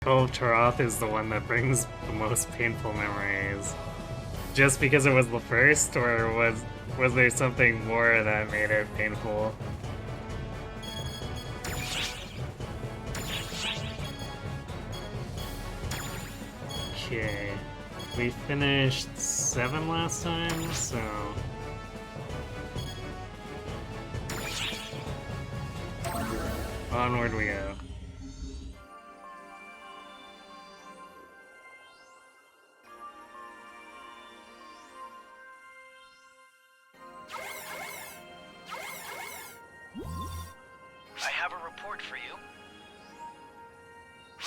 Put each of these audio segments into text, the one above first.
Taroth is the one that brings the most painful memories. Just because it was the first, or was there something more that made it painful? Okay. We finished 7 last time, so... onward we go. I have a report for you.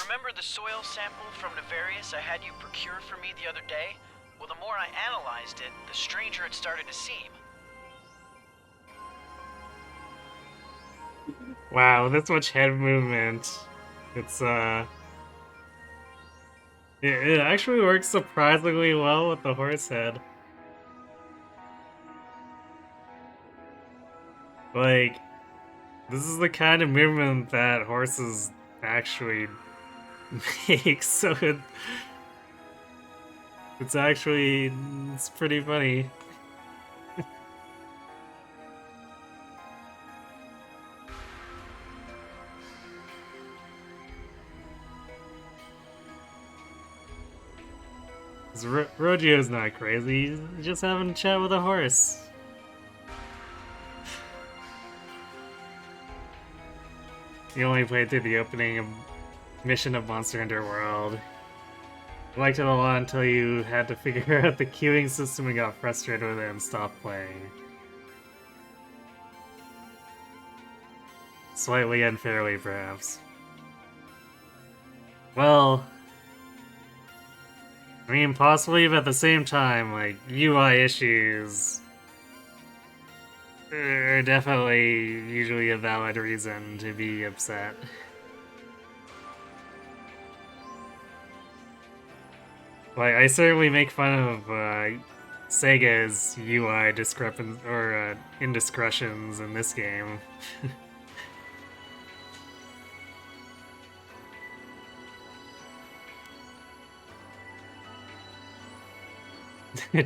Remember the soil sample from Nefarious I had you procure for me the other day? Well, the more I analyzed it, the stranger it started to seem. Wow, this much head movement. It's, it actually works surprisingly well with the horse head. Like, this is the kind of movement that horses actually make, so it's actually, it's pretty funny. Rogeo's not crazy, he's just having a chat with a horse. You only played through the opening mission of Monster Hunter World. Liked it a lot until you had to figure out the queuing system and got frustrated with it and stopped playing. Slightly unfairly, perhaps. Well, I mean, possibly, but at the same time, like, UI issues are definitely usually a valid reason to be upset. Like, I certainly make fun of Sega's UI discrepancies or indiscretions in this game.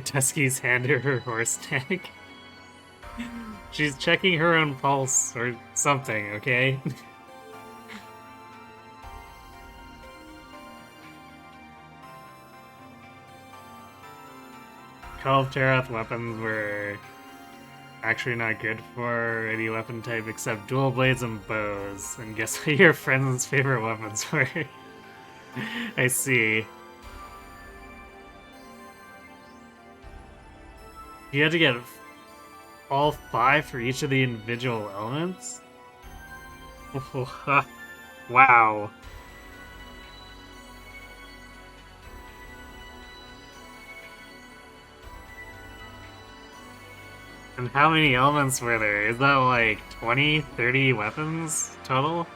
Tusky's handed her horse tag. She's checking her own pulse or something, okay? Call of Terath weapons were actually not good for any weapon type except dual blades and bows. And guess what your friend's favorite weapons were? I see. You had to get all 5 for each of the individual elements? Wow. And how many elements were there? Is that like 20, 30 weapons total?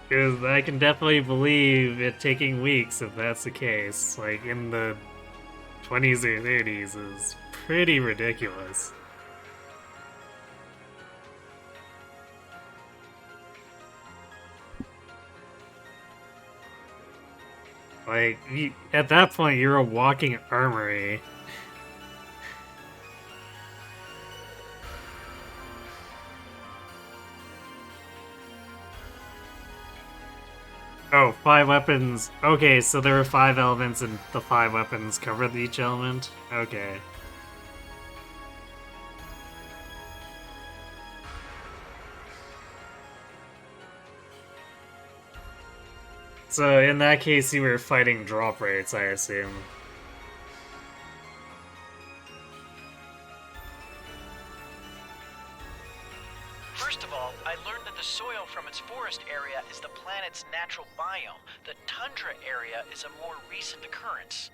Because I can definitely believe it taking weeks if that's the case. Like, in the 20s or 30s is pretty ridiculous. Like, at that point, you're a walking armory. Oh, 5 weapons. Okay, so there were 5 elements and the 5 weapons covered each element? Okay. So in that case, you were fighting drop rates, I assume. First of all, I learned that the soil from its forest area is the planet's natural biome. The tundra area is a more recent occurrence.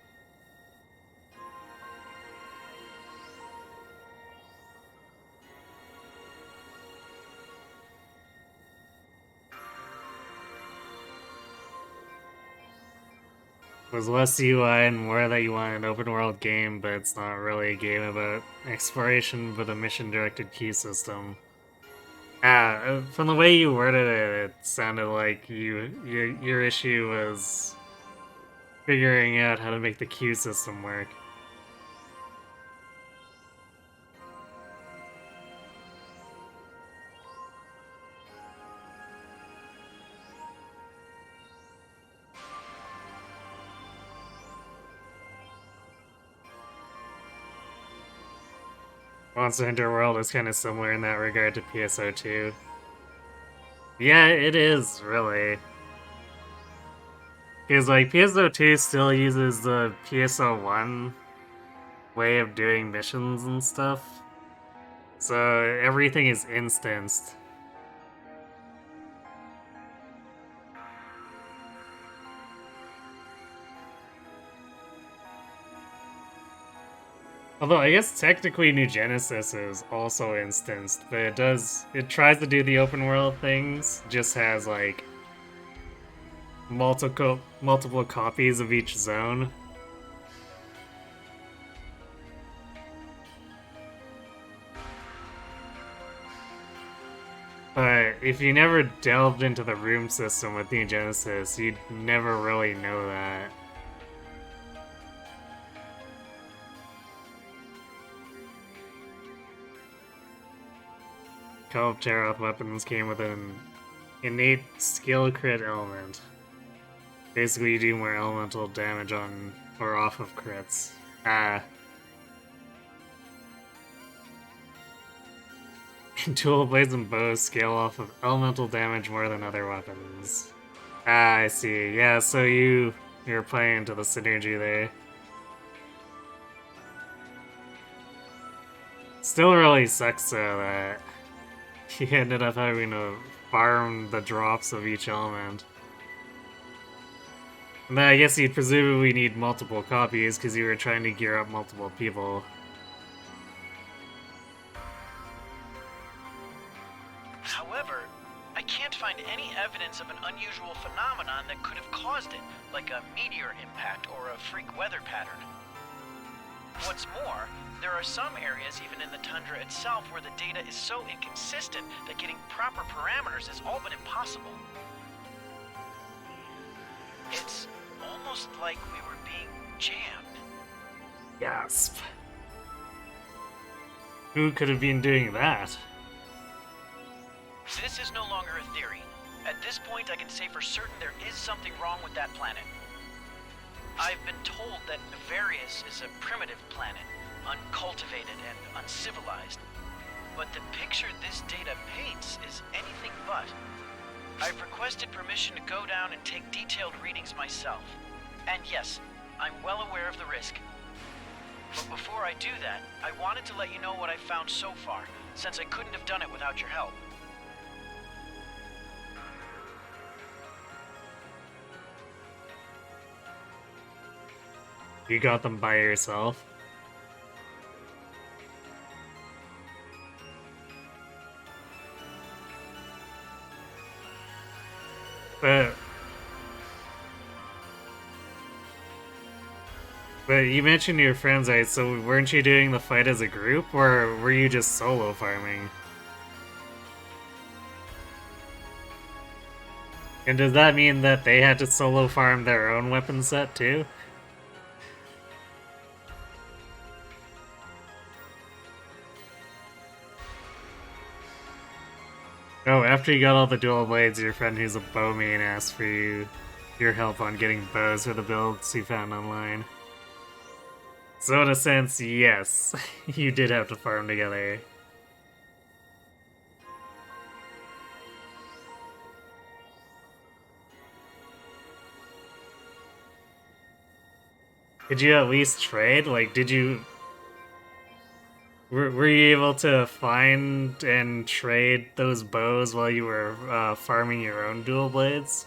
Was less UI and more that you want an open world game, but it's not really a game about exploration with a mission directed key system. From the way you worded it, it sounded like your issue was figuring out how to make the queue system work. Monster Hunter World is kind of similar in that regard to PSO2. Yeah, it is, really. Because, like, PSO2 still uses the PSO1 way of doing missions and stuff. So everything is instanced. Although I guess technically New Genesis is also instanced, but it tries to do the open world things, just has like multiple copies of each zone. But if you never delved into the room system with New Genesis, you'd never really know that. Call of Charoth weapons came with an innate skill crit element. Basically, you do more elemental damage on or off of crits. Dual blades and bows scale off of elemental damage more than other weapons. I see. Yeah, so you're playing into the synergy there. Still really sucks though that he ended up having to farm the drops of each element. And then I guess you'd presumably need multiple copies because you were trying to gear up multiple people. However, I can't find any evidence of an unusual phenomenon that could have caused it, like a meteor impact or a freak weather pattern. What's more, there are some areas even in the tundra itself where the data is so inconsistent that getting proper parameters has all but impossible. It's almost like we were being jammed. Gasp. Who could have been doing that? This is no longer a theory. At this point, I can say for certain there is something wrong with that planet. I've been told that Nefarious is a primitive planet, uncultivated and uncivilized. But the picture this data paints is anything but. I've requested permission to go down and take detailed readings myself. And yes, I'm well aware of the risk. But before I do that, I wanted to let you know what I've found so far, since I couldn't have done it without your help. You got them by yourself? But you mentioned your friends, right? So weren't you doing the fight as a group, or were you just solo farming? And does that mean that they had to solo farm their own weapon set too? Oh, after you got all the dual blades, your friend who's a bow main asked for your help on getting bows for the builds he found online. So in a sense, yes, you did have to farm together. Did you at least trade? Like, did you... Were you able to find and trade those bows while you were farming your own dual blades?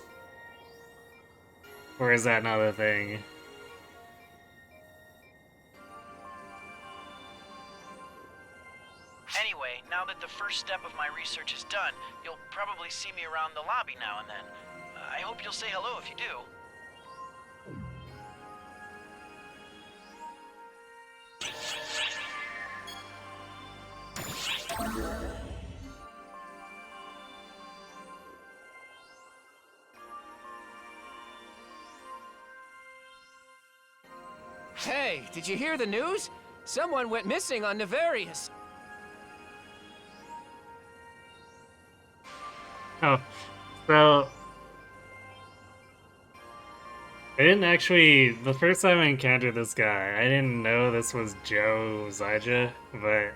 Or is that not a thing? Anyway, now that the first step of my research is done, you'll probably see me around the lobby now and then. I hope you'll say hello if you do. Hey, did you hear the news? Someone went missing on Nefarious. Oh, so I didn't actually. The first time I encountered this guy, I didn't know this was Joe Zyja, but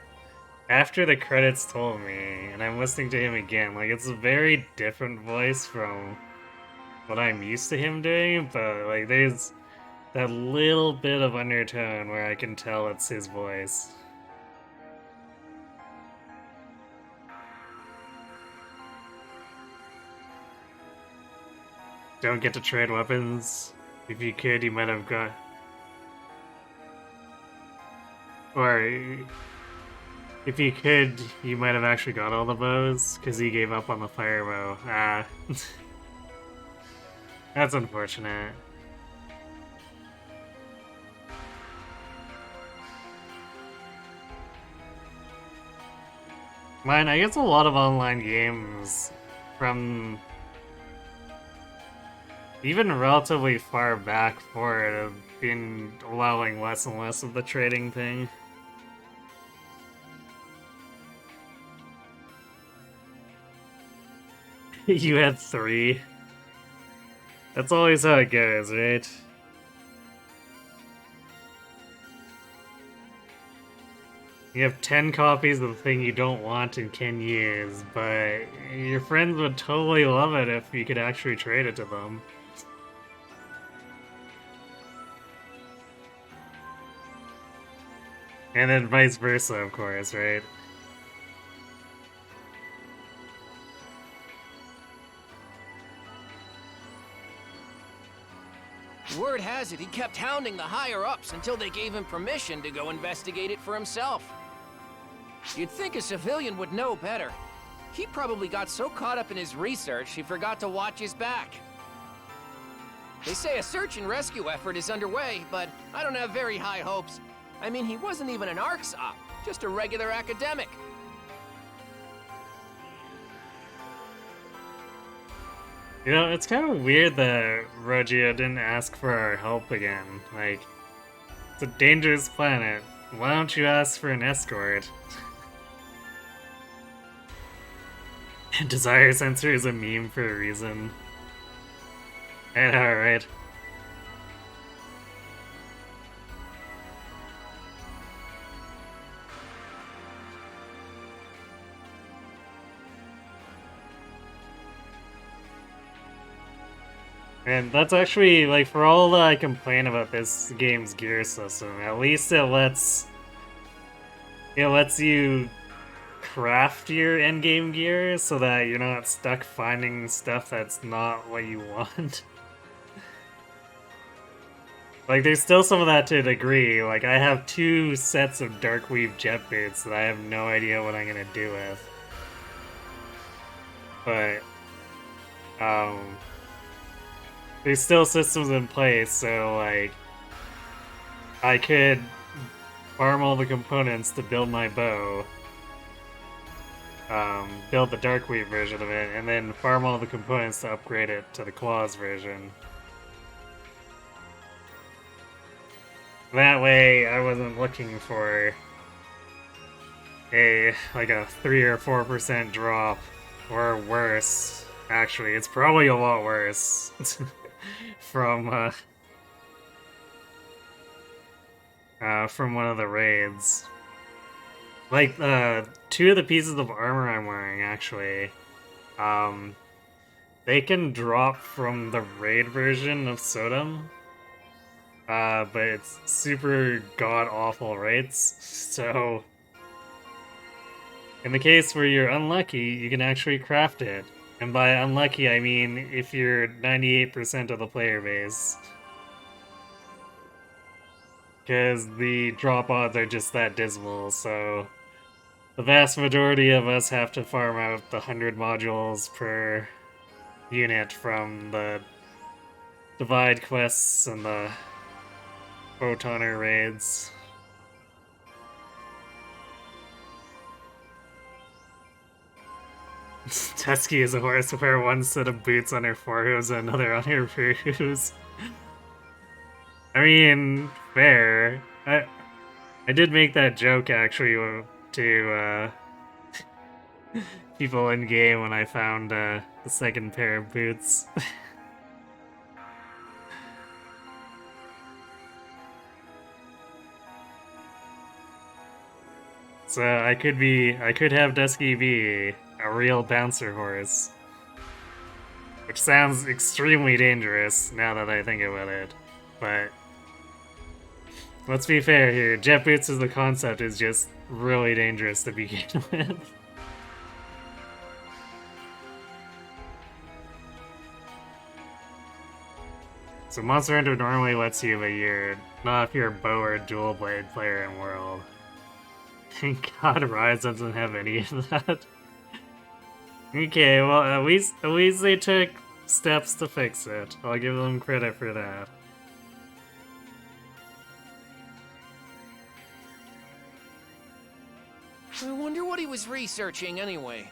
after the credits told me, and I'm listening to him again, like it's a very different voice from what I'm used to him doing, but like there's that little bit of undertone where I can tell it's his voice. Don't get to trade weapons. If you could, you might have got. Or if you could, you might have actually got all the bows, because he gave up on the fire bow. Ah. That's unfortunate. Mine, I guess a lot of online games from even relatively far back forward have been allowing less and less of the trading thing. You had 3. That's always how it goes, right? You have 10 copies of the thing you don't want and can use, but your friends would totally love it if you could actually trade it to them. And then vice versa, of course, right? Word has it he kept hounding the higher-ups until they gave him permission to go investigate it for himself. You'd think a civilian would know better. He probably got so caught up in his research he forgot to watch his back. They say a search and rescue effort is underway, but I don't have very high hopes. I mean, he wasn't even an ARCSOP, just a regular academic. You know, it's kind of weird that Rogio didn't ask for our help again. Like, it's a dangerous planet. Why don't you ask for an escort? Desire sensor is a meme for a reason. I know, right? And that's actually, like, for all that I complain about this game's gear system, at least it lets you craft your endgame gear so that you're not stuck finding stuff that's not what you want. Like, there's still some of that to a degree. Like, I have 2 sets of Darkweave jet boots that I have no idea what I'm gonna do with. But, there's still systems in place, so, like, I could farm all the components to build my bow, build the Darkweave version of it, and then farm all the components to upgrade it to the Claws version. That way, I wasn't looking for like a 3 or 4% drop, or worse. Actually, it's probably a lot worse from one of the raids. Like 2 of the pieces of armor I'm wearing, actually, they can drop from the raid version of Sodom. But it's super god-awful rates, so in the case where you're unlucky, you can actually craft it. And by unlucky, I mean if you're 98% of the player base. Because the drop odds are just that dismal, so the vast majority of us have to farm out the 100 modules per unit from the Divide quests and the Photoner raids. Tusky is a horse to wear 1 set of boots on her forehooves and another on her rear hooves. I mean, fair. I did make that joke actually to people in game when I found the second pair of boots. So I could have Dusky be a real bouncer horse. Which sounds extremely dangerous now that I think about it. But let's be fair here, jet boots as the concept is just really dangerous to begin with. So Monster Hunter normally lets you, but you're not if you're a bow or dual blade player in World. Thank God Rise doesn't have any of that. Okay, well at least they took steps to fix it. I'll give them credit for that. I wonder what he was researching anyway.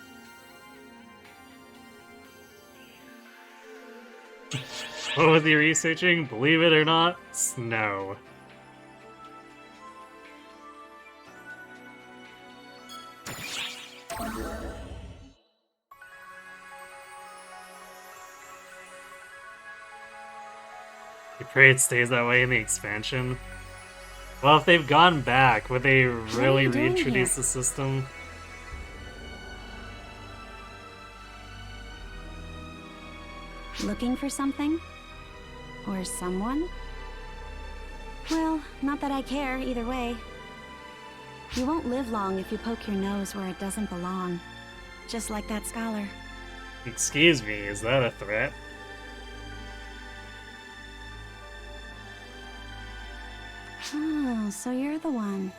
What was he researching? Believe it or not, snow. I pray it stays that way in the expansion. Well, if they've gone back, would they really reintroduce the system? Looking for something? Or someone? Well, not that I care either way. You won't live long if you poke your nose where it doesn't belong. Just like that scholar. Excuse me, is that a threat? Oh, so you're the one.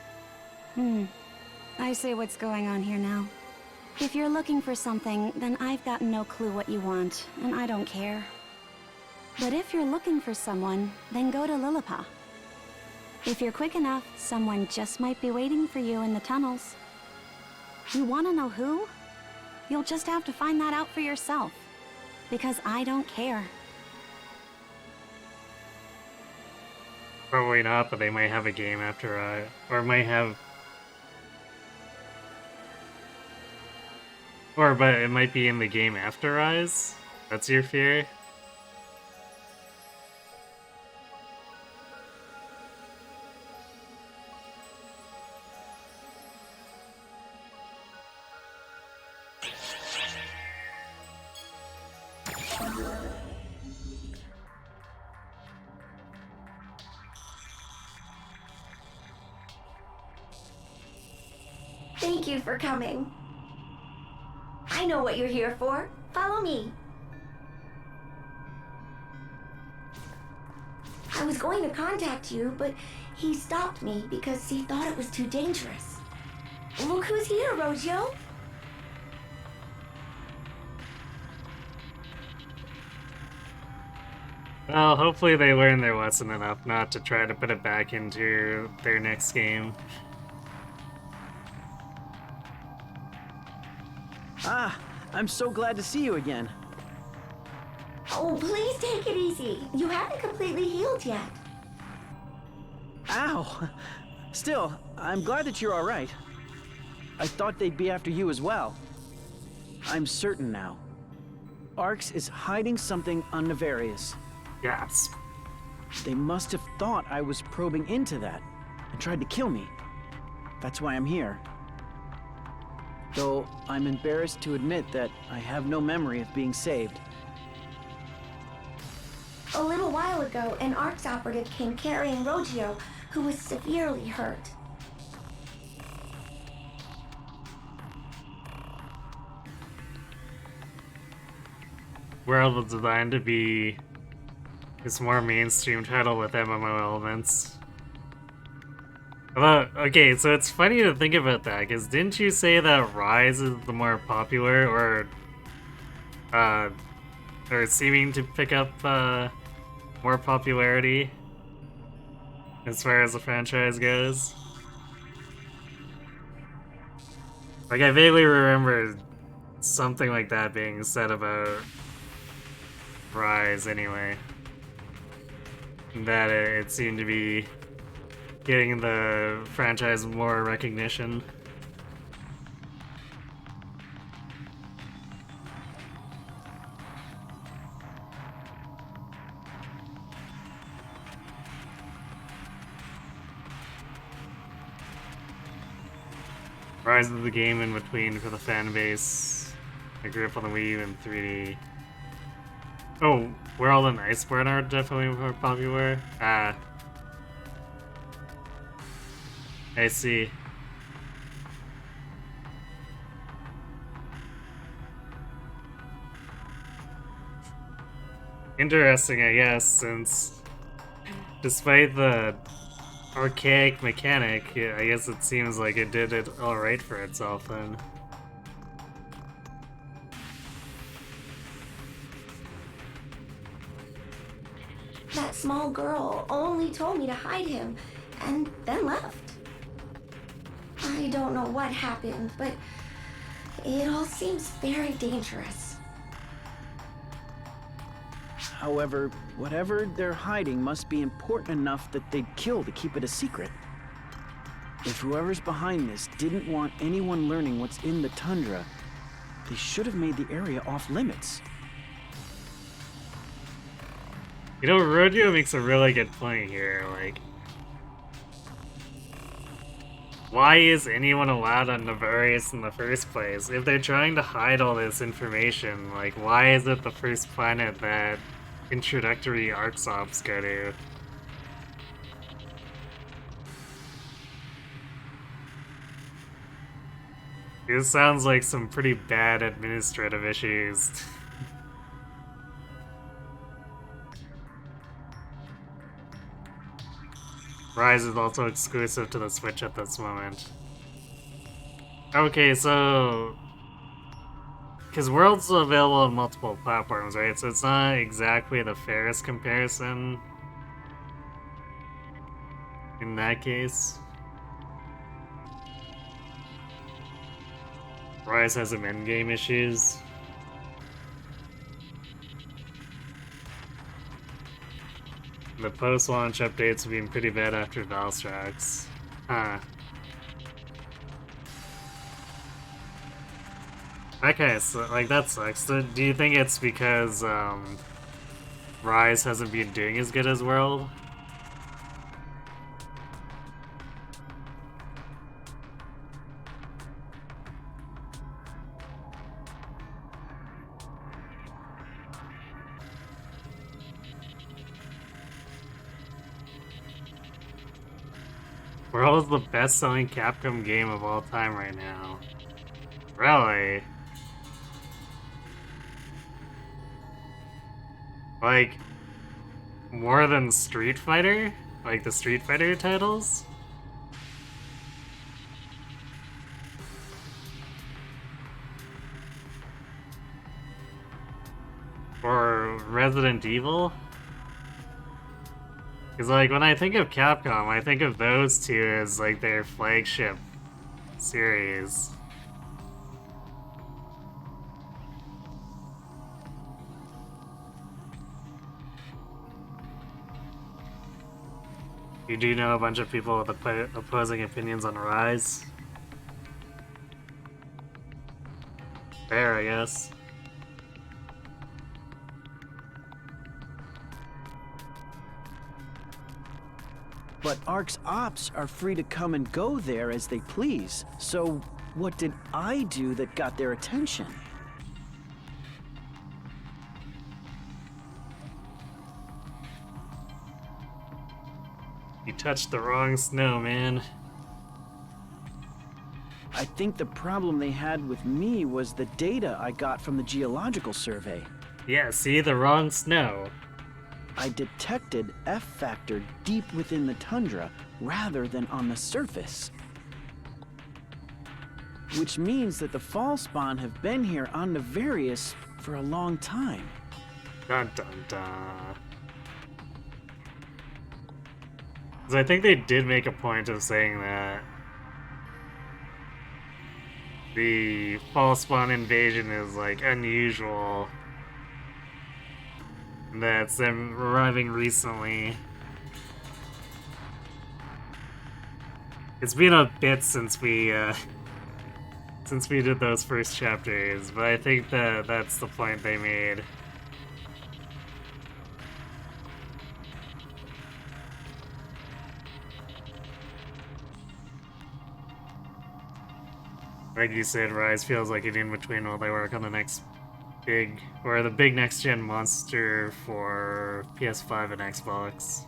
I see what's going on here now. If you're looking for something, then I've got no clue what you want, and I don't care. But if you're looking for someone, then go to Lilliput. If you're quick enough, someone just might be waiting for you in the tunnels. You want to know who? You'll just have to find that out for yourself. Because I don't care. Probably not, but they might have a game after or might have... but it might be in the game after Rise? That's your fear? Thank you for coming. I know what you're here for. Follow me. I was going to contact you, but he stopped me because he thought it was too dangerous. Look who's here, Rojo. Well, hopefully they learn their lesson enough not to try to put it back into their next game. Ah, I'm so glad to see you again. Oh, please take it easy. You haven't completely healed yet. Ow! Still, I'm glad that you're all right. I thought they'd be after you as well. I'm certain now. Arx is hiding something on Nefarious. Yes. They must have thought I was probing into that and tried to kill me. That's why I'm here. Though I'm embarrassed to admit that I have no memory of being saved. A little while ago, an Arx operative came carrying Rojo, who was severely hurt. World was designed to be this more mainstream title with MMO elements. Although, okay, so it's funny to think about that, because didn't you say that Rise is the more popular, or seeming to pick up, more popularity as far as the franchise goes? Like, I vaguely remember something like that being said about Rise, anyway. that it seemed to be getting the franchise more recognition. Rise of the game in between for the fan base. I grew up on the Wii U in 3D. Oh, World and Iceborne are definitely more popular. Ah. I see. Interesting, I guess, since despite the archaic mechanic, I guess it seems like it did it alright for itself then. That small girl only told me to hide him, and then left. I don't know what happened, but it all seems very dangerous. However, whatever they're hiding must be important enough that they'd kill to keep it a secret. If whoever's behind this didn't want anyone learning what's in the tundra, they should have made the area off limits. You know, Rodeo makes a really good point here, like... Why is anyone allowed on Navarius in the first place? If they're trying to hide all this information, like, why is it the first planet that introductory arcs ops go to? This sounds like some pretty bad administrative issues. Rise is also exclusive to the Switch at this moment. Okay, so... Because World's available on multiple platforms, right? So it's not exactly the fairest comparison in that case. Rise has some endgame issues. The post-launch updates have been pretty bad after Valstrax. Huh. Okay, so, like, that sucks. So, do you think it's because, Rise hasn't been doing as good as World? World is the best-selling Capcom game of all time right now. Really? Like, more than Street Fighter? Like the Street Fighter titles? Or Resident Evil? Because, like, when I think of Capcom, I think of those two as, like, their flagship series. You do know a bunch of people with opposing opinions on Rise? Fair, I guess. But Ark's ops are free to come and go there as they please. So what did I do that got their attention? You touched the wrong snow, man. I think the problem they had with me was the data I got from the geological survey. Yeah, see? The wrong snow. I detected F factor deep within the tundra rather than on the surface. Which means that the fall spawn have been here on Navarius for a long time. Dun dun dun. 'Cause I think they did make a point of saying that the fall spawn invasion is, like, unusual. That's them arriving recently. It's been a bit since we did those first chapters, but I think that that's the point they made. Like you said, Rise feels like an in-between while they work on the next big, or the big next-gen monster for PS5 and Xbox.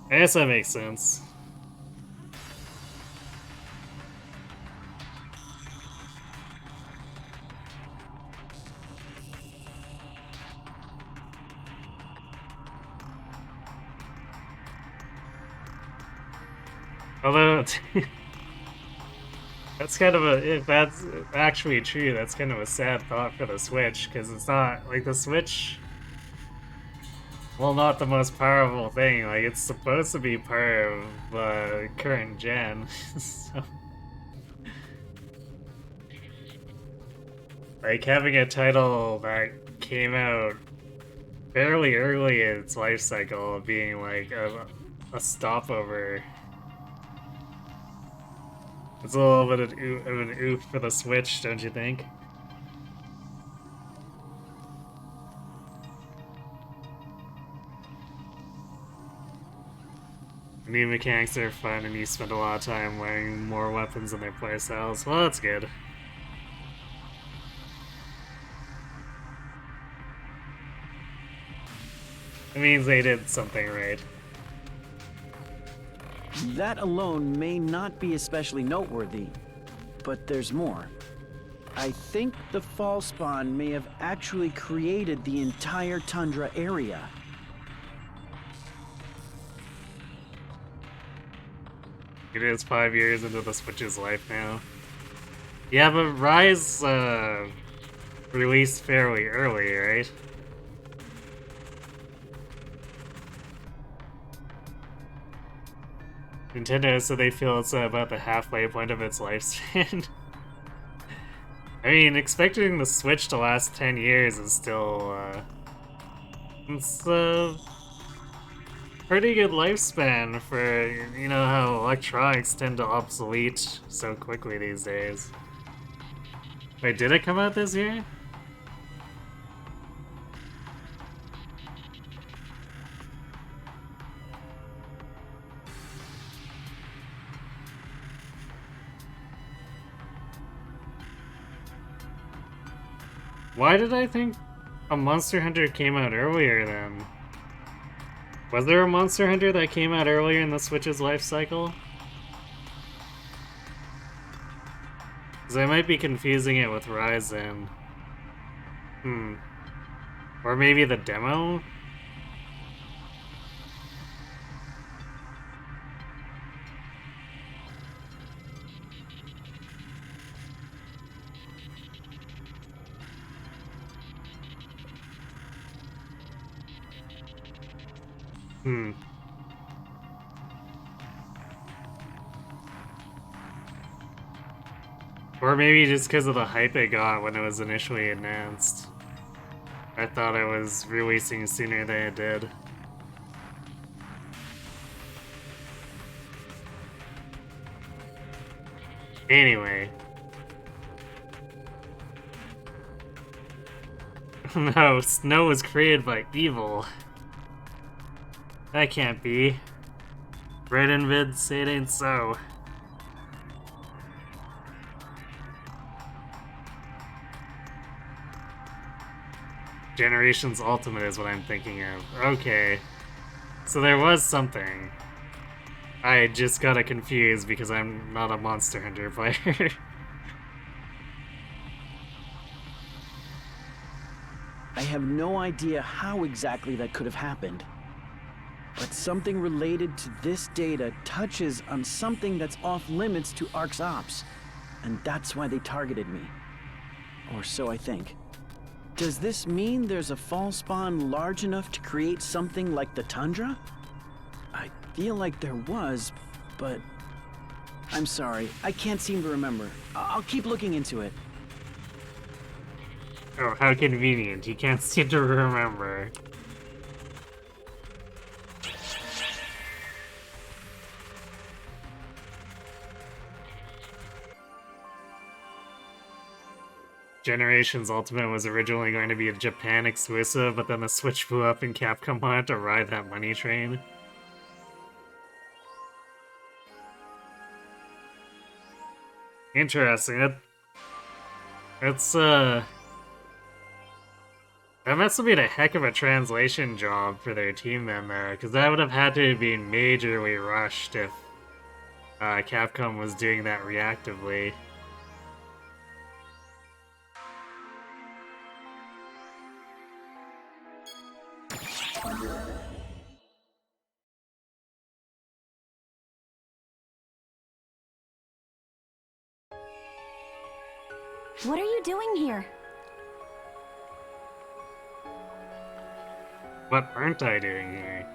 I guess that makes sense. Although, that's kind of if that's actually true, that's kind of a sad thought for the Switch, because it's not, like, the Switch, well, not the most powerful thing, like, it's supposed to be part of the current gen, so... Like, having a title that came out fairly early in its life cycle being, like, a stopover. It's a little bit of an oof for the Switch, don't you think? New mechanics are fun, and you spend a lot of time learning more weapons and their playstyles. Well, that's good. It means they did something right. That alone may not be especially noteworthy, but there's more. I think the fall spawn may have actually created the entire tundra area. It is 5 years into the Switch's life now. Yeah, but Rise released fairly early, right? Nintendo, so they feel it's about the halfway point of its lifespan. I mean, expecting the Switch to last 10 years is still, it's a pretty good lifespan for, you know, how electronics tend to obsolete so quickly these days. Wait, did it come out this year? Why did I think a Monster Hunter came out earlier then? Was there a Monster Hunter that came out earlier in the Switch's life cycle? Because I might be confusing it with Rise then. Or maybe the demo? Or maybe just because of the hype it got when it was initially announced. I thought it was releasing sooner than it did. Anyway. No, snow was created by evil. That can't be. Right in vid, say it ain't so. Generations Ultimate is what I'm thinking of. Okay. So there was something. I just got it confused because I'm not a Monster Hunter player. I have no idea how exactly that could have happened. But something related to this data touches on something that's off limits to ARC's ops. And that's why they targeted me. Or so I think. Does this mean there's a fall spawn large enough to create something like the tundra? I feel like there was, but... I'm sorry, I can't seem to remember. I'll keep looking into it. Oh, how convenient. You can't seem to remember. Generations Ultimate was originally going to be a Japan exclusive, but then the Switch blew up and Capcom wanted to ride that money train. Interesting. It's that must have been a heck of a translation job for their team then, though, because that would have had to have been majorly rushed if Capcom was doing that reactively. What are you doing here? What aren't I doing here?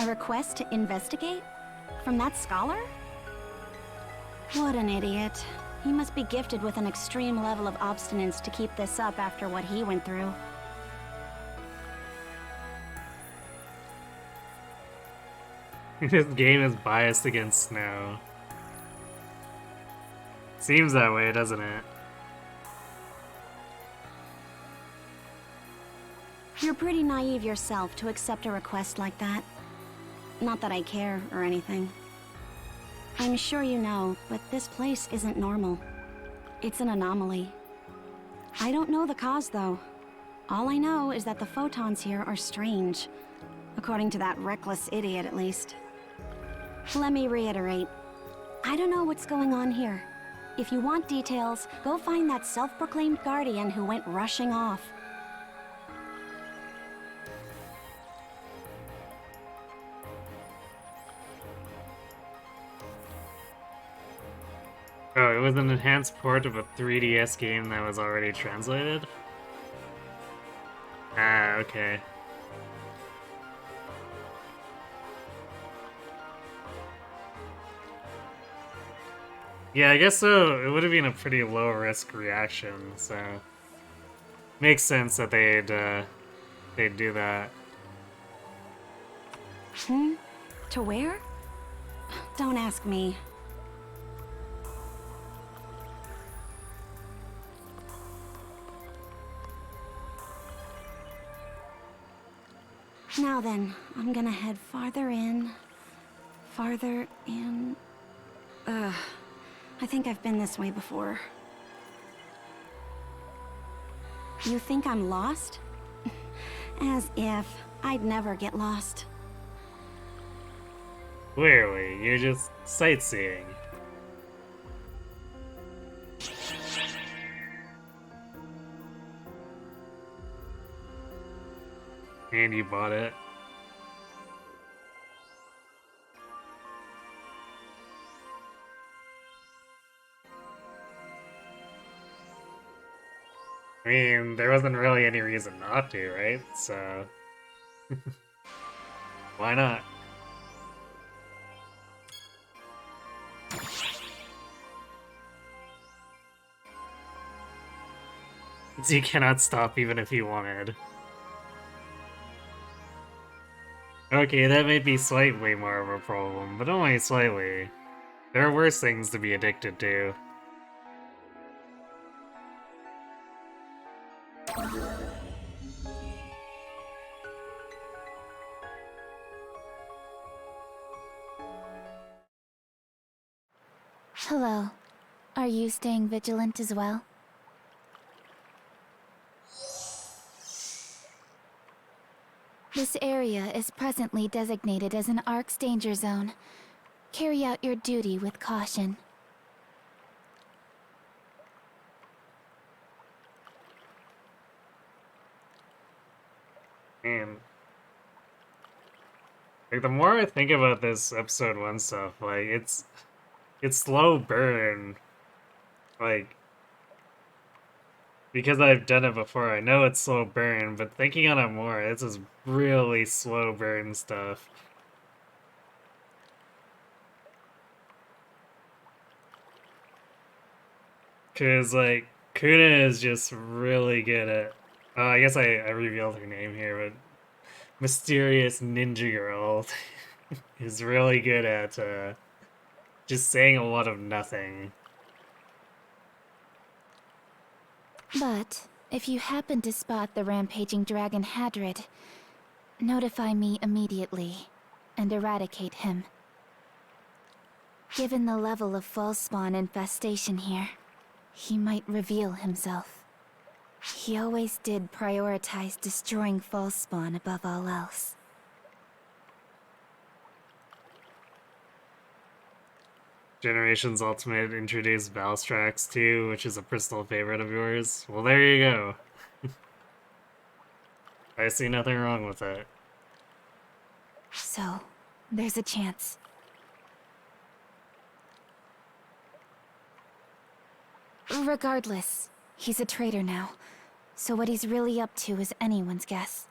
A request to investigate? From that scholar? What an idiot. He must be gifted with an extreme level of obstinance to keep this up after what he went through. This game is biased against Snow. Seems that way, doesn't it? You're pretty naive yourself to accept a request like that. Not that I care or anything. I'm sure you know, but this place isn't normal. It's an anomaly. I don't know the cause, though. All I know is that the photons here are strange. According to that reckless idiot, at least. Let me reiterate. I don't know what's going on here. If you want details, go find that self-proclaimed guardian who went rushing off. Oh, it was an enhanced port of a 3DS game that was already translated? Ah, okay. Yeah, I guess so. It would have been a pretty low-risk reaction, so... Makes sense that they'd do that. To where? Don't ask me. Now then, I'm gonna head farther in. Farther in... Ugh. I think I've been this way before. You think I'm lost? As if. I'd never get lost. Clearly, you're just sightseeing. And you bought it. I mean, there wasn't really any reason not to, right? So... Why not? You cannot stop even if you wanted. Okay, that may be slightly more of a problem, but only slightly. There are worse things to be addicted to. Hello. Are you staying vigilant as well? This area is presently designated as an ARC's danger zone. Carry out your duty with caution. Man. Like, the more I think about this episode 1 stuff, like, it's slow burn. Like, because I've done it before, I know it's slow burn, but thinking on it more, this is really slow burn stuff. Cause, like, Kuna is just really good at... I guess I revealed her name here, but... Mysterious Ninja Girl is really good at, just saying a lot of nothing. But if you happen to spot the rampaging dragon Hadrid, notify me immediately and eradicate him. Given the level of false spawn infestation here, he might reveal himself. He always did prioritize destroying false spawn above all else. Generations Ultimate introduced Valstrax too, which is a personal favorite of yours. Well, there you go. I see nothing wrong with it. So, there's a chance. Regardless, he's a traitor now, so what he's really up to is anyone's guess.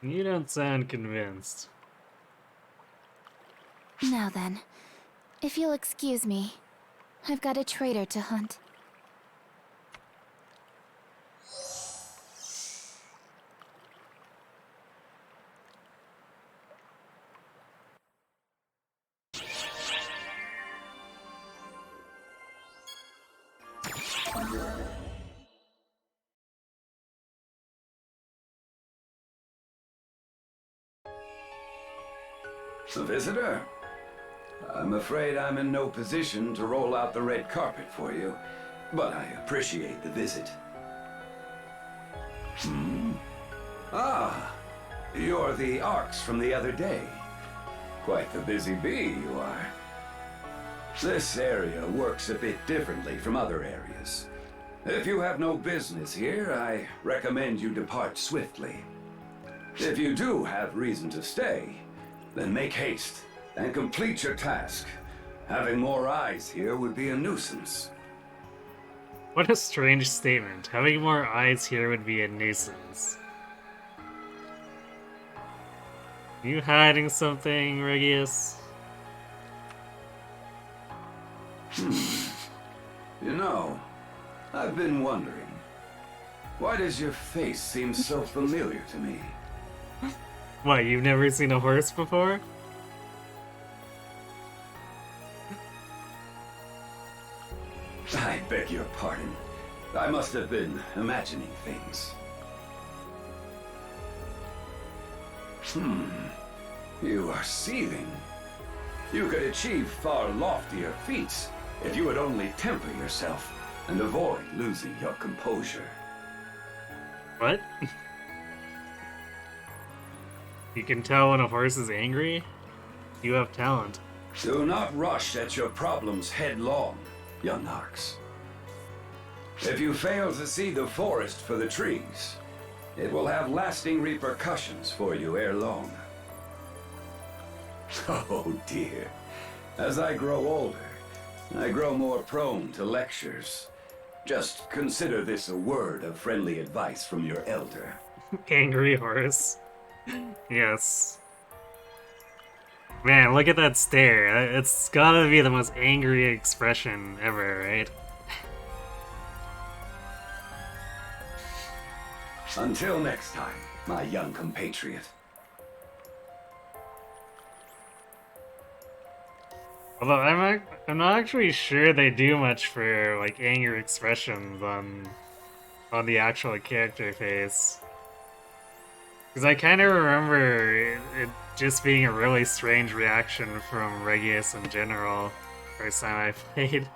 You don't sound convinced. Now then, if you'll excuse me, I've got a traitor to hunt. A visitor? I'm afraid I'm in no position to roll out the red carpet for you, but I appreciate the visit. Ah, you're the Arcs from the other day. Quite the busy bee you are. This area works a bit differently from other areas. If you have no business here, I recommend you depart swiftly. If you do have reason to stay, then make haste and complete your task. Having more eyes here would be a nuisance. What a strange statement. Having more eyes here would be a nuisance. You hiding something, Regius? You know, I've been wondering, why does your face seem so familiar to me? What, you've never seen a horse before? I beg your pardon. I must have been imagining things. You are seething. You could achieve far loftier feats if you would only temper yourself and avoid losing your composure. What? You can tell when a horse is angry? You have talent. Do not rush at your problems headlong, young Arcs. If you fail to see the forest for the trees, it will have lasting repercussions for you ere long. Oh dear. As I grow older, I grow more prone to lectures. Just consider this a word of friendly advice from your elder. Angry horse. Yes. Man, look at that stare. It's gotta be the most angry expression ever, right? Until next time, my young compatriot. Although I'm not actually sure they do much for like anger expressions on the actual character face. Because I kind of remember it just being a really strange reaction from Regius in general, first time I played.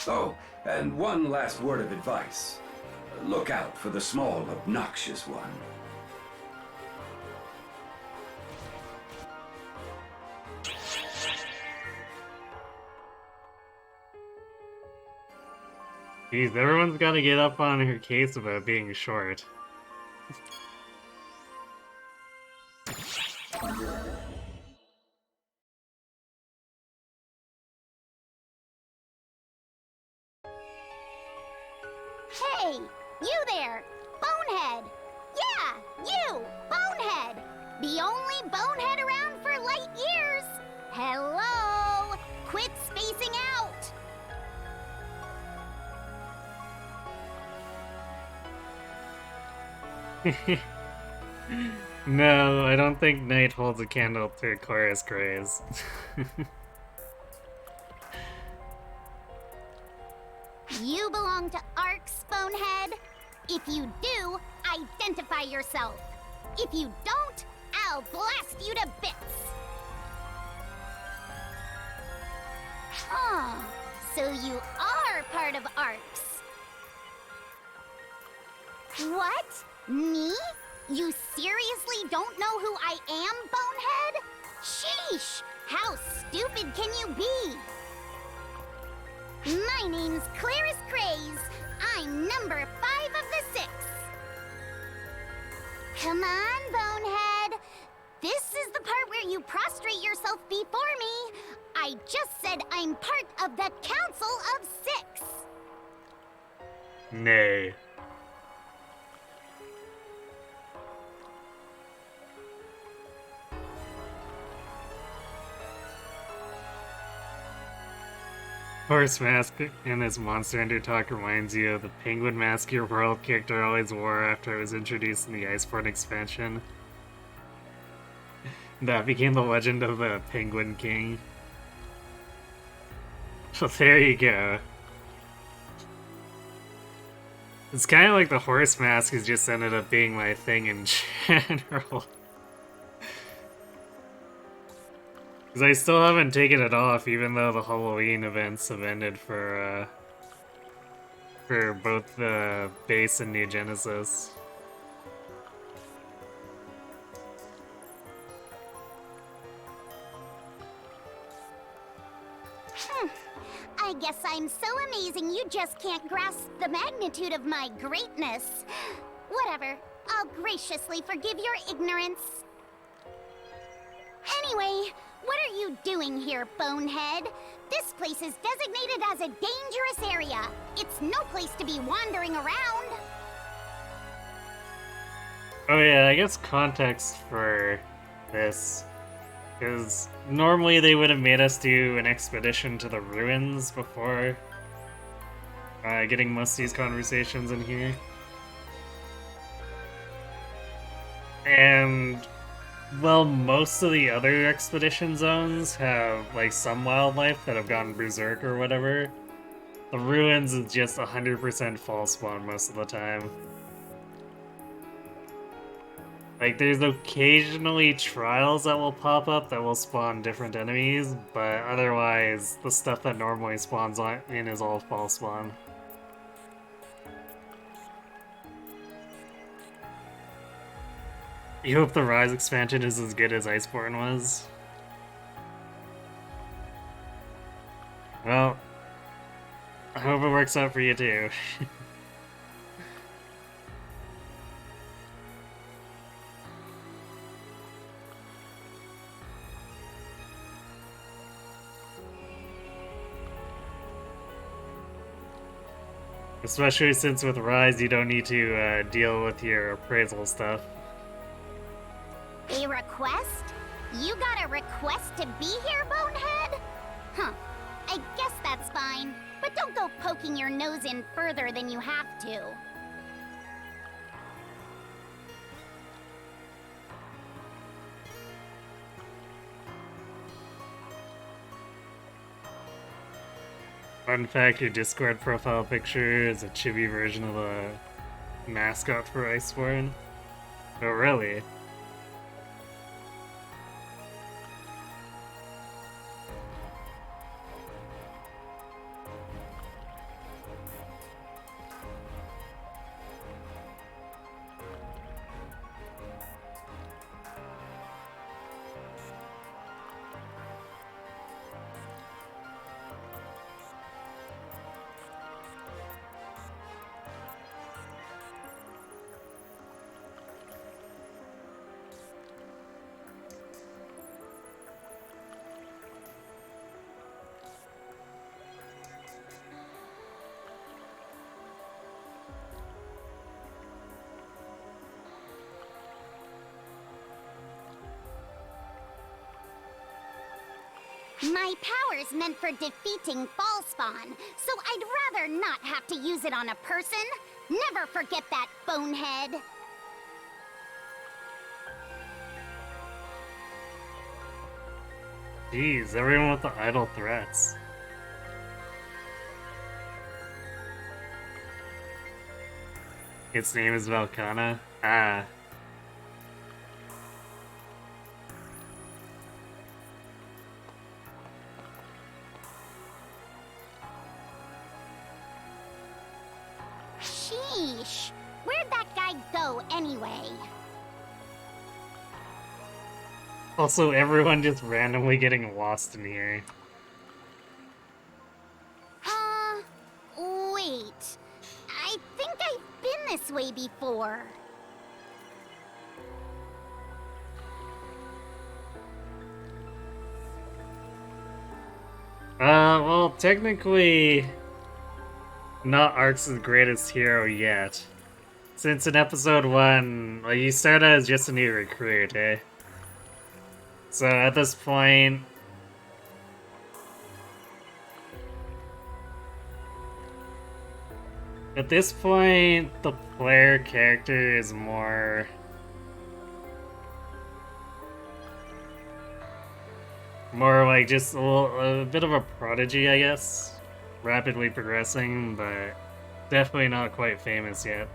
Oh, and one last word of advice. Look out for the small, obnoxious one. Jeez, everyone's gotta get up on her case about being short. Hey, you there! Bonehead! Yeah, you! Bonehead! The only bonehead around for light years! Hello! Quit spacing out! No, I don't think Knight holds a candle to Chorus Grays. You belong to Arcs, Bonehead? If you do, identify yourself. If you don't, I'll blast you to bits. Oh, so you are part of Arcs. What? Me? You seriously don't know who I am, Bonehead? Sheesh! How stupid can you be? My name's Clarice Craze. I'm number 5 of the 6. Come on, Bonehead. This is the part where you prostrate yourself before me. I just said I'm part of the Council of 6. Nay. Horse mask in this Monster Hunter talk reminds you of the penguin mask your world character always wore after it was introduced in the Iceborne expansion. That became the legend of the Penguin King. So there you go. It's kind of like the horse mask has just ended up being my thing in general. Because I still haven't taken it off, even though the Halloween events have ended for both the base and New Genesis. I guess I'm so amazing you just can't grasp the magnitude of my greatness. Whatever, I'll graciously forgive your ignorance. Anyway, what are you doing here, Bonehead? This place is designated as a dangerous area. It's no place to be wandering around. Oh yeah, I guess context for this is normally they would have made us do an expedition to the ruins before getting most of these conversations in here. And well, most of the other expedition zones have like some wildlife that have gone berserk or whatever. The ruins is just 100% false spawn most of the time. Like, there's occasionally trials that will pop up that will spawn different enemies, but otherwise, the stuff that normally spawns in is all false spawn. You hope the Rise expansion is as good as Iceborne was? Well, I hope it works out for you too. Especially since with Rise you don't need to deal with your appraisal stuff. A request? You got a request to be here, Bonehead? Huh. I guess that's fine, but don't go poking your nose in further than you have to. Fun fact, your Discord profile picture is a chibi version of a mascot for Iceborne. Oh, really? My power's meant for defeating Fallspawn, so I'd rather not have to use it on a person. Never forget that, Bonehead. Jeez, everyone with the idle threats. Its name is Velkana? Ah. Sheesh. Where'd that guy go anyway? Also, everyone just randomly getting lost in here. Wait. I think I've been this way before. Well, technically, not Ark's greatest hero yet. Since in episode 1, well, you start as just a new recruit, eh? So at this point... At this point, the player character is more... More like just a bit of a prodigy, I guess. Rapidly progressing, but definitely not quite famous yet.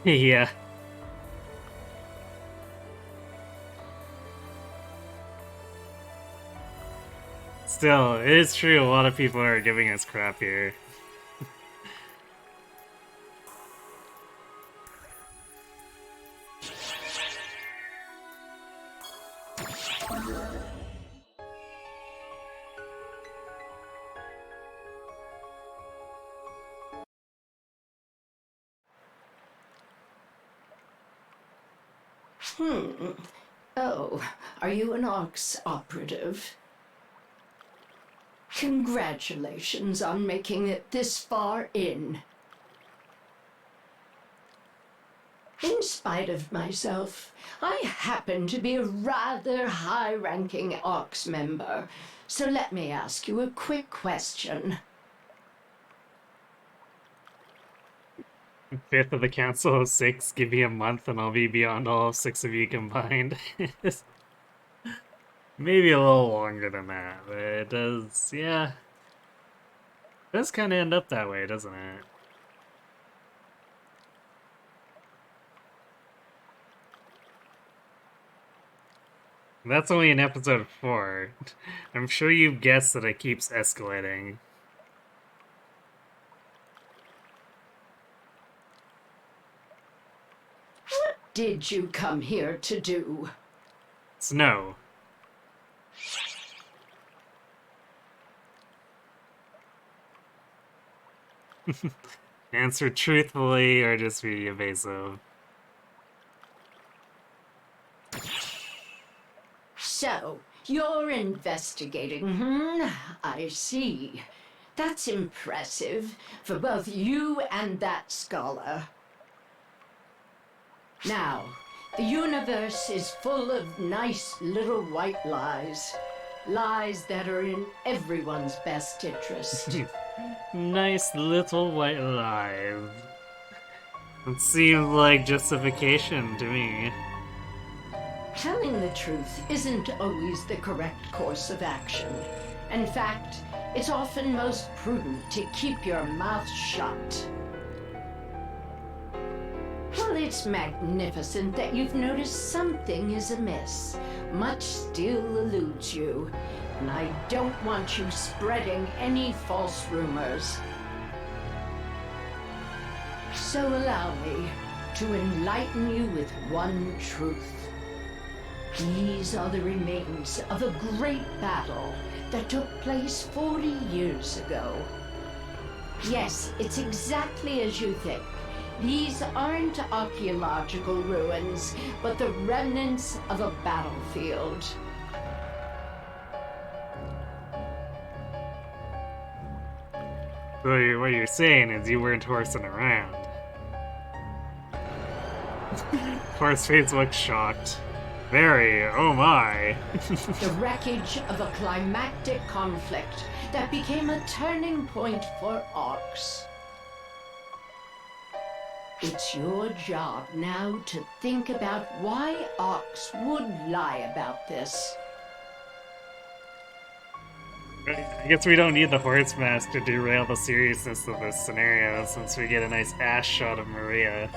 Yeah. Still, it is true a lot of people are giving us crap here. Oh, are you an Ox operative? Congratulations on making it this far in. In spite of myself, I happen to be a rather high-ranking Ox member, so let me ask you a quick question. Fifth of the Council of Six, give me a month and I'll be beyond all 6 of you combined. Maybe a little longer than that, but it does, yeah. It does kind of end up that way, doesn't it? That's only in episode 4. I'm sure you've guessed that it keeps escalating. What did you come here to do? Snow. Answer truthfully or just be evasive. So, you're investigating, I see. That's impressive for both you and that scholar. Now, the universe is full of nice little white lies. Lies that are in everyone's best interest. Nice little white lies. It seems like justification to me. Telling the truth isn't always the correct course of action. In fact, it's often most prudent to keep your mouth shut. Well, it's magnificent that you've noticed something is amiss. Much still eludes you, and I don't want you spreading any false rumors. So allow me to enlighten you with one truth. These are the remains of a great battle that took place 40 years ago. Yes, it's exactly as you think. These aren't archaeological ruins, but the remnants of a battlefield. So what you're saying is you weren't horsing around. Horseface looks shocked. Very, oh my. The wreckage of a climactic conflict that became a turning point for Orcs. It's your job now to think about why Ox would lie about this. I guess we don't need the horse mask to derail the seriousness of this scenario, since we get a nice ass shot of Maria.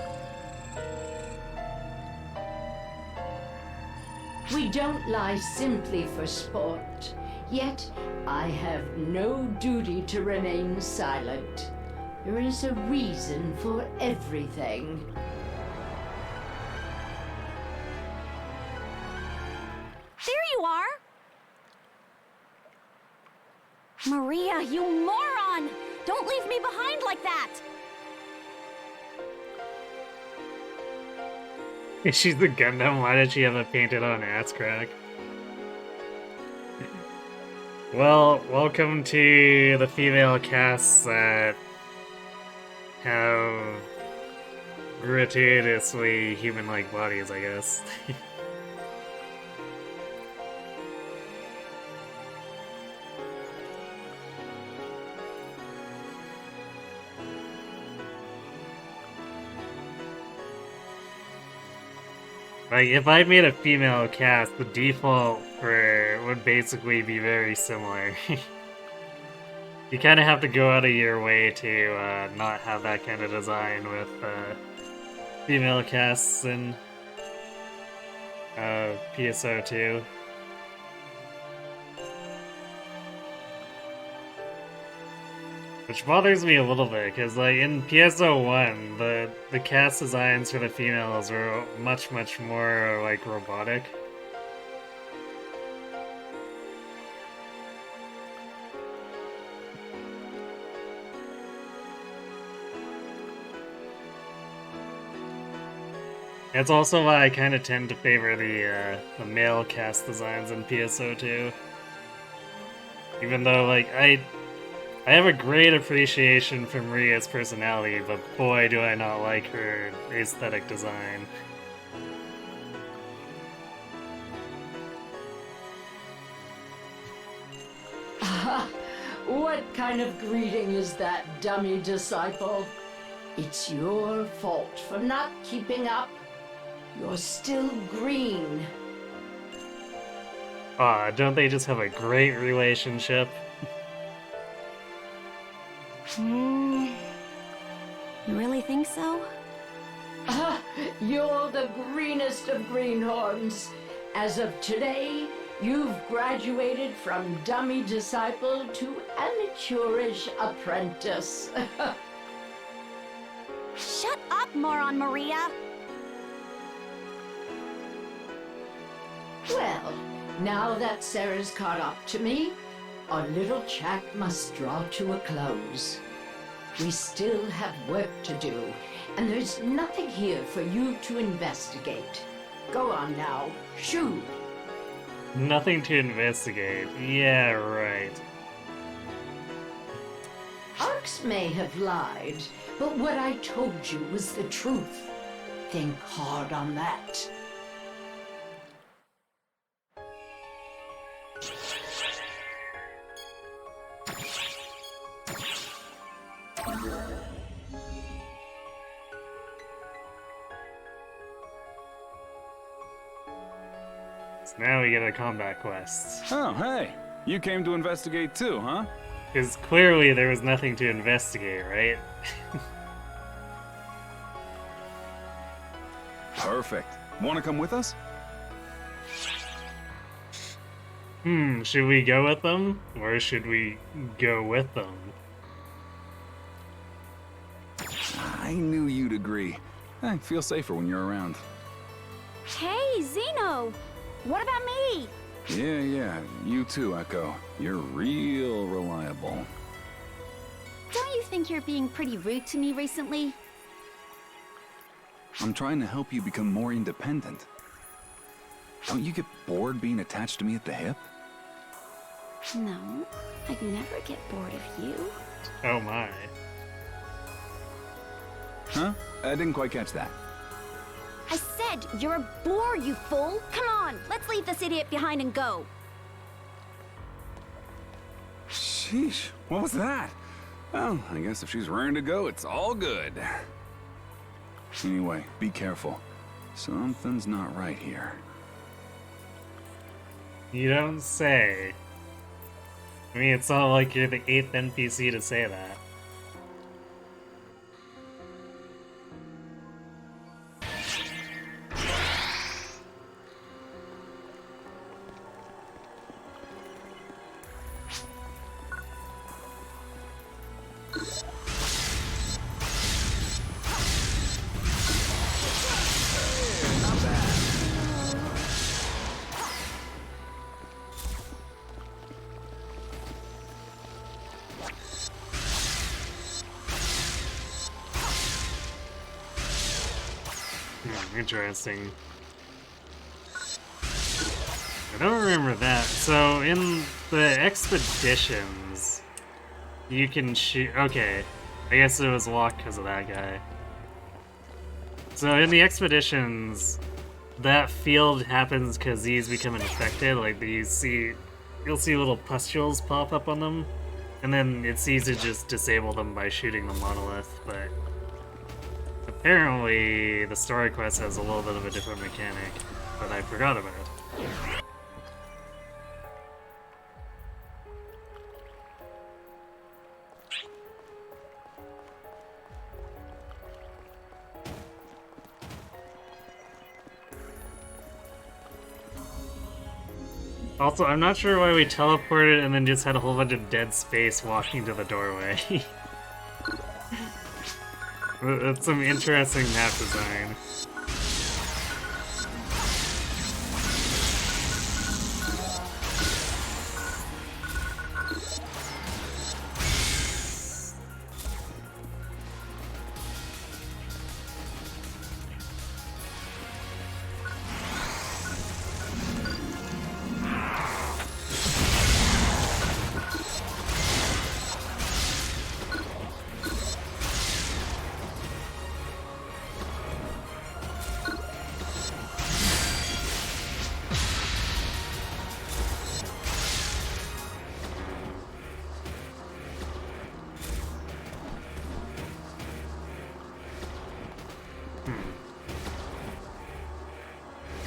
We don't lie simply for sport, yet I have no duty to remain silent. There is a reason for everything. There you are! Maria, you moron! Don't leave me behind like that! She's the Gundam, why did she have a painted on ass crack? Well, welcome to the female casts that have gratuitously human-like bodies, I guess. Like, if I made a female cast, the default for would basically be very similar. You kind of have to go out of your way to not have that kind of design with female casts in PSO2. Which bothers me a little bit, because like in PSO1, the cast designs for the females were much more like robotic. It's also why I kind of tend to favor the male cast designs in PSO2. Even though, like, I have a great appreciation for Maria's personality, but boy do I not like her aesthetic design. What kind of greeting is that, dummy disciple? It's your fault for not keeping up. You're still green. Aw, don't they just have a great relationship? You really think so? You're the greenest of greenhorns. As of today, you've graduated from dummy disciple to amateurish apprentice. Shut up, moron Maria! Well, now that Sarah's caught up to me, our little chat must draw to a close. We still have work to do, and there's nothing here for you to investigate. Go on now, shoot! Nothing to investigate. Yeah, right. Arx may have lied, but what I told you was the truth. Think hard on that. So now we get a combat quest. Oh, hey. You came to investigate too, huh? Because clearly there was nothing to investigate, right? Perfect. Want to come with us? Should we go with them? Or should we go with them? I knew you'd agree. I feel safer when you're around. Hey, Zeno! What about me? Yeah, you too, Echo. You're real reliable. Don't you think you're being pretty rude to me recently? I'm trying to help you become more independent. Don't you get bored being attached to me at the hip? No, I'd never get bored of you. Oh my. Huh? I didn't quite catch that. I said you're a bore, you fool! Come on, let's leave this idiot behind and go. Sheesh, what was that? Well, I guess if she's raring to go, it's all good. Anyway, be careful. Something's not right here. You don't say. I mean, it's not like you're the 8th NPC to say that. Interesting. I don't remember that. So in the expeditions, you can shoot. Okay, I guess it was locked because of that guy. So in the expeditions, that field happens because these become infected. Like you'll see little pustules pop up on them, and then it's easy to just disable them by shooting the monolith. But apparently, the story quest has a little bit of a different mechanic that I forgot about. Also, I'm not sure why we teleported and then just had a whole bunch of dead space walking to the doorway. That's some interesting map design.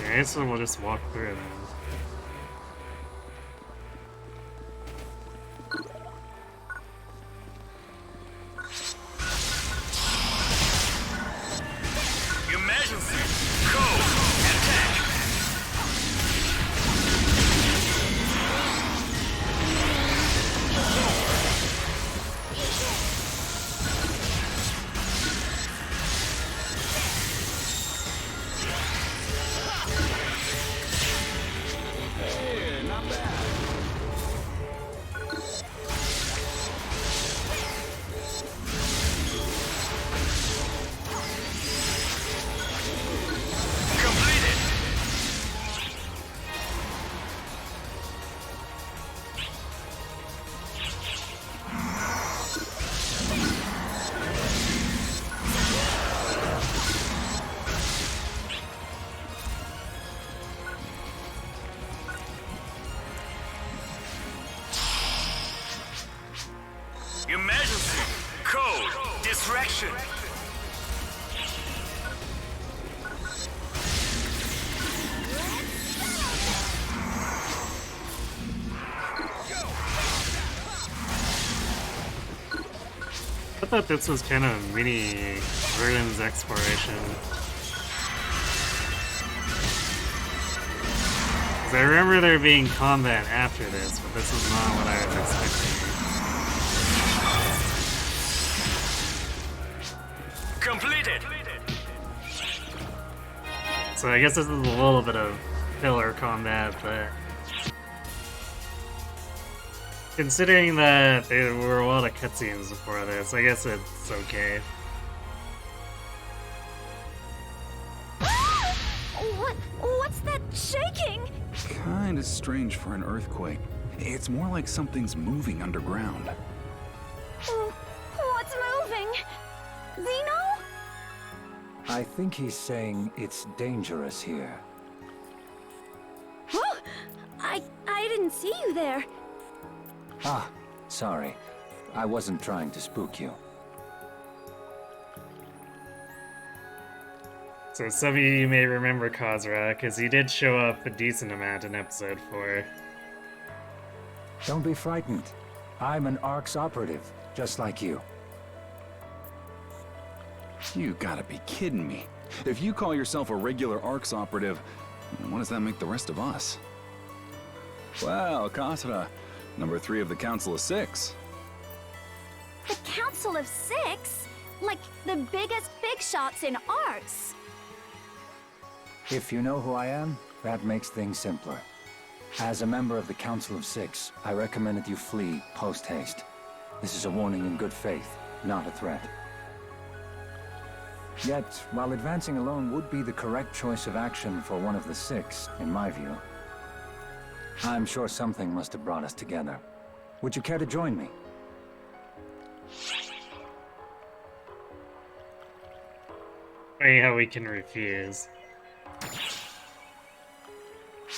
Okay, so we'll just walk through it then. Emergency! Code! Distraction! I thought this was kind of mini Verdun's exploration. 'Cause I remember there being combat after this, but this is not what I was expecting. Completed! So I guess this is a little bit of filler combat, but considering that there were a lot of cutscenes before this, I guess it's okay. What's that shaking? Kinda strange for an earthquake. It's more like something's moving underground. What's moving? Zeno? I think he's saying it's dangerous here. Oh, I didn't see you there. Ah, sorry. I wasn't trying to spook you. So some of you may remember Khazra, because he did show up a decent amount in episode 4. Don't be frightened. I'm an ARC's operative, just like you. You gotta be kidding me. If you call yourself a regular ARC's operative, what does that make the rest of us? Well, Khazra, number 3 of the Council of 6. The Council of 6? Like the biggest big shots in arcs. If you know who I am, that makes things simpler. As a member of the Council of 6, I recommend that you flee post-haste. This is a warning in good faith, not a threat. Yet, while advancing alone would be the correct choice of action for one of the 6, in my view, I'm sure something must have brought us together. Would you care to join me? Funny how we can refuse.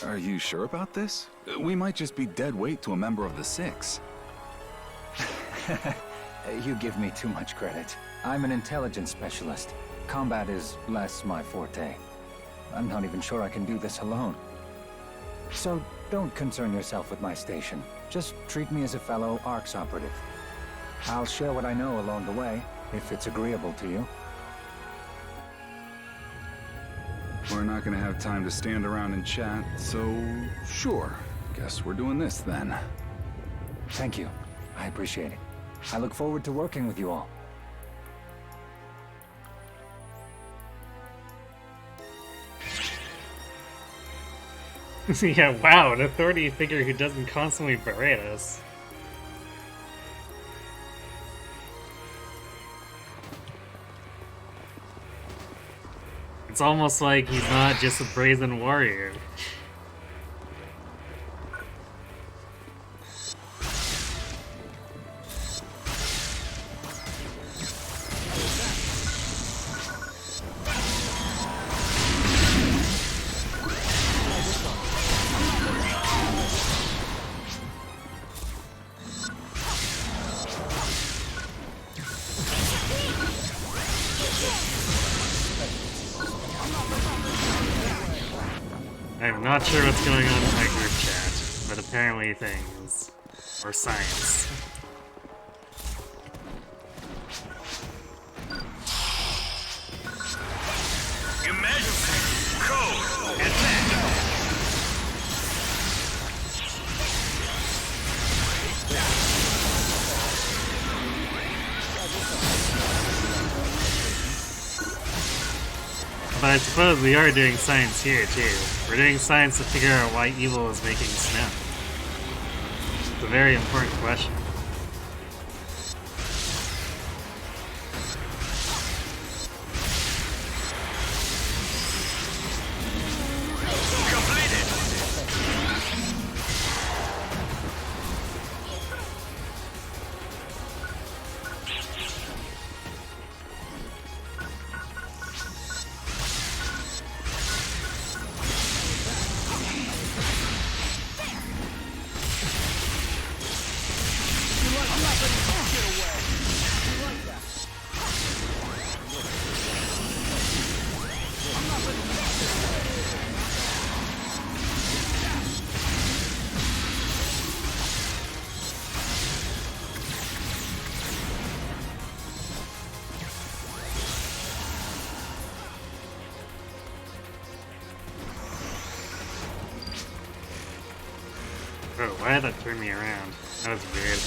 Are you sure about this? We might just be dead weight to a member of the 6. You give me too much credit. I'm an intelligence specialist. Combat is less my forte. I'm not even sure I can do this alone. So don't concern yourself with my station. Just treat me as a fellow ARC's operative. I'll share what I know along the way, if it's agreeable to you. We're not gonna have time to stand around and chat, so sure. Guess we're doing this then. Thank you. I appreciate it. I look forward to working with you all. Yeah, wow, an authority figure who doesn't constantly berate us. It's almost like he's not just a brazen warrior. I'm not sure what's going on in my group chat, but apparently things. Or science. Emergency! Code! Attack! But I suppose we are doing science here, too. We're doing science to figure out why evil is making snow. It's a very important question. Oh, why did that turn me around? That was weird.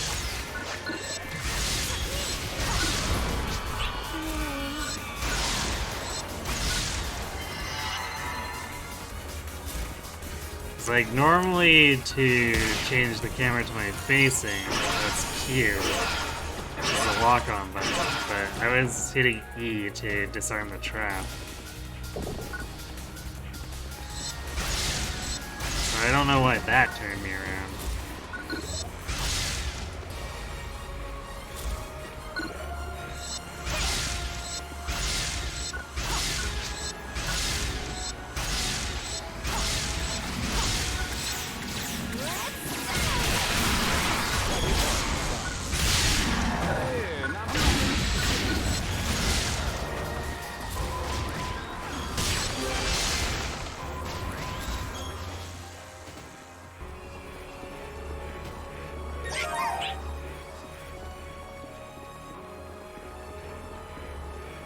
It's like, normally to change the camera to my facing, that's Q. It's a lock-on button, but I was hitting E to disarm the trap. I don't know why that turned me around.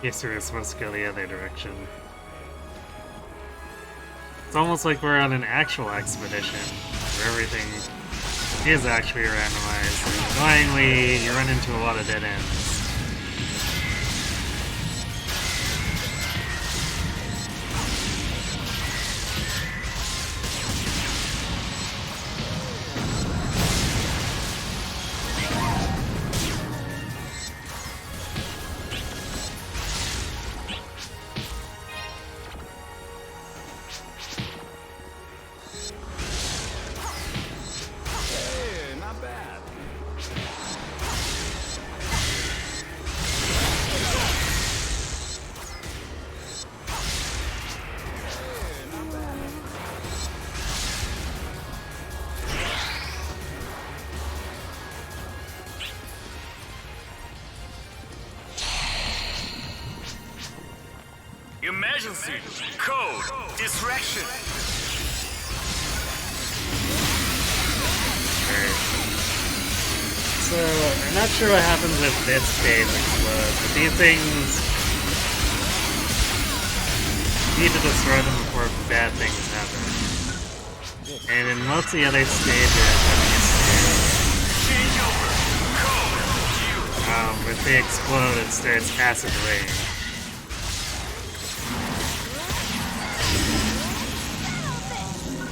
Yes, we were supposed to go the other direction. It's almost like we're on an actual expedition, where everything is actually randomized. And annoyingly, you run into a lot of dead ends. Emergency! Code! Distraction! So, I'm not sure what happens if this stage explodes, but these things need to destroy them before bad things happen. And in most of the other stages, if they explode, it starts acid rain.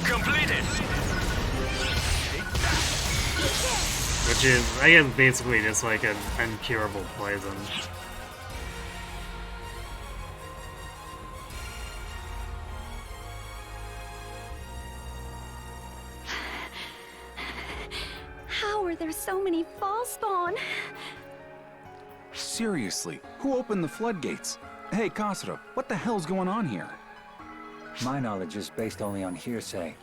Completed! Which is, I guess, basically just like an uncurable poison. How are there so many fall spawn? Seriously, who opened the floodgates? Hey, Kasra, what the hell's going on here? My knowledge is based only on hearsay.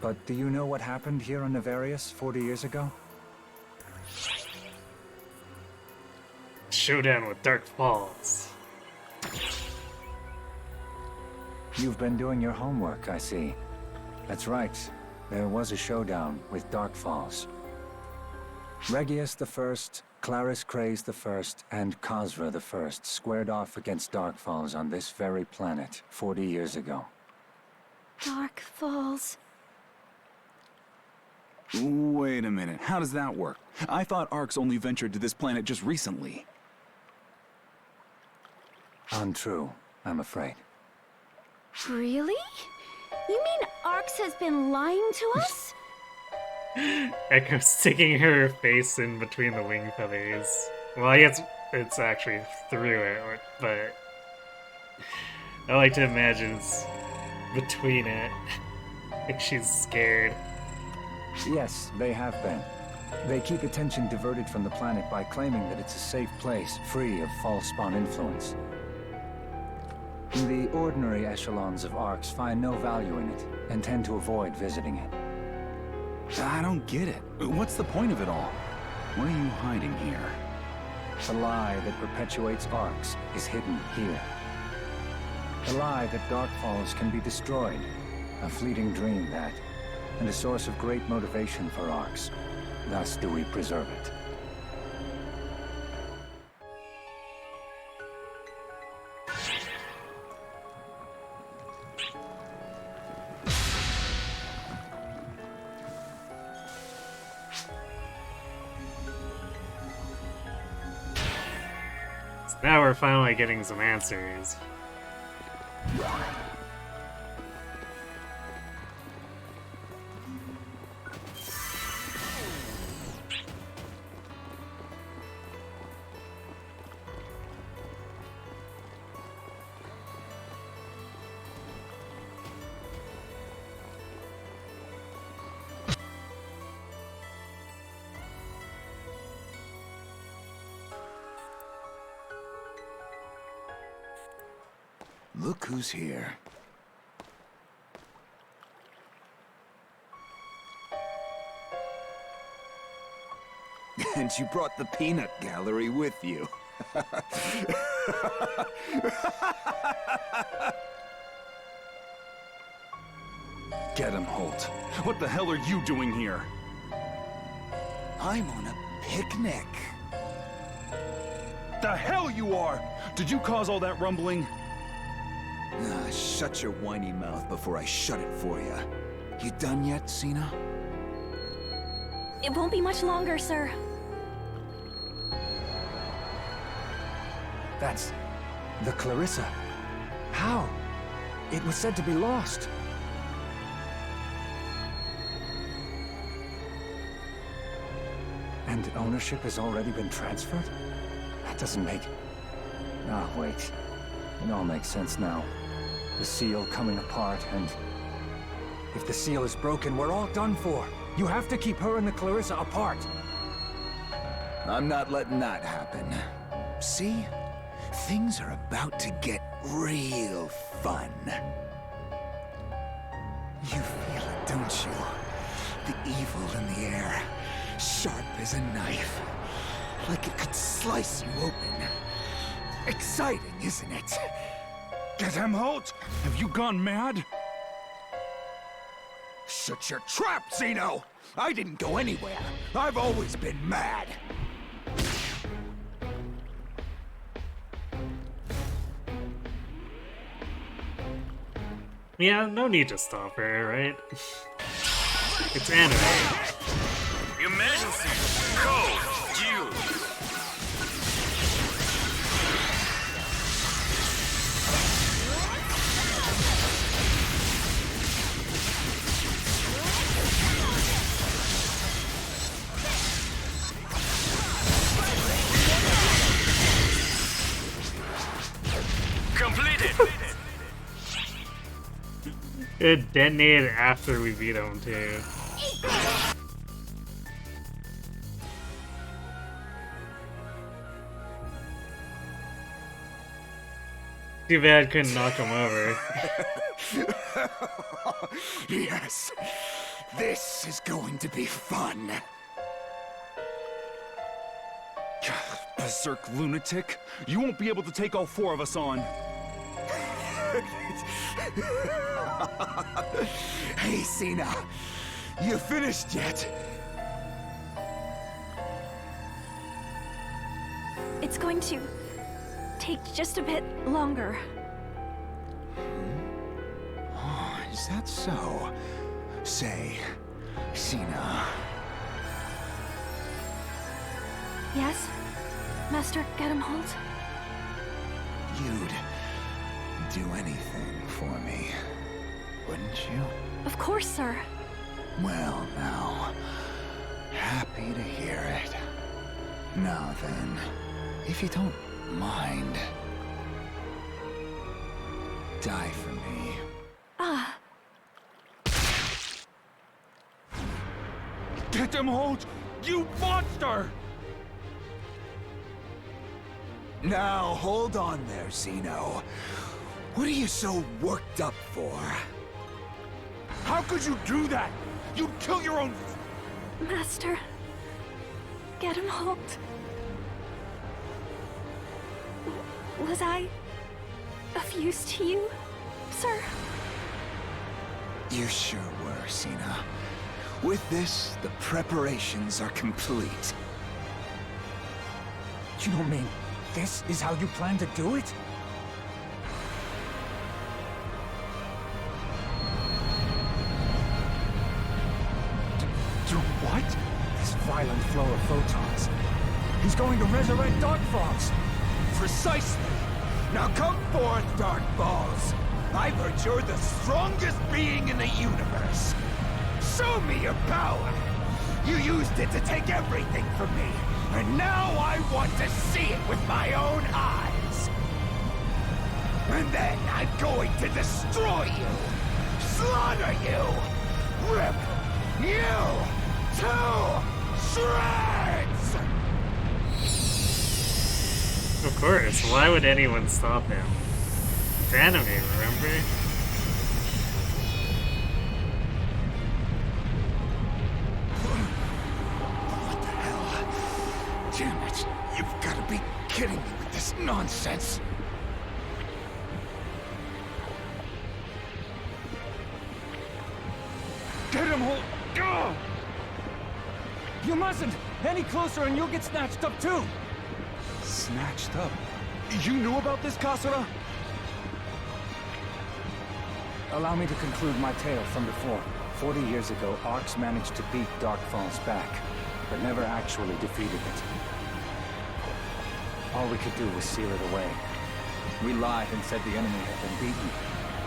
But do you know what happened here on Navarius 40 years ago? Showdown with Dark Falls. You've been doing your homework, I see. That's right. There was a showdown with Dark Falls. Regius I, Clarus Craze I, and Khazra I squared off against Dark Falls on this very planet 40 years ago. Dark Falls. Wait a minute, how does that work? I thought Arks only ventured to this planet just recently. Untrue, I'm afraid. Really? You mean Arx has been lying to us? Echo sticking her face in between the wing feathers. Well, I guess it's actually through it, but I like to imagine it's between it. Like she's scared. Yes, they have been. They keep attention diverted from the planet by claiming that it's a safe place, free of false spawn influence. The ordinary echelons of Arks find no value in it, and tend to avoid visiting it. I don't get it. What's the point of it all? What are you hiding here? The lie that perpetuates Arks is hidden here. The lie that Dark Falls can be destroyed. A fleeting dream that, and a source of great motivation for Arks. Thus do we preserve it. Now we're finally getting some answers. Look who's here. And you brought the peanut gallery with you. Get him, Holt. What the hell are you doing here? I'm on a picnic. the hell you are! Did you cause all that rumbling? Shut your whiny mouth before I shut it for you. You done yet, Cena? It won't be much longer, sir. That's the Clarissa. How? It was said to be lost. And ownership has already been transferred? That doesn't make... Ah, wait. It all makes sense now. The seal coming apart, and... If the seal is broken, we're all done for. You have to keep her and the Clarissa apart. I'm not letting that happen. See? Things are about to get real fun. You feel it, don't you? The evil in the air. Sharp as a knife. Like it could slice you open. Exciting, isn't it? Get him, Holt! Have you gone mad? Shut your trap, Zeno! I didn't go anywhere. I've always been mad. Yeah, no need to stop her, right? It's anime. Emergency! Code! Due! Completed! It detonated after we beat him, too. Too bad couldn't knock him over. Yes, this is going to be fun. Berserk lunatic! You won't be able to take all four of us on. Hey, Cena. You finished yet? It's going to take just a bit longer. Oh, is that so? Say, Cena. Yes, Master Holt? You'd do anything for me, wouldn't you? Of course, sir. Well, now, happy to hear it. Now then, if you don't mind, die for me. Ah. Get him, Holt! You monster! Now, hold on there, Zeno. What are you so worked up for? How could you do that? You'd kill your own... Master Holt. Was I of use to you, sir? You sure were, Cena. With this, the preparations are complete. You don't mean this is how you plan to do it? Do what? This violent flow of photons. He's going to resurrect Darkfalls. Precisely. Now come forth, Dark Balls. I've heard you're the strongest being in the universe. Show me your power. You used it to take everything from me, and now I want to see it with my own eyes. And then I'm going to destroy you, slaughter you, rip you to shreds! Of course, why would anyone stop him? It's anime, remember? What the hell? Damn it, you've got to be kidding me with this nonsense. Get him, Holt! Go! You mustn't! Any closer and you'll get snatched up too! Snatched up. You knew about this, Kasura? Allow me to conclude my tale from before. 40 years ago, Arx managed to beat Darkfall's back, but never actually defeated it. All we could do was seal it away. We lied and said the enemy had been beaten,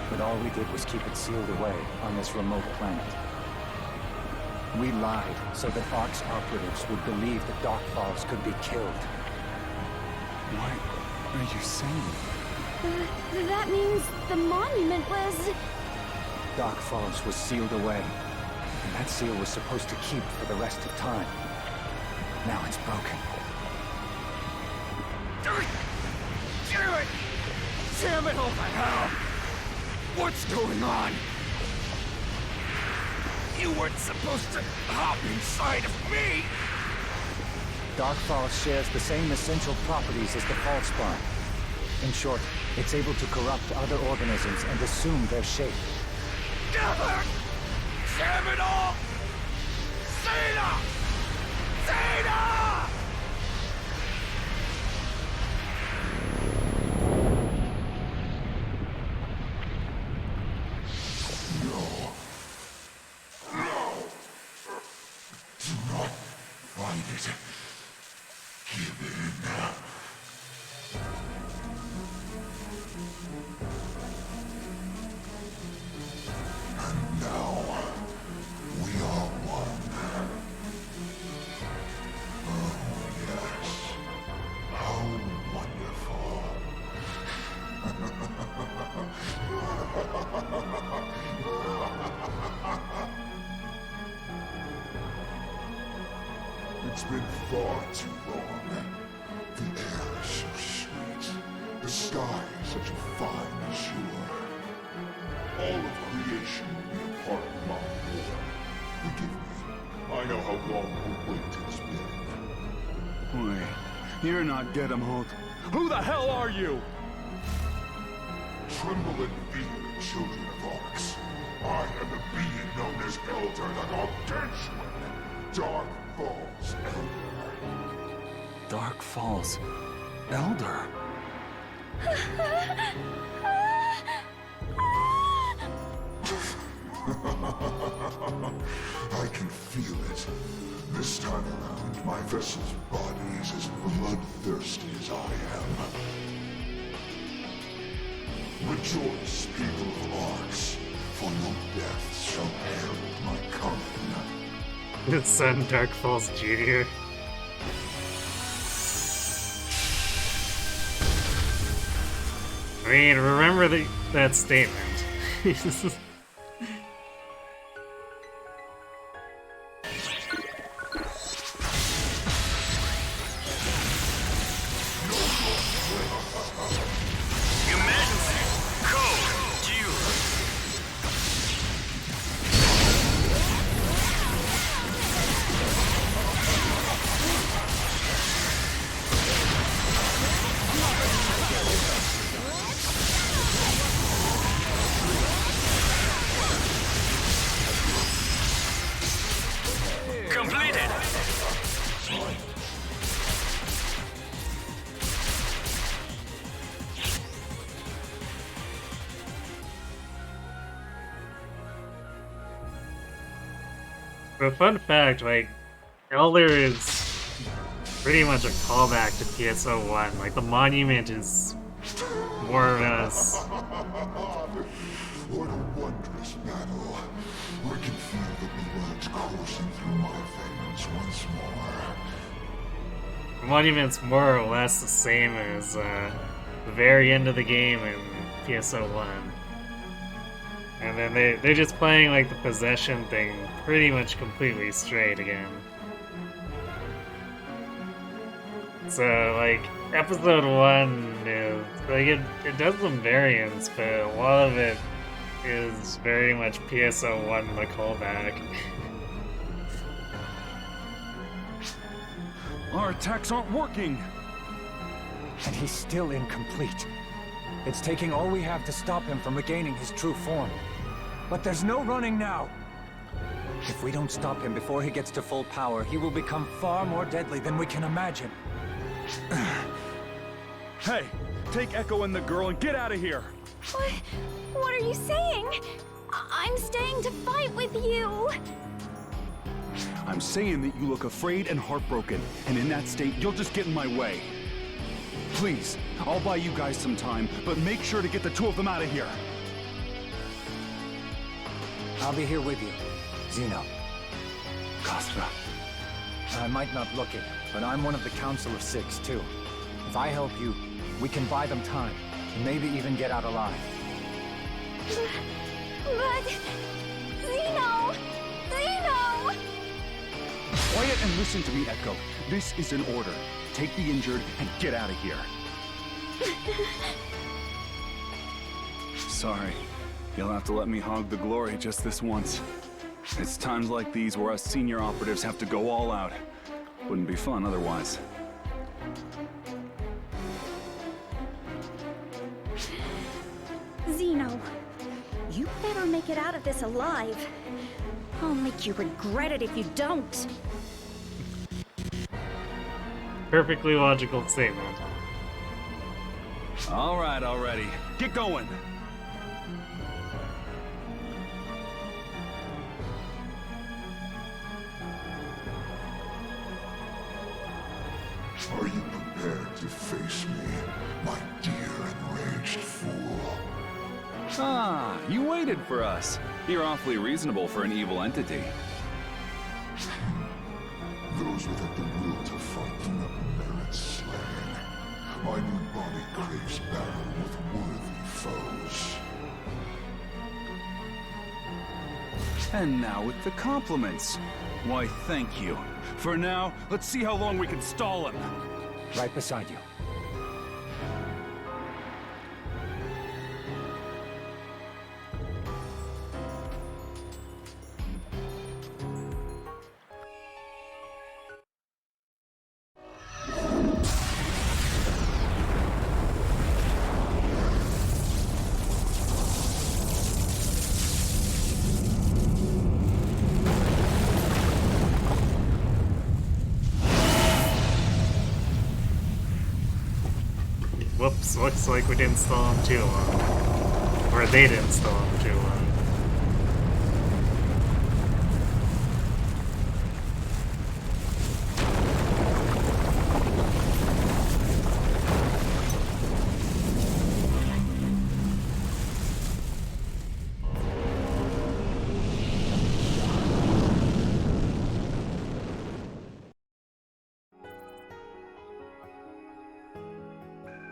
but all we did was keep it sealed away on this remote planet. We lied so that Arx operatives would believe the Darkfalls could be killed. What are you saying? That means the monument was... Darkfalls was sealed away, and that seal was supposed to keep for the rest of time. Now it's broken. Damn it! Damn it all the hell! What's going on? You weren't supposed to hop inside of me! Darkfall shares the same essential properties as the Falspawn. In short, it's able to corrupt other organisms and assume their shape. Damn it all! Zeta! Zeta! No. Do not find it. Give in. And now, we are one. Oh, yes. How wonderful. It's been far too long. The air is so sweet. The sky is such a fine azure. All of creation will be a part of my war. Forgive me. I know how long a wait it's been. Wait, you're not Gedamhold. Who the hell are you? Tremble in fear, children of Arx. I am the being known as Elder the Gargantuan. Dark Falls Elder. Dark Falls Elder? I can feel it. This time around, my vessel's body is as bloodthirsty as I am. Rejoice, people of Arx, for your deaths shall herald my coming. Its son, Dark Falls Jr. I mean, remember that statement. But fun fact, like, Elder is pretty much a callback to PSO1. Like, the monument is more of us. What a wondrous battle. I can feel the blood coursing through my veins once more. The monument's more or less the same as the very end of the game in PSO1. And then they're just playing like the possession thing pretty much completely straight again. So like episode 1 is like it does some variants, but a lot of it is very much PSO1 the callback. Our attacks aren't working! And he's still incomplete. It's taking all we have to stop him from regaining his true form. But there's no running now! If we don't stop him before he gets to full power, he will become far more deadly than we can imagine. Hey, take Echo and the girl and get out of here! What? What are you saying? I'm staying to fight with you! I'm saying that you look afraid and heartbroken, and in that state, you'll just get in my way. Please, I'll buy you guys some time, but make sure to get the two of them out of here. I'll be here with you, Zeno. Kasra. I might not look it, but I'm one of the Council of Six, too. If I help you, we can buy them time, and maybe even get out alive. But... Zeno! Zeno! Quiet and listen to me, Echo. This is an order. Take the injured and get out of here. Sorry. You'll have to let me hog the glory just this once. It's times like these where us senior operatives have to go all out. Wouldn't be fun otherwise. Zeno, you better make it out of this alive. I'll make you regret it if you don't. Perfectly logical statement. All right, already. Get going. Are you prepared to face me, my dear enraged fool? Ah, you waited for us. You're awfully reasonable for an evil entity. Those without the will to fight do not merit slaying. My new body craves battle with worthy foes. And now with the compliments. Why, thank you. For now, let's see how long we can stall him. Right beside you. Whoops, looks like we didn't stall him too long. Or they didn't stall him too long.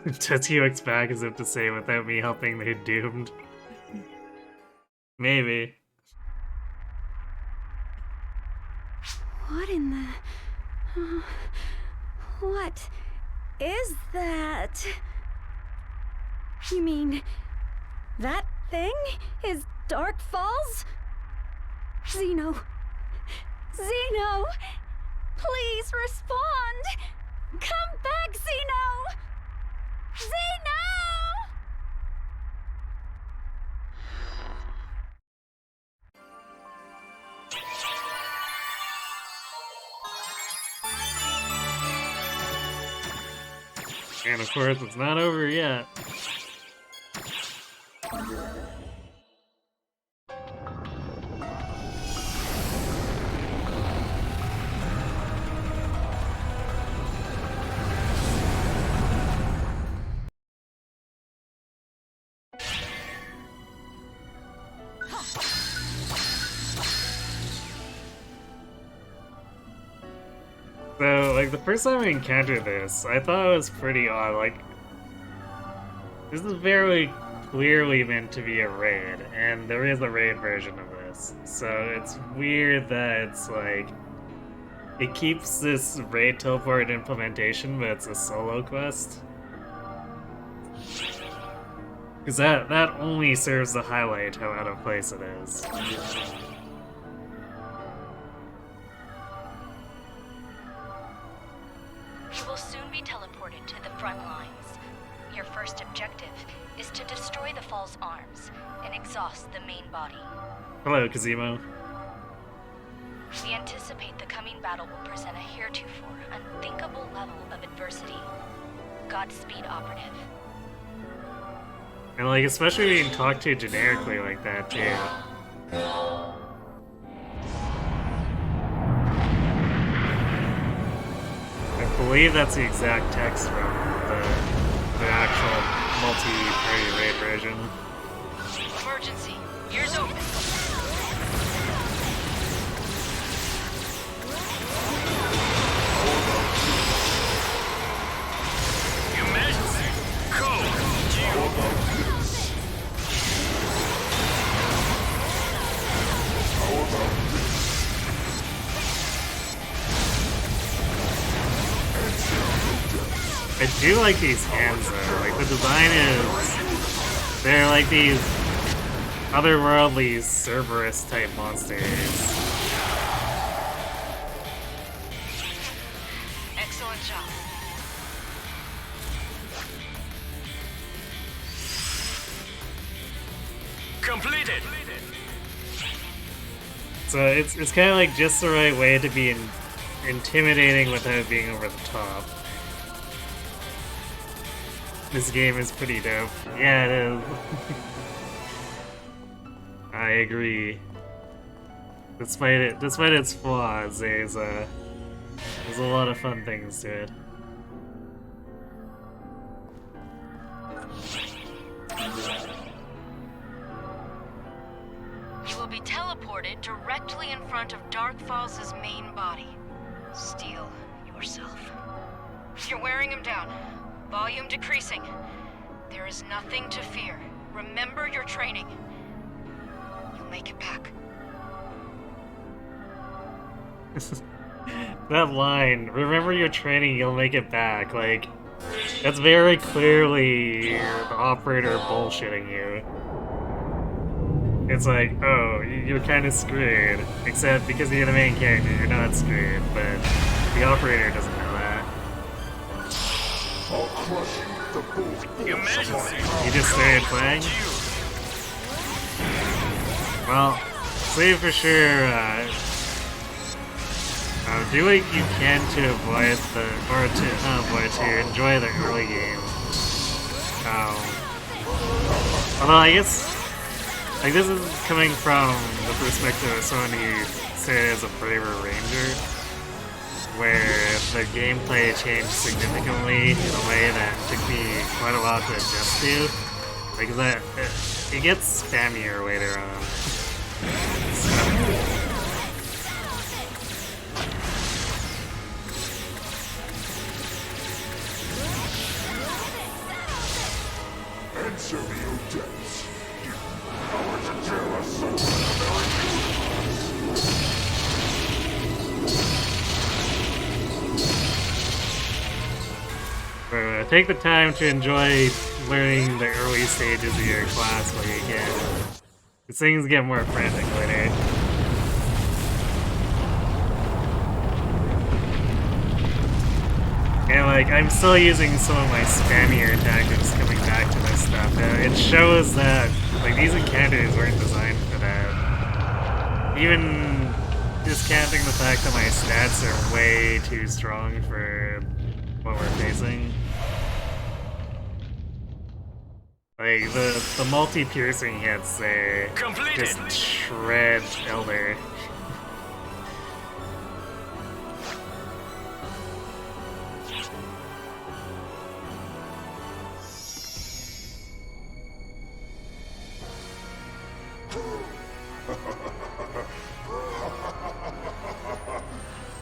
Tetsuo's back as if to say, without me helping, they're doomed. Maybe. What in the... what is that? You mean... that thing is Dark Falls? Zeno... Zeno! Please respond! Come back, Zeno! Zeno! And of course, it's not over yet. So, like, the first time I encountered this, I thought it was pretty odd. Like, this is very clearly meant to be a raid, and there is a raid version of this. So, it's weird that it's like, it keeps this raid teleport implementation, but it's a solo quest. Because that only serves to highlight how out of place it is. You will soon be teleported to the front lines. Your first objective is to destroy the Fall's arms and exhaust the main body. Hello, Kazimo. We anticipate the coming battle will present a heretofore unthinkable level of adversity. Godspeed, Operative. And like, especially when you talk to generically like that too. I believe that's the exact text from the actual multi-party raid version. Emergency. Ears open. Emergency. Code. I do like these hands though. Like the design is, they're like these otherworldly Cerberus type monsters. Excellent job. Completed. So it's kind of like just the right way to be intimidating without being over the top. This game is pretty dope. Yeah, it is. I agree. Despite its flaws, there's a lot of fun things to it. You will be teleported directly in front of Dark Falls' main body. Steel yourself. You're wearing him down. Volume decreasing. There is nothing to fear. Remember your training. You'll make it back. That line, remember your training, you'll make it back, like, that's very clearly the operator bullshitting you. It's like, oh, you're kind of screwed, except because you're the main character, you're not screwed, but the operator doesn't know that. I'll crush the full Emergency. You just started playing? Well, say for sure, do what you can to avoid to enjoy the early game. Although I guess, like, this is coming from the perspective of someone who started as a braver ranger, where the gameplay changed significantly in a way that took me quite a while to adjust to. Like, it gets spammier later on. Answer me, O depths. Power to tear us so Take the time to enjoy learning the early stages of your class while you can. These things get more frantic later. And like, I'm still using some of my spammier tactics coming back to this stuff. It shows that, like, these encounters weren't designed for that. Even discounting the fact that my stats are way too strong for what we're facing. Like, the multi-piercing hits, they just shred Elder.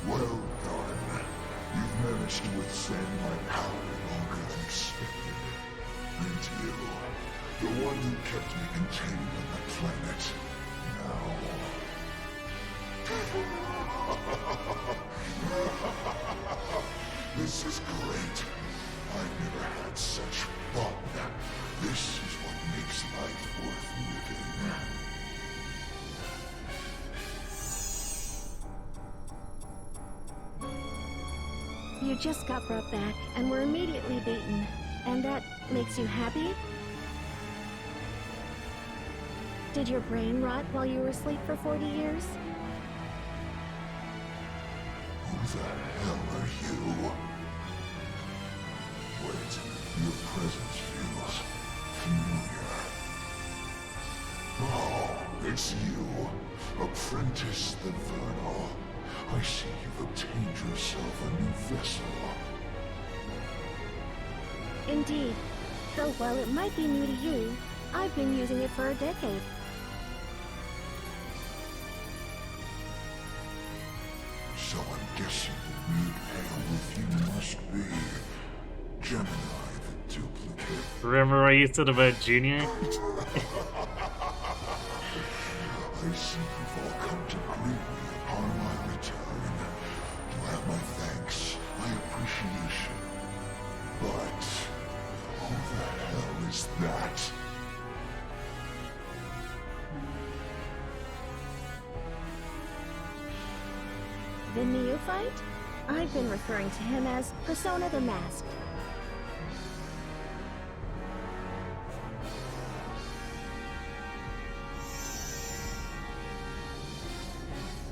Well done. You've managed to withstand my power longer than expected. And you, the one who kept me contained on the planet. Now... This is great. I've never had such fun. This is what makes life worth living. You just got brought back and were immediately beaten. And that makes you happy? Did your brain rot while you were asleep for 40 years? Who the hell are you? but your presence feels familiar. Oh, it's you, Apprentice the Vernal. I see you've obtained yourself a new vessel. Indeed. Though while it might be new to you, I've been using it for a decade. So I'm guessing the meat ale with you must be Gemini the duplicate. Remember what you said about Junior? I see you've all come to greet me upon my return. You have my thanks, my appreciation. But who the hell is that? The neophyte? I've been referring to him as Persona the Masked.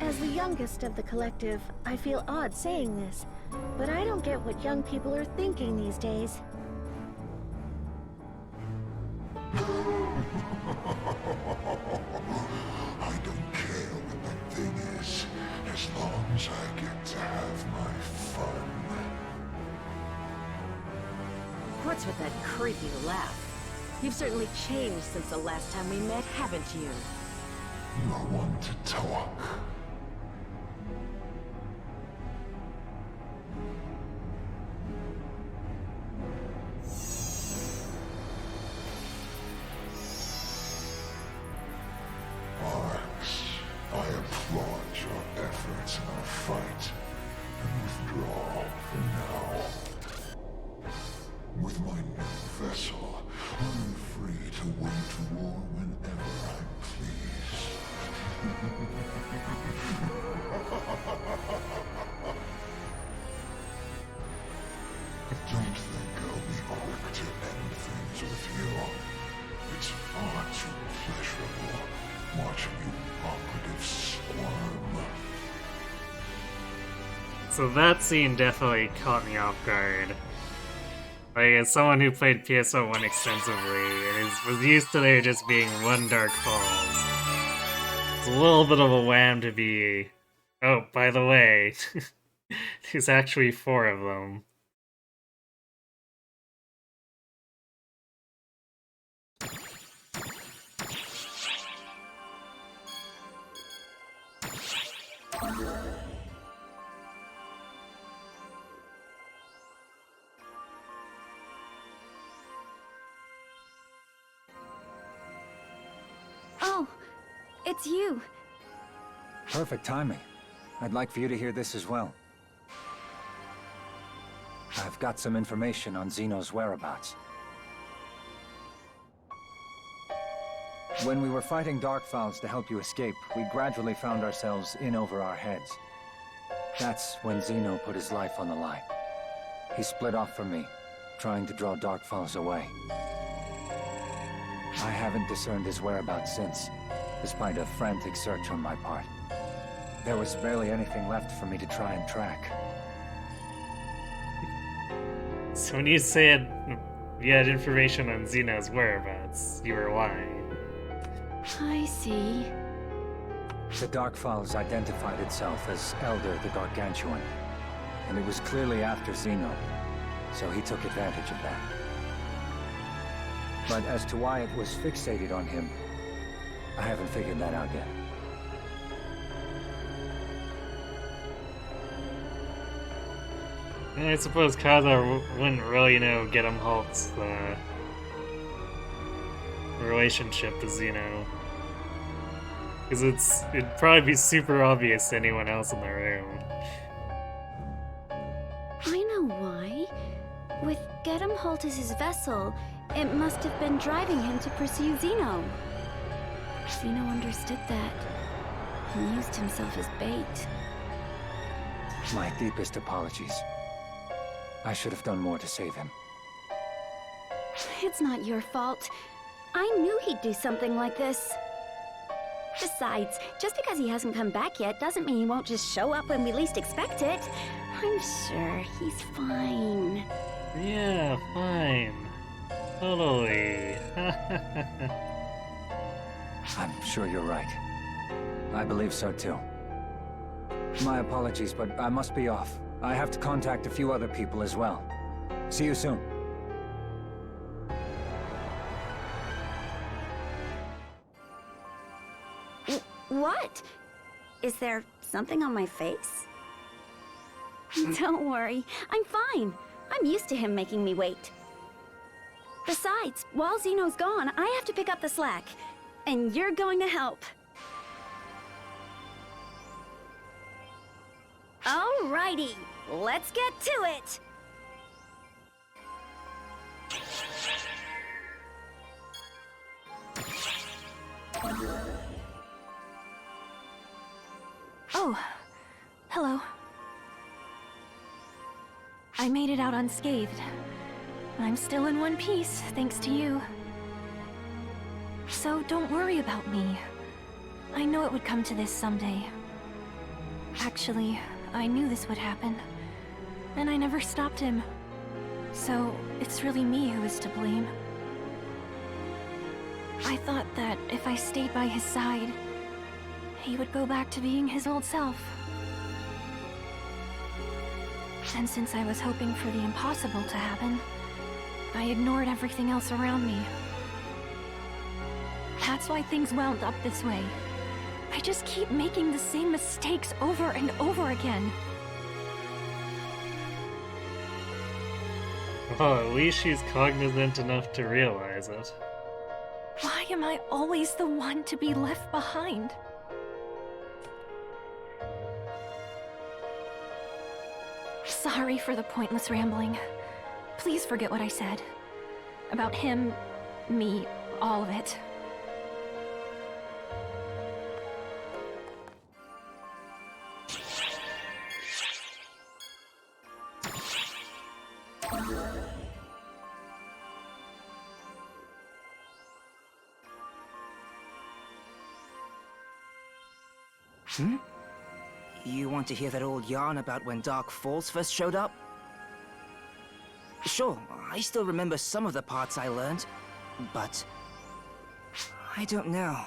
As the youngest of the collective, I feel odd saying this, but I don't get what young people are thinking these days. I don't care what that thing is, as long as I get to have my fun. What's with that creepy laugh? You've certainly changed since the last time we met, haven't you? You're one to talk. Arx, I applaud your efforts in our fight, and withdraw for now. With my new vessel, I'm free to wage war whenever I please. Don't think I'll be quick to end things with you. It's far too pleasurable watching you operatives squirm. So that scene definitely caught me off guard. Like, as someone who played PSO 1 extensively, and was used to there just being one Dark Falls, it's a little bit of a wham to be... Oh, by the way, there's actually 4 of them. Oh, it's you. Perfect timing. I'd like for you to hear this as well. I've got some information on Zeno's whereabouts. When we were fighting Darkfowls to help you escape, we gradually found ourselves in over our heads. That's when Zeno put his life on the line. He split off from me, trying to draw Darkfowls away. I haven't discerned his whereabouts since, despite a frantic search on my part. There was barely anything left for me to try and track. So when you said you had information on Xeno's whereabouts, you were lying. I see. The Darkfowls identified itself as Elder the Gargantuan, and it was clearly after Zeno, so he took advantage of that. But as to why it was fixated on him, I haven't figured that out yet. I suppose Kaza wouldn't really know get him Hulk's relationship to Zeno. Because it'd probably be super obvious to anyone else in the room. I know why. With Gedemholt as his vessel, it must have been driving him to pursue Zeno. Zeno understood that and used himself as bait. My deepest apologies. I should have done more to save him. It's not your fault. I knew he'd do something like this. Besides, just because he hasn't come back yet doesn't mean he won't just show up when we least expect it. I'm sure he's fine. Yeah, fine. Totally. I'm sure you're right. I believe so too. My apologies, but I must be off. I have to contact a few other people as well. See you soon. What? Is there something on my face? Don't worry, I'm fine. I'm used to him making me wait. Besides, while Zeno's gone, I have to pick up the slack. And you're going to help. Alrighty, let's get to it! Oh, hello. I made it out unscathed. I'm still in one piece, thanks to you. So don't worry about me. I know it would come to this someday. Actually, I knew this would happen. And I never stopped him. So it's really me who is to blame. I thought that if I stayed by his side, he would go back to being his old self. And since I was hoping for the impossible to happen, I ignored everything else around me. That's why things wound up this way. I just keep making the same mistakes over and over again. Well, at least she's cognizant enough to realize it. Why am I always the one to be left behind? Sorry for the pointless rambling. Please forget what I said. About him, me, all of it. Hmm? You want to hear that old yarn about when Dark Falls first showed up? Sure, I still remember some of the parts I learned, but I don't know.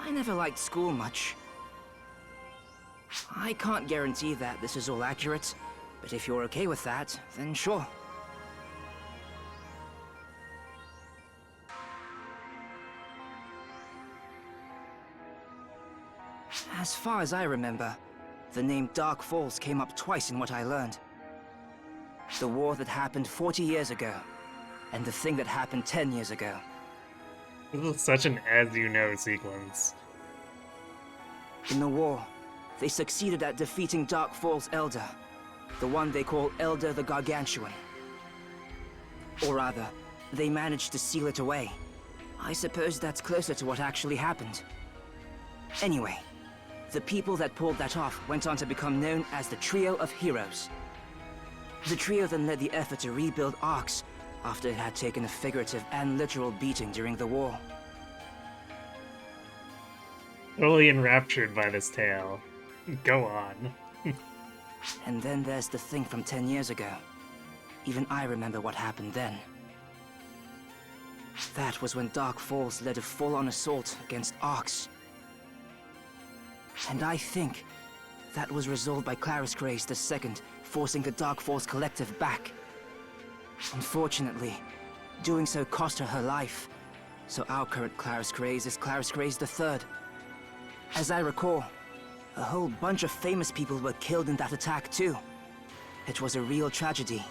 I never liked school much. I can't guarantee that this is all accurate, but if you're okay with that, then sure. As far as I remember, the name Dark Falls came up twice in what I learned. The war that happened 40 years ago, and the thing that happened 10 years ago. This is such an as-you-know sequence. In the war, they succeeded at defeating Dark Falls' Elder, the one they call Elder the Gargantuan. Or rather, they managed to seal it away. I suppose that's closer to what actually happened. Anyway, the people that pulled that off went on to become known as the Trio of Heroes. The trio then led the effort to rebuild Arx after it had taken a figurative and literal beating during the war. Totally enraptured by this tale. Go on. And then there's the thing from 10 years ago. Even I remember what happened then. That was when Dark Falls led a full-on assault against Arx. And I think that was resolved by Claris Grace II, forcing the Dark Falls Collective back. Unfortunately, doing so cost her her life, so our current Claris Grace is Claris Grace III. As I recall, a whole bunch of famous people were killed in that attack too. It was a real tragedy.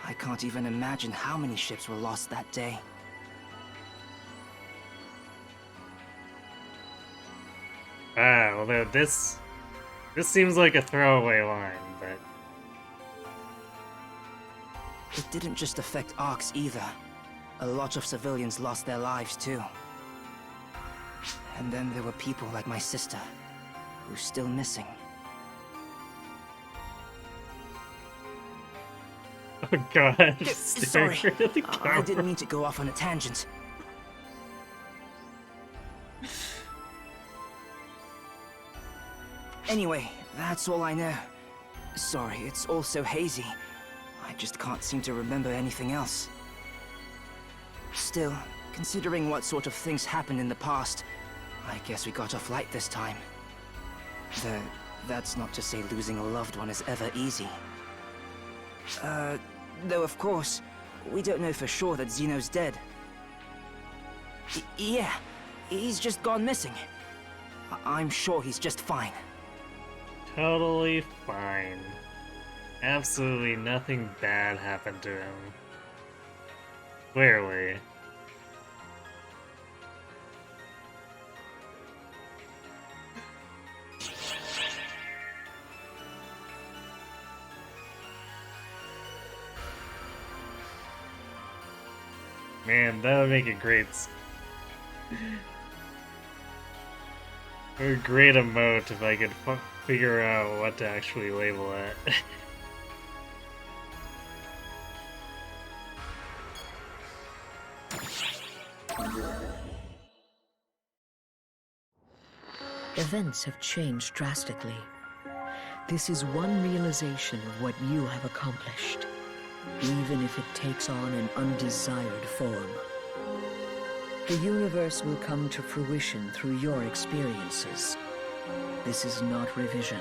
I can't even imagine how many ships were lost that day. Ah, although this seems like a throwaway line, but... It didn't just affect Arx either. A lot of civilians lost their lives too. And then there were people like my sister, who's still missing. Oh god, Sorry, I didn't mean to go off on a tangent. Anyway, that's all I know. Sorry, it's all so hazy. I just can't seem to remember anything else. Still, considering what sort of things happened in the past, I guess we got off light this time. That's not to say losing a loved one is ever easy. Though of course, we don't know for sure that Zeno's dead. Yeah, he's just gone missing. I'm sure he's just fine. Totally fine. Absolutely nothing bad happened to him. Clearly. Man, that would make a great emote if I could figure out what to actually label it. Events have changed drastically. This is one realization of what you have accomplished, even if it takes on an undesired form. The universe will come to fruition through your experiences. This is not revision,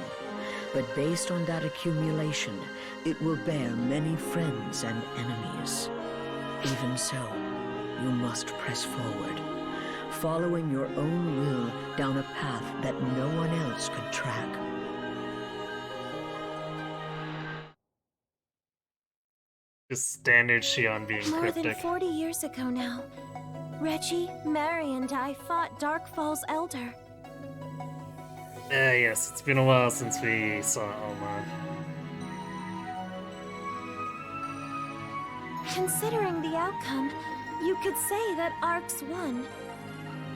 but based on that accumulation, it will bear many friends and enemies. Even so, you must press forward, following your own will down a path that no one else could track. Just standard Shion being More cryptic. than 40 years ago now, Reggie, Mary, and I fought Darkfall's Elder. Yes, it's been a while since we saw Alma. Considering the outcome, you could say that Arcs won.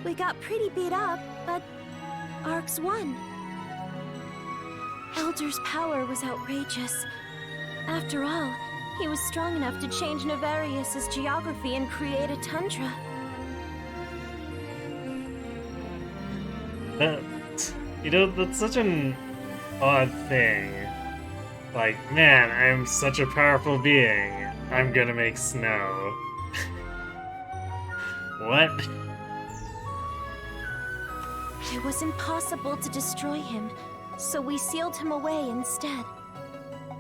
We got pretty beat up, but Arcs won. Elder's power was outrageous. After all, he was strong enough to change Navarius's geography and create a tundra. You know, that's such an odd thing. Like, man, I'm such a powerful being. I'm gonna make snow. What? It was impossible to destroy him, so we sealed him away instead.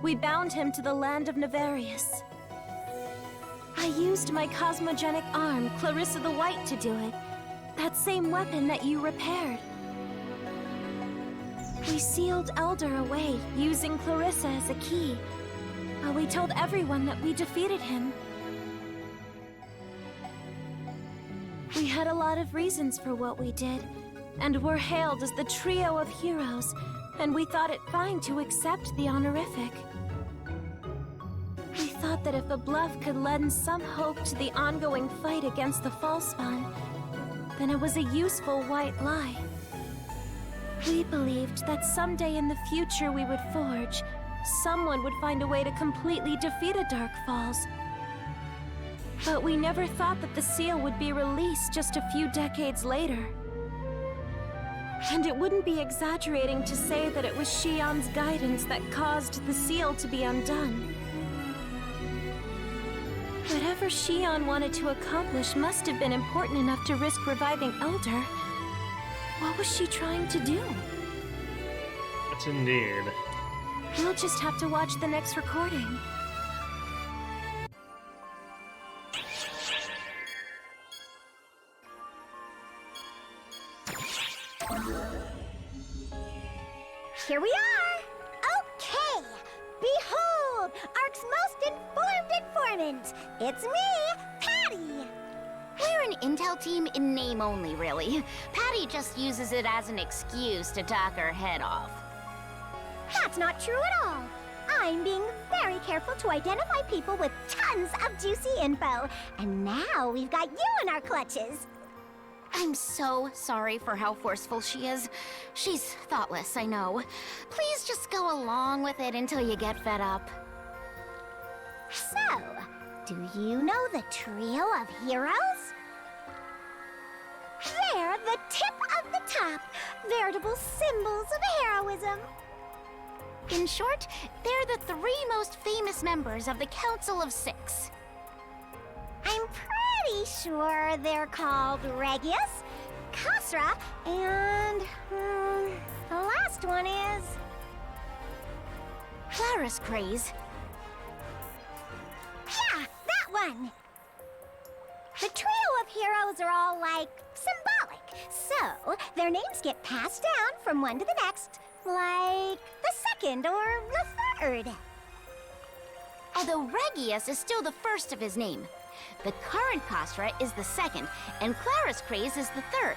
We bound him to the land of Navarius. I used my cosmogenic arm, Clarissa the White, to do it. That same weapon that you repaired. We sealed Elder away, using Clarissa as a key. While we told everyone that we defeated him. We had a lot of reasons for what we did, and were hailed as the trio of heroes, and we thought it fine to accept the honorific. We thought that if a bluff could lend some hope to the ongoing fight against the Falsepawn, then it was a useful white lie. We believed that someday in the future we would forge, someone would find a way to completely defeat a Dark Falls. But we never thought that the seal would be released just a few decades later. And it wouldn't be exaggerating to say that it was Shion's guidance that caused the seal to be undone. Whatever Shion wanted to accomplish must have been important enough to risk reviving Elder. What was she trying to do? Much indeed. We'll just have to watch the next recording. Here we are! Okay! Behold! Ark's most informed informant! It's me, Patty! We're an intel team in name only, really. Patty just uses it as an excuse to talk her head off. That's not true at all. I'm being very careful to identify people with tons of juicy info. And now we've got you in our clutches. I'm so sorry for how forceful she is. She's thoughtless, I know. Please just go along with it until you get fed up. So, do you know the trio of heroes? They're the tip of the top, veritable symbols of heroism. In short, they're the three most famous members of the Council of Six. I'm pretty sure they're called Regius, Kasra, and the last one is Claris Craze. Yeah, that one! The trio of heroes are all, like, symbolic. So, their names get passed down from one to the next, like the second or the third. Although Regius is still the first of his name. The current Kasra is the second, and Claris Craze is the third.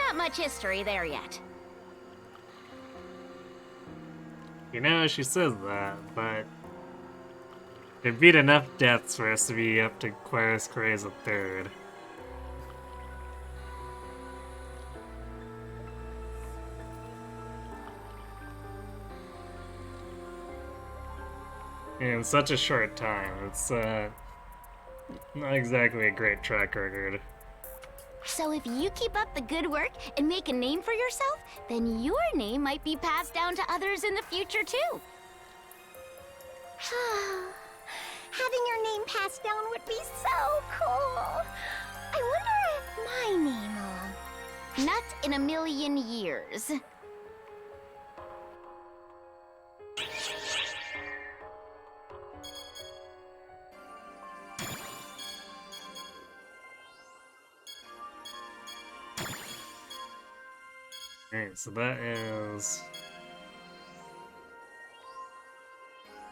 Not much history there yet. You know, she says that, but there'd be enough deaths for us to be up to Claris Craze a third. In such a short time, it's not exactly a great track record. So if you keep up the good work and make a name for yourself, then your name might be passed down to others in the future too. Having your name passed down would be so cool. I wonder if my name will... Not in a million years. Alright, so that is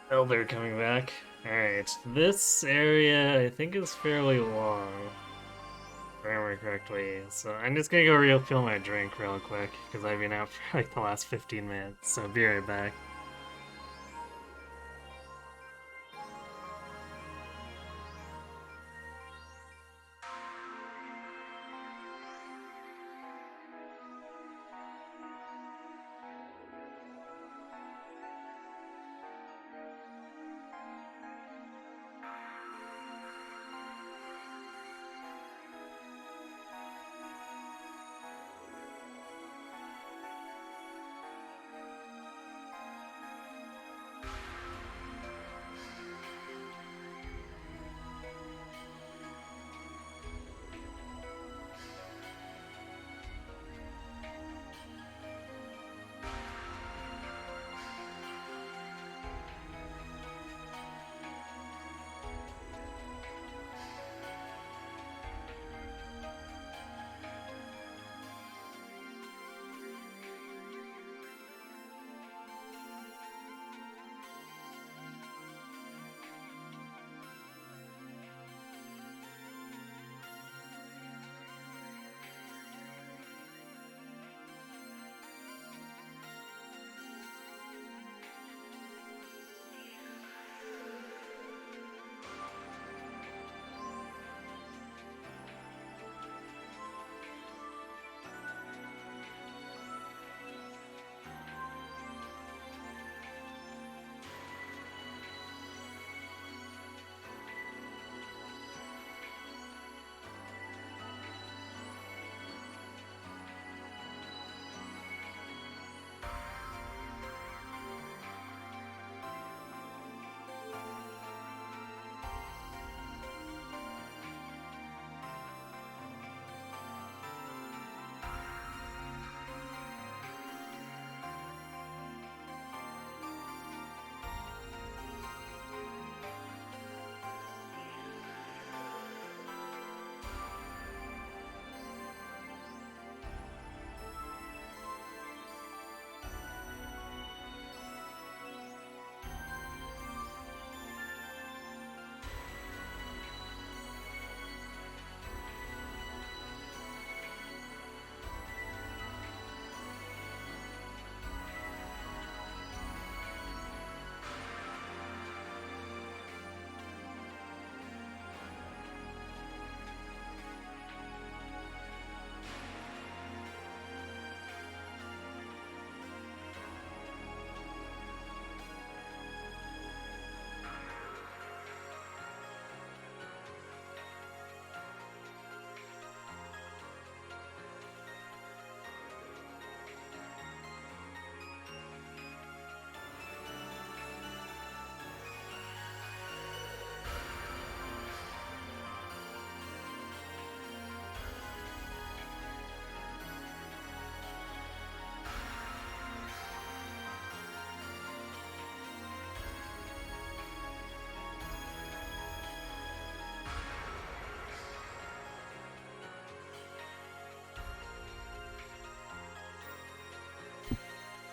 Elder coming back. Alright, this area I think is fairly long, if I remember correctly. So I'm just gonna go refill my drink real quick, because I've been out for like the last 15 minutes, so be right back.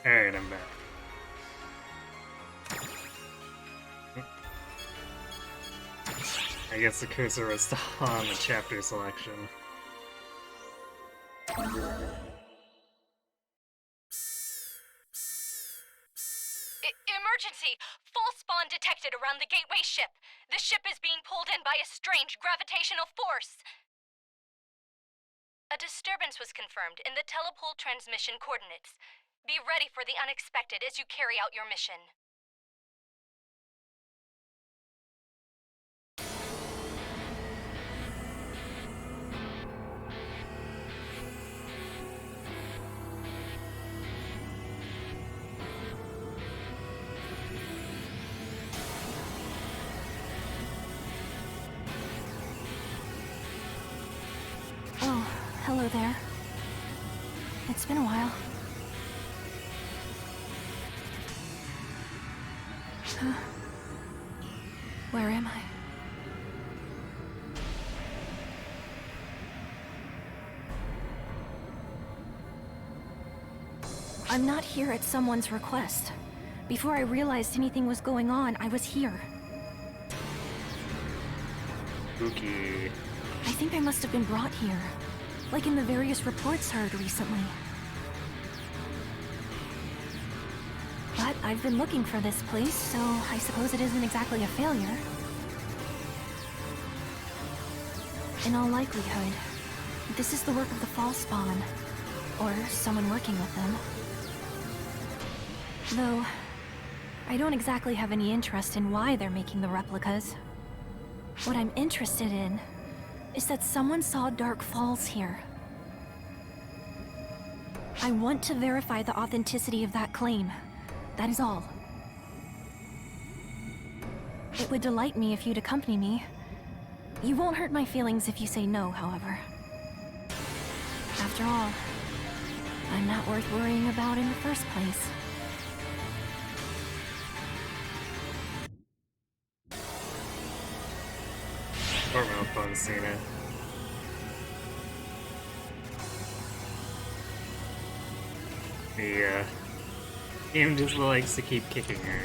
Alright, I'm back. I guess the cursor was still on the chapter selection. Emergency! False spawn detected around the gateway ship. The ship is being pulled in by a strange gravitational force. A disturbance was confirmed in the telepole transmission coordinates. Be ready for the unexpected as you carry out your mission. Oh, hello there. It's been a while. Huh? Where am I? I'm not here at someone's request. Before I realized anything was going on, I was here. Spooky. I think I must have been brought here, like in the various reports heard recently. But I've been looking for this place, so I suppose it isn't exactly a failure. In all likelihood, this is the work of the False Spawn, or someone working with them. Though, I don't exactly have any interest in why they're making the replicas. What I'm interested in is that someone saw Dark Falls here. I want to verify the authenticity of that claim. That is all. It would delight me if you'd accompany me. You won't hurt my feelings if you say no, however. After all, I'm not worth worrying about in the first place. Or Malphone seen it. The game just likes to keep kicking her.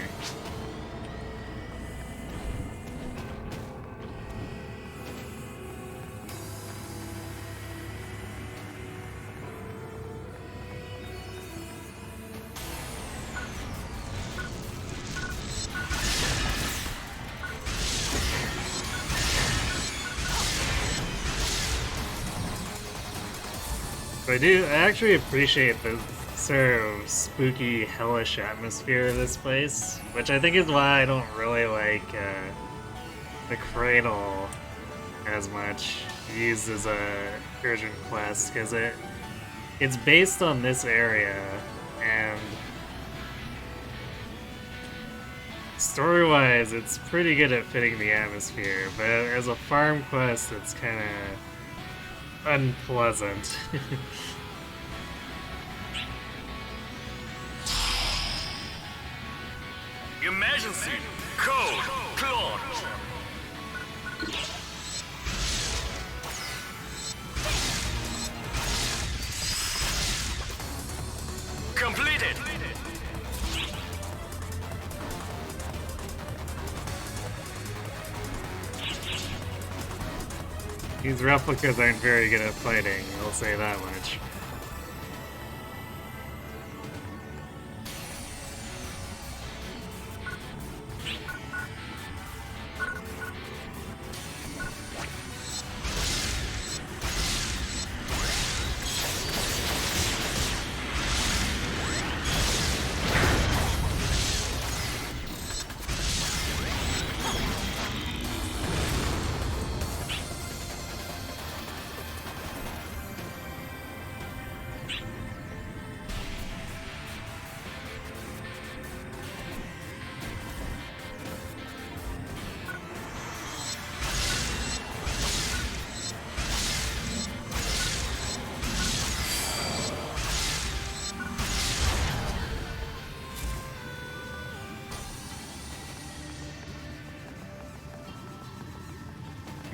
I actually appreciate the sort of spooky, hellish atmosphere of this place, which I think is why I don't really like the Cradle as much used as a urgent quest, because it's based on this area, and story-wise, it's pretty good at fitting the atmosphere, but as a farm quest, it's kind of unpleasant. Emergency! Code! Plot! Completed! These replicas aren't very good at fighting, I'll say that much.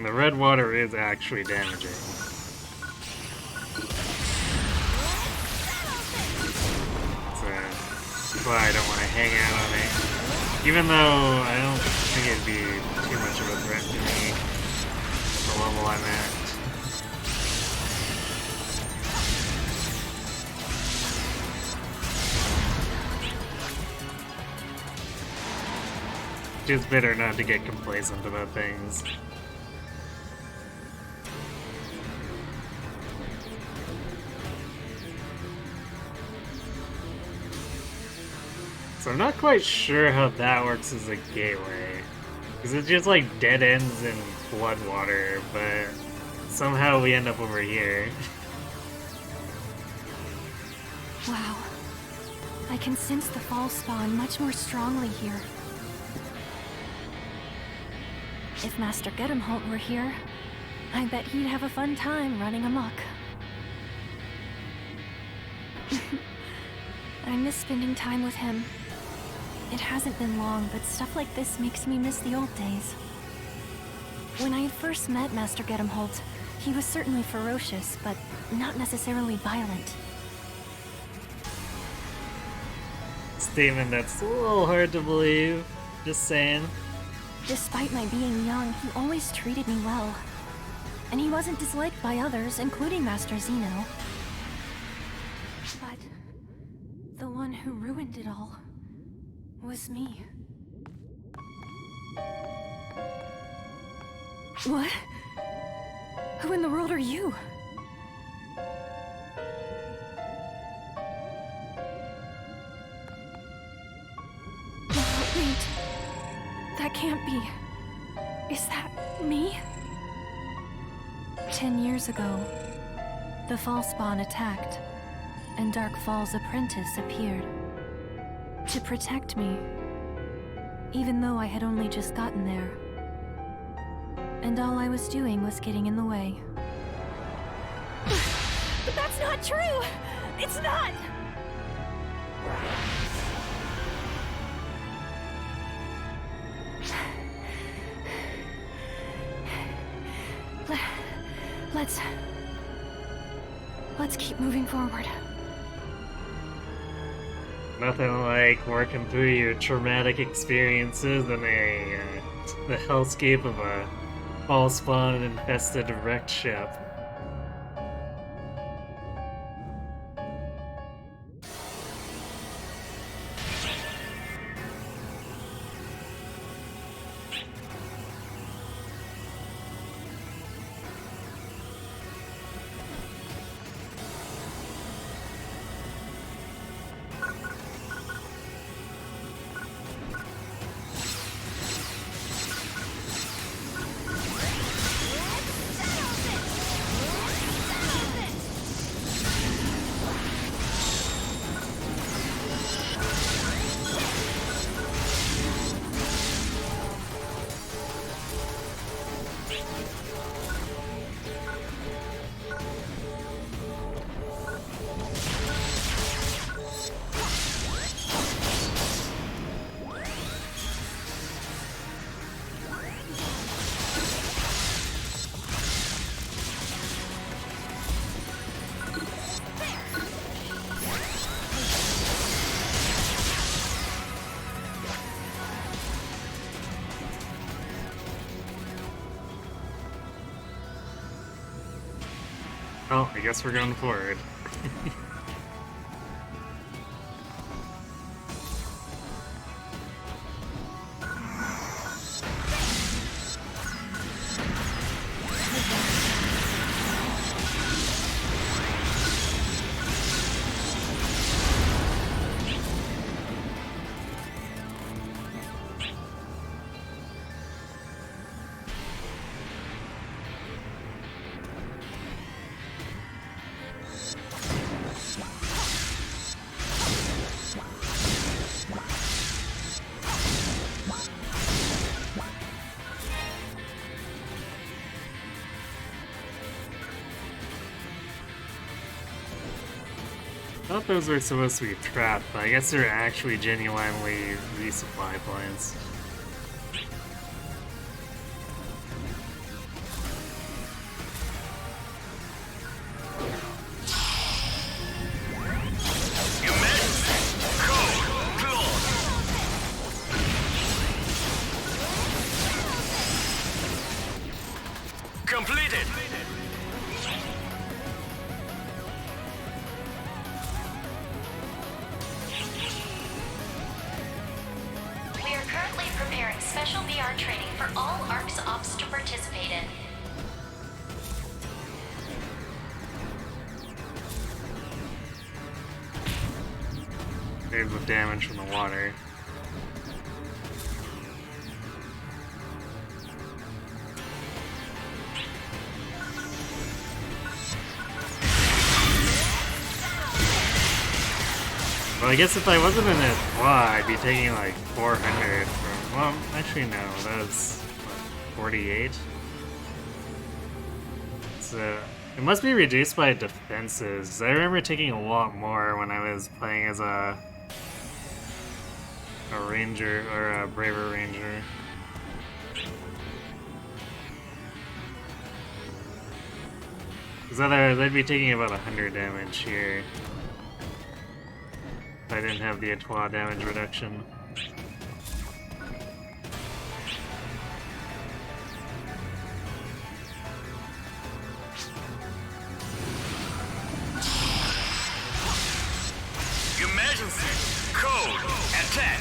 The red water is actually damaging. So, why I don't want to hang out on it. Even though I don't think it'd be too much of a threat to me at the level I'm at. It's better not to get complacent about things. So I'm not quite sure how that works as a gateway. Because it just like dead ends in Floodwater, but somehow we end up over here. Wow. I can sense the fall spawn much more strongly here. If Master Gedemholt were here, I bet he'd have a fun time running amok. I miss spending time with him. It hasn't been long, but stuff like this makes me miss the old days. When I had first met Master Gedemholt, he was certainly ferocious, but not necessarily violent. Statement that's a little hard to believe. Just saying. Despite my being young, he always treated me well. And he wasn't disliked by others, including Master Zeno. But the one who ruined it all was me. What? Who in the world are you? Wait. That can't be. Is that me? 10 years ago, the Fallspawn attacked, and Dark Fall's apprentice appeared. To protect me, even though I had only just gotten there. And all I was doing was getting in the way. But that's not true! It's not! Let's keep moving forward. Nothing like working through your traumatic experiences in the hellscape of a fall-spawn infested wrecked ship. Oh, I guess we're going forward. I thought those were supposed to be trapped, but I guess they're actually genuinely resupply points. preparing special VR training for all ARC's ops to participate in. Save the damage from the water. Well, I guess if I wasn't in it, I'd be taking like 400 from. Well, actually, no, that was what, 48. So it must be reduced by defenses. I remember taking a lot more when I was playing as a ranger or a braver ranger. Because otherwise, I'd be taking about 100 damage here. I didn't have the Etoile damage reduction. Emergency! Code! Attack!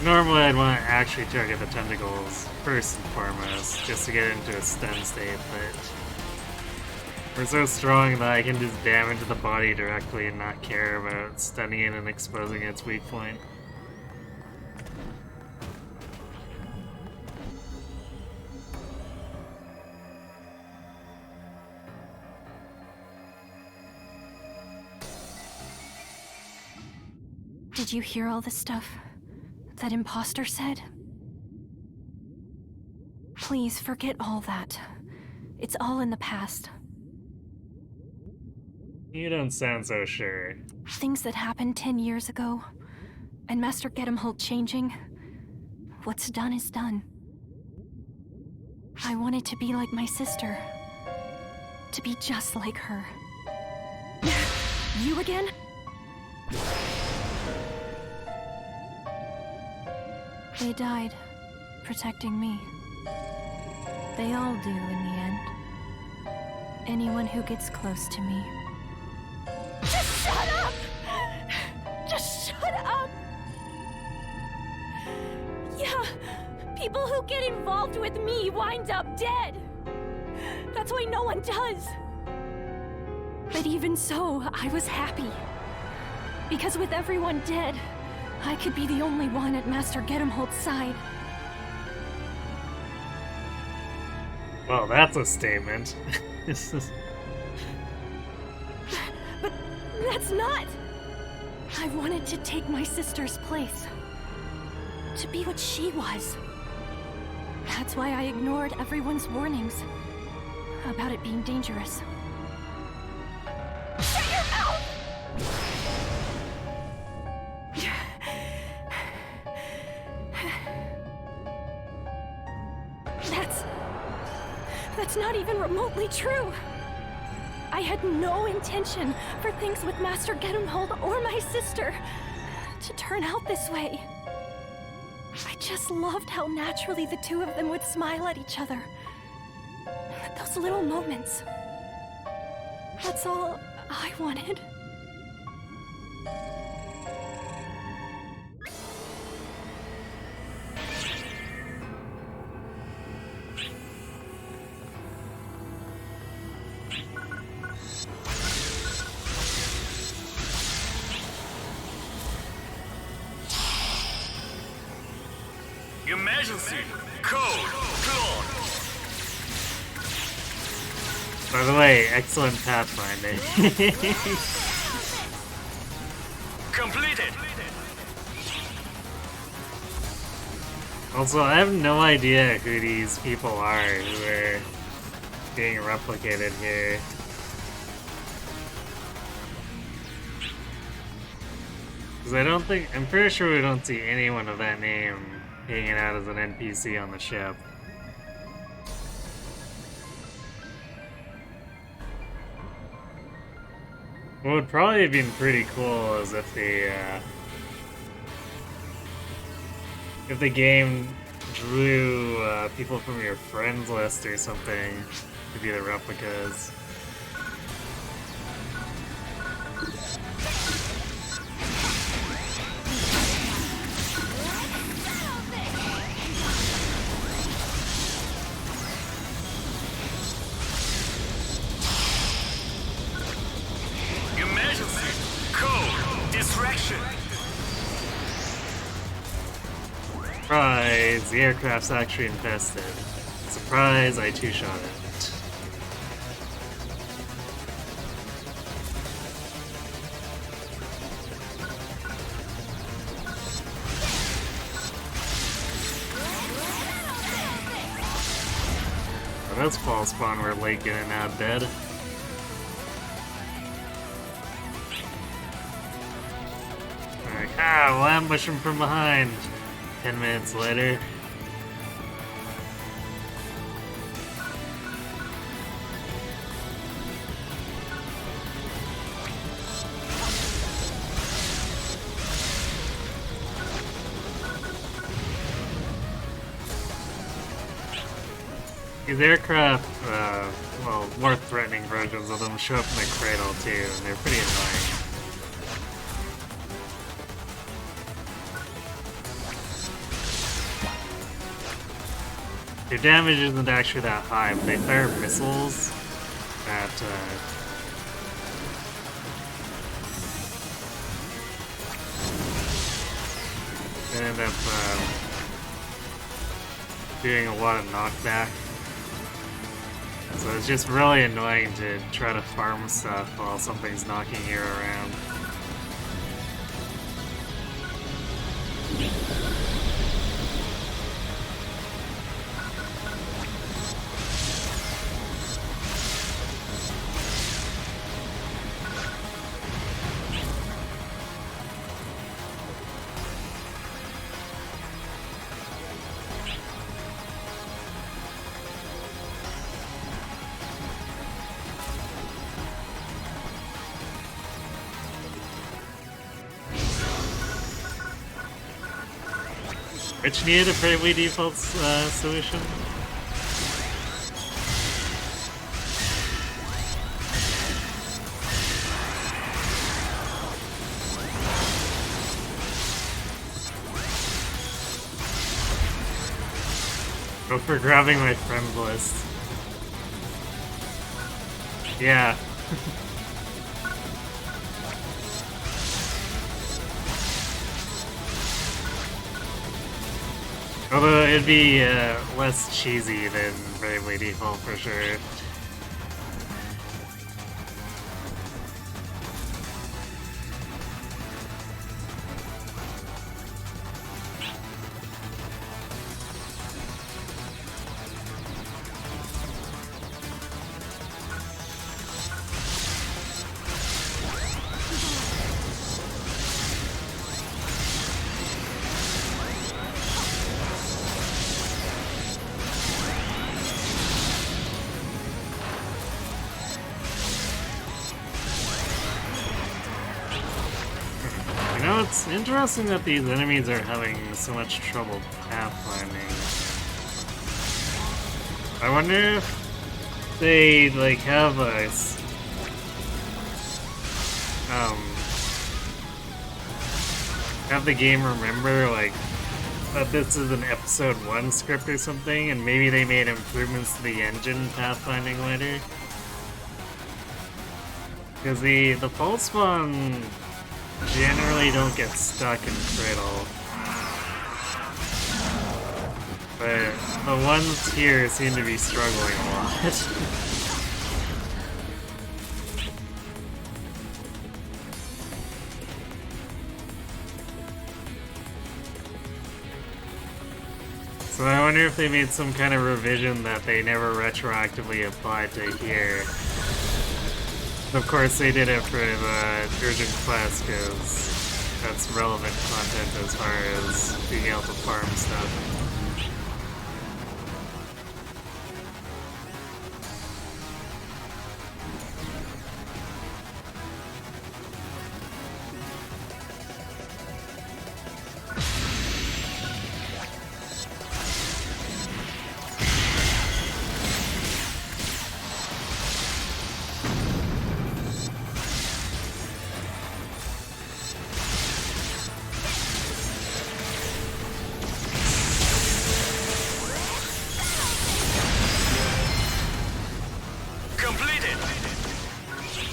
Normally I'd want to actually target the tentacles first and foremost, just to get into a stun state, but we're so strong that I can just damage the body directly and not care about stunning it and exposing its weak point. Did you hear all the stuff that imposter said? Please forget all that. It's all in the past. You don't sound so sure. Things that happened 10 years ago, and Master Gedemholt changing. What's done is done. I wanted to be like my sister. To be just like her. You again? They died, protecting me. They all do in the end. Anyone who gets close to me. Just shut up! Just shut up! Yeah, people who get involved with me wind up dead. That's why no one does. But even so, I was happy. Because with everyone dead, I could be the only one at Master Gedemholt's side. Well, that's a statement. But that's not! I wanted to take my sister's place. To be what she was. That's why I ignored everyone's warnings about it being dangerous. Shut your mouth! That's not even remotely true. I had no intention for things with Master Gedemholt or my sister to turn out this way. I just loved how naturally the two of them would smile at each other. Those little moments. That's all I wanted. Emergency! Code! Clone! By the way, excellent pathfinding. Completed! Also, I have no idea who these people are who are being replicated here. Because I'm pretty sure we don't see anyone of that name hanging out as an NPC on the ship. What would probably have been pretty cool is if the game drew people from your friends list or something to be the replicas. Surprise! The aircraft's actually infested. Surprise, I two-shot it. Oh, that's false spawn we're late getting out of bed. Like, we'll ambush him from behind. 10 minutes later. These aircraft, well, more threatening versions of them show up in the cradle too, and they're pretty annoying. Their damage isn't actually that high, but they fire missiles that end up doing a lot of knockback. So it's just really annoying to try to farm stuff while something's knocking you around. Which needed a fairly default solution. Go for grabbing my friend list. Yeah. Although it'd be less cheesy than Bravely Default for sure. It's interesting that these enemies are having so much trouble pathfinding. I wonder if they like have a have the game remember like that this is an episode 1 script or something, and maybe they made improvements to the engine pathfinding later. Because the pulse spawn generally don't get stuck in cradle, but the ones here seem to be struggling a lot. So I wonder if they made some kind of revision that they never retroactively applied to here. Of course, they did it for the urgent quest because that's relevant content as far as being able to farm stuff.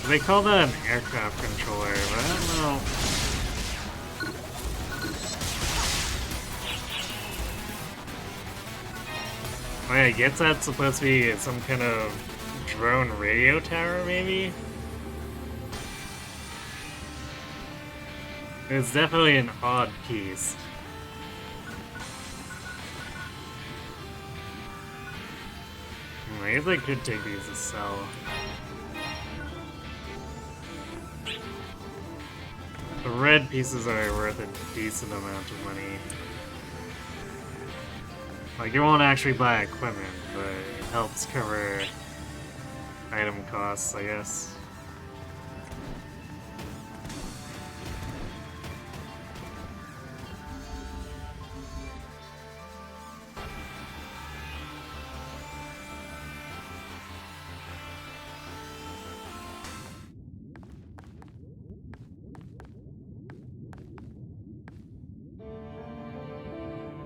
They call that an aircraft controller, but I don't know. I guess that's supposed to be some kind of drone radio tower, maybe? It's definitely an odd piece. I guess I could take these to sell. The red pieces are worth a decent amount of money. Like, you won't actually buy equipment, but it helps cover item costs, I guess.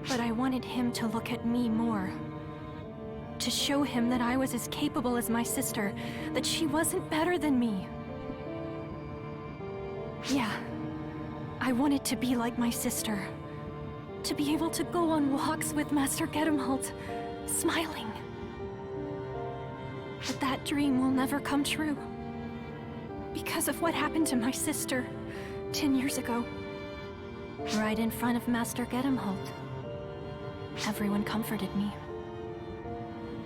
But I wanted him to look at me more. To show him that I was as capable as my sister, that she wasn't better than me. Yeah, I wanted to be like my sister. To be able to go on walks with Master Gedemholt, smiling. But that dream will never come true. Because of what happened to my sister 10 years ago. Right in front of Master Gedemholt. Everyone comforted me.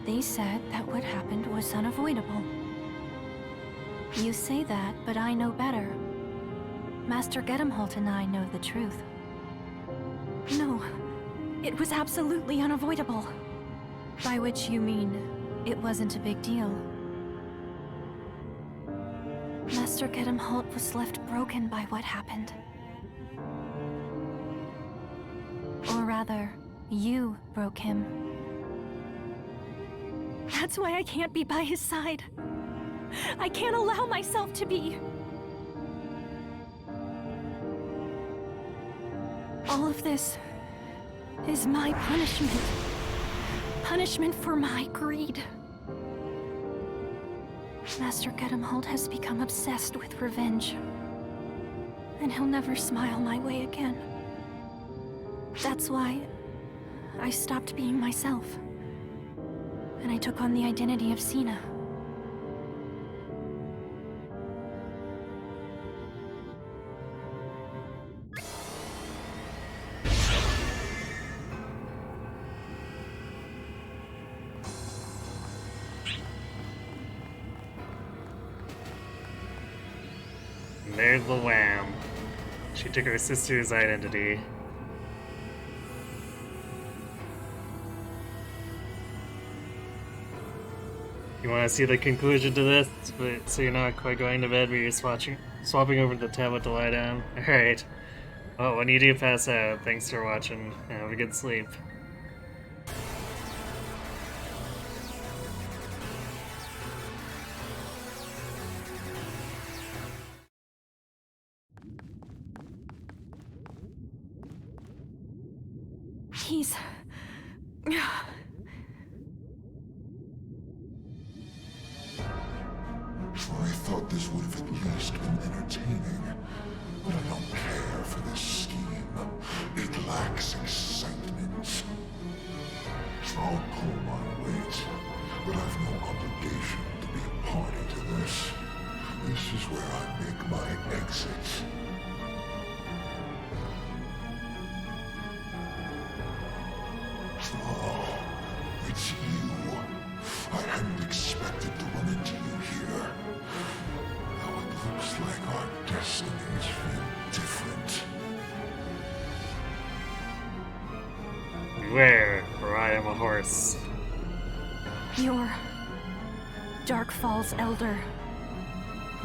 They said that what happened was unavoidable. You say that, but I know better. Master Gedemholt and I know the truth. No, it was absolutely unavoidable. By which you mean, it wasn't a big deal. Master Gedemholt was left broken by what happened. Or rather, you broke him. That's why I can't be by his side. I can't allow myself to be. All of this is my punishment. Punishment for my greed. Master Gedemholt has become obsessed with revenge. And he'll never smile my way again. That's why I stopped being myself. And I took on the identity of Sina. And there's the Wham. She took her sister's identity. You want to see the conclusion to this, but so you're not quite going to bed, but you're swapping over to the tablet to lie down? Alright. Well, when you do pass out, thanks for watching. Have a good sleep. He's... I thought this would have at least been entertaining, but I don't care for this scheme. It lacks excitement. I'll pull my weight, but I've no obligation to be a party to this. This is where I make my exit. Oh, it's you. I hadn't expected to run into you here. Though it looks like our destinies feel different. Beware, for I am a horse. You're... Dark Falls Elder.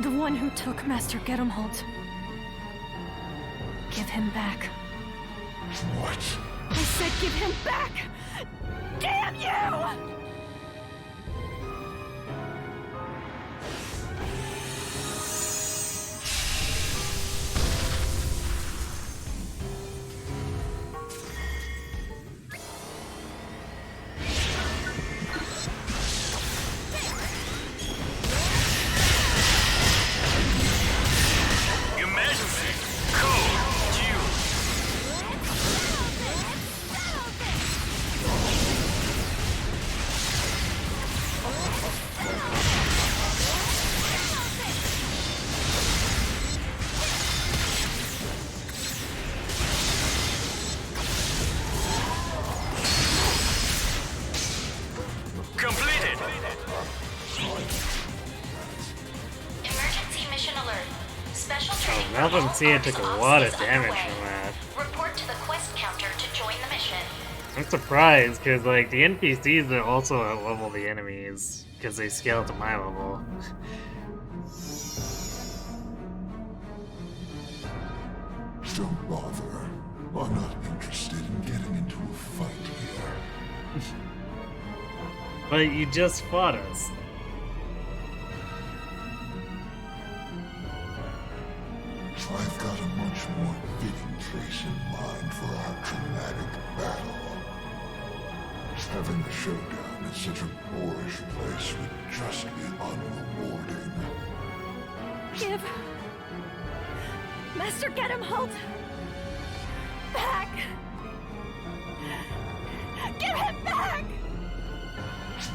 The one who took Master Gedemholt. Give him back. What? I said give him back! Damn you! Completed. Emergency mission alert. Special training for Malcolm all Cia Arcs took a Ops lot of is damage underway. from that. Report to the quest counter to join the mission. I'm surprised, because, like, the NPCs are also outlevel the enemies, because they scale to my level. Don't bother. I'm not interested in getting into a fight here. But you just fought us. I've got a much more fitting place in mind for our dramatic battle. Having a showdown in such a boorish place would just be unrewarding. Give Master Gedimholt back! Give him back!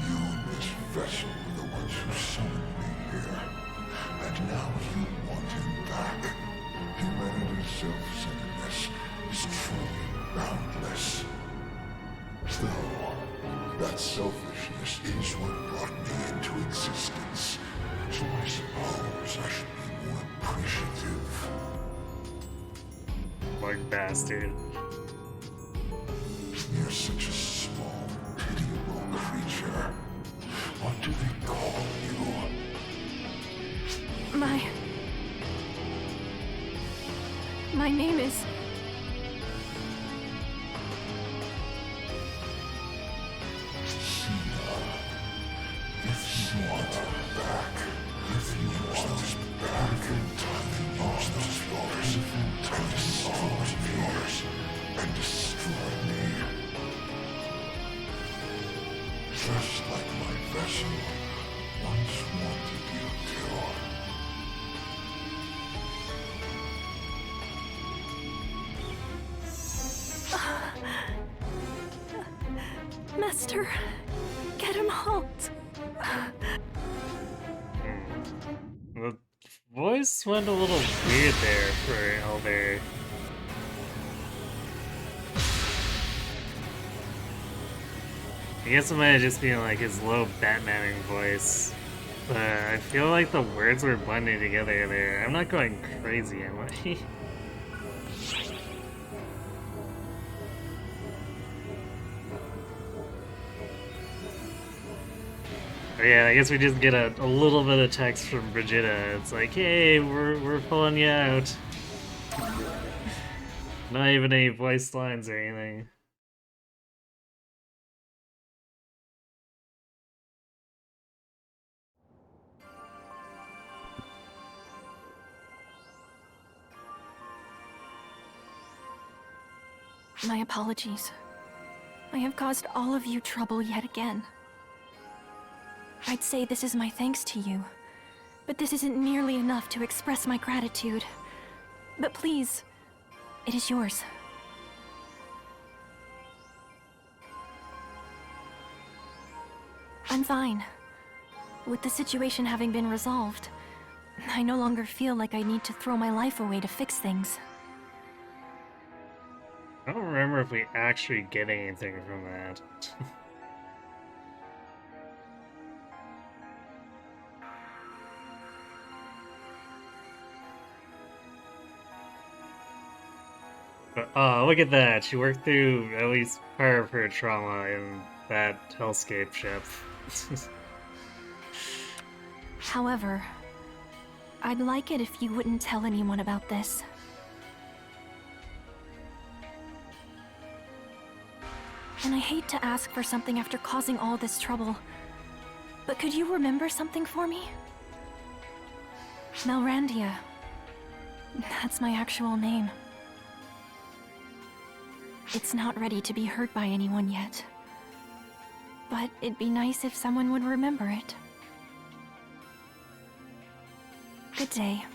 You and this vessel were the ones who summoned me here. And now you want him back. Humanity's self-centeredness is truly boundless. Though, that selfishness is what brought me into existence. So I suppose I should be more appreciative. Like bastard. You're such a small, pitiable creature. What do they call you? My name is... If you want her back, if you want us back, then use those yours and destroy yours and destroy me. Just like my vessel once wanted you to. Master Gedimholt. The voice went a little weird there for Elder. I guess it might have just been like his low Batmaning voice. I feel like the words were blending together there. I'm not going crazy, am I? But yeah, I guess we just get a little bit of text from Brigitta. It's like, hey, we're pulling you out. Not even any voice lines or anything. My apologies. I have caused all of you trouble yet again. I'd say this is my thanks to you, but this isn't nearly enough to express my gratitude. But please, it is yours. I'm fine. With the situation having been resolved, I no longer feel like I need to throw my life away to fix things. I don't remember if we actually get anything from that. But, oh, look at that. She worked through at least part of her trauma in that hellscape ship. However, I'd like it if you wouldn't tell anyone about this. And I hate to ask for something after causing all this trouble, but could you remember something for me? Melrandia. That's my actual name. It's not ready to be heard by anyone yet, but it'd be nice if someone would remember it. Good day.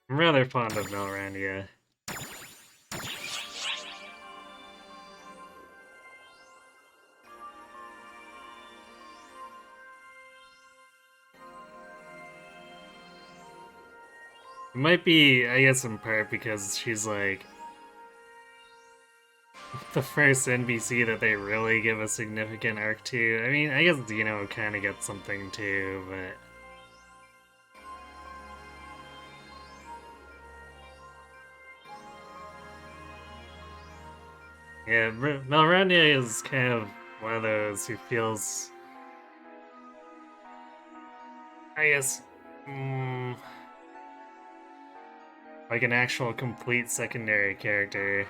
I'm rather fond of Melrandia. It might be, I guess, in part because she's like the first NPC that they really give a significant arc to. I mean, I guess Dino kind of gets something too, but yeah, Melrania is kind of one of those who feels, I guess, like an actual complete secondary character.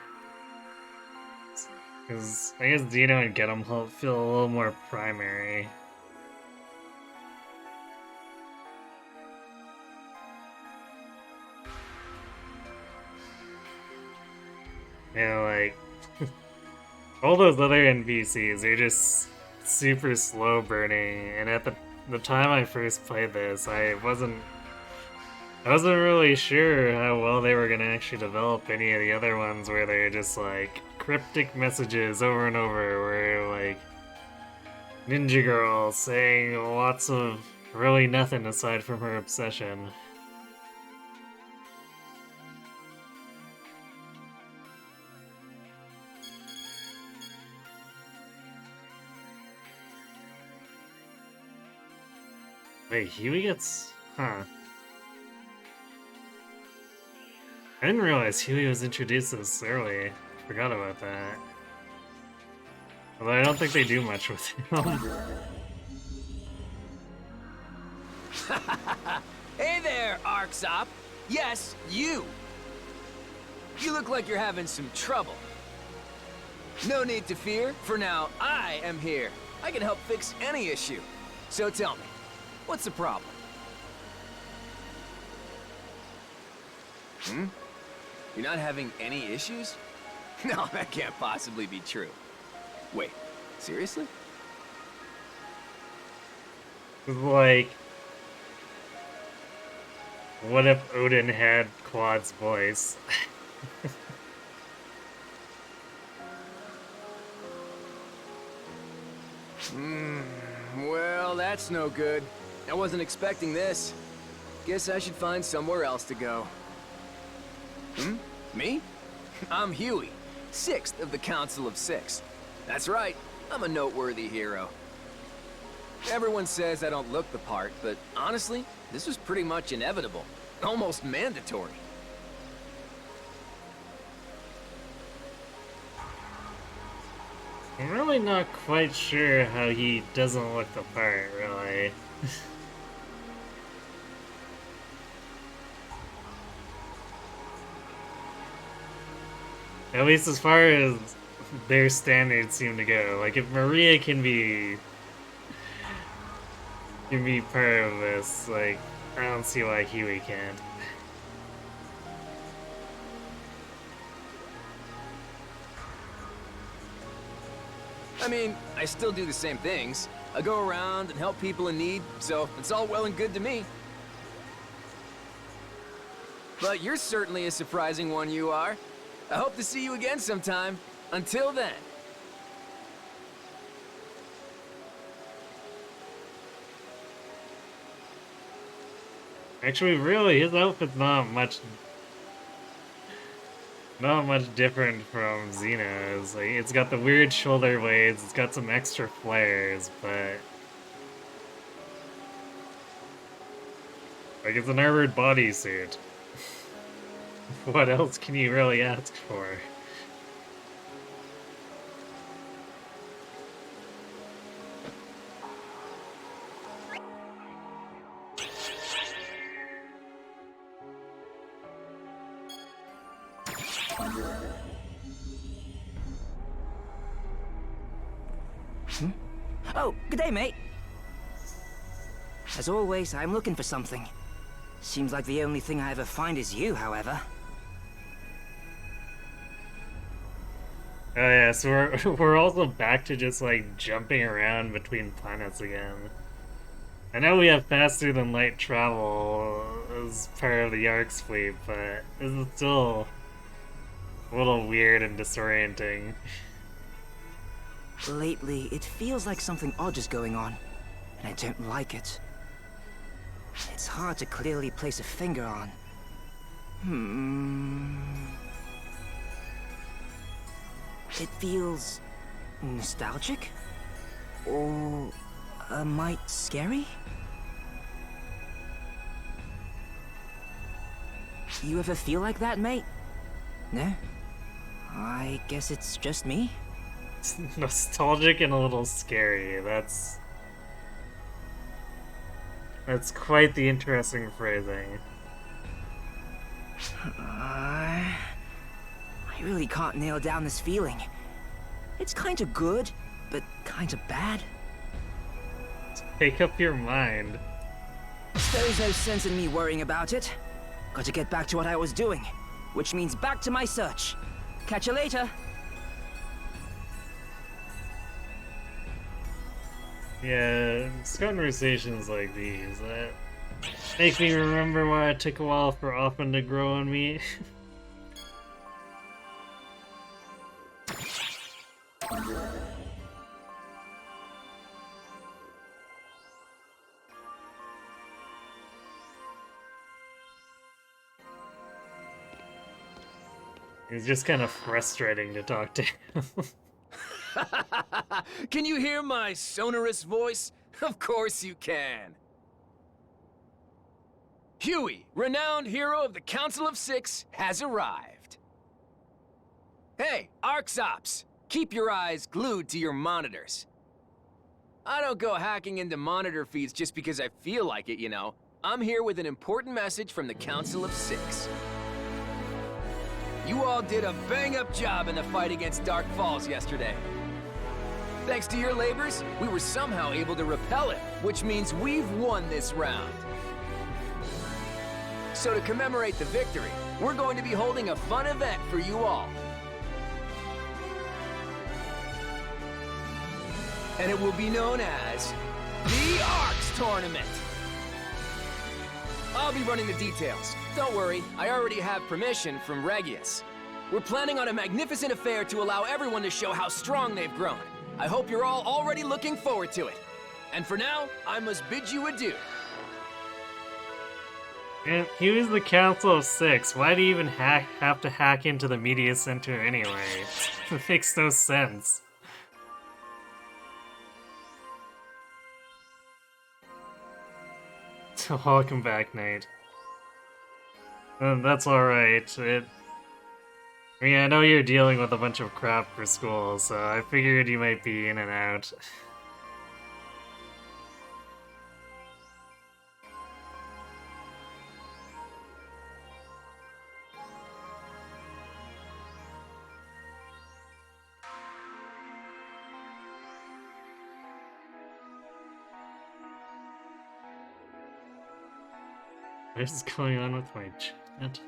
Because I guess Dino and Get 'em feel a little more primary. Yeah, like all those other NPCs are just super slow burning, and at the time I first played this, I wasn't really sure how well they were gonna actually develop any of the other ones where they're just like cryptic messages over and over, where like Ninja Girl saying lots of really nothing aside from her obsession. Wait, Huey gets... Huh. I didn't realize Huey was introduced this early. Forgot about that. Although I don't think they do much with him. Hey there, Arksop. Yes, you. You look like you're having some trouble. No need to fear. For now, I am here. I can help fix any issue. So tell me, what's the problem? Hmm? You're not having any issues? No, that can't possibly be true. Wait, seriously? Like, what if Odin had Claude's voice? Well, that's no good. I wasn't expecting this. Guess I should find somewhere else to go. Me? I'm Huey, 6th of the Council of Six. That's right, I'm a noteworthy hero. Everyone says I don't look the part, but honestly, this was pretty much inevitable. Almost mandatory. I'm really not quite sure how he doesn't look the part, really. At least as far as their standards seem to go. Like, if Maria can be part of this, like, I don't see why Huey can't. I mean, I still do the same things. I go around and help people in need, so it's all well and good to me. But you're certainly a surprising one, you are. I hope to see you again sometime. Until then. Actually, really, his outfit's not much different from Xeno's. Like, it's got the weird shoulder blades, it's got some extra flares, but like, it's an armored bodysuit. What else can you really ask for? Oh, good day, mate. As always, I'm looking for something. Seems like the only thing I ever find is you, however. Oh yeah, so we're also back to just like jumping around between planets again. I know we have faster than light travel as part of the Ark's fleet, but it's still a little weird and disorienting. Lately, it feels like something odd is going on, and I don't like it. It's hard to clearly place a finger on, It feels nostalgic? Or might scary? You ever feel like that, mate? No? I guess it's just me? It's nostalgic and a little scary. That's quite the interesting phrasing. I really can't nail down this feeling. It's kinda good, but kinda bad. Take up your mind. There's no sense in me worrying about it. Got to get back to what I was doing, which means back to my search. Catch you later. Yeah, it's conversations like these that make me remember why it took a while for Offen to grow on me. It's just kind of frustrating to talk to him. Can you hear my sonorous voice? Of course you can. Huey, renowned hero of the Council of Six, has arrived. Hey, ArcSops, keep your eyes glued to your monitors. I don't go hacking into monitor feeds just because I feel like it, you know. I'm here with an important message from the Council of Six. You all did a bang-up job in the fight against Dark Falls yesterday. Thanks to your labors, we were somehow able to repel it, which means we've won this round. So to commemorate the victory, we're going to be holding a fun event for you all. And it will be known as the Arcs Tournament. I'll be running the details. Don't worry, I already have permission from Regius. We're planning on a magnificent affair to allow everyone to show how strong they've grown. I hope you're all already looking forward to it. And for now, I must bid you adieu. And he was the Council of Six. Why do you even have to hack into the media center anyway? It makes no sense. So welcome back, Nate. That's alright. I mean, I know you're dealing with a bunch of crap for school, so I figured you might be in and out. What is going on with my chat?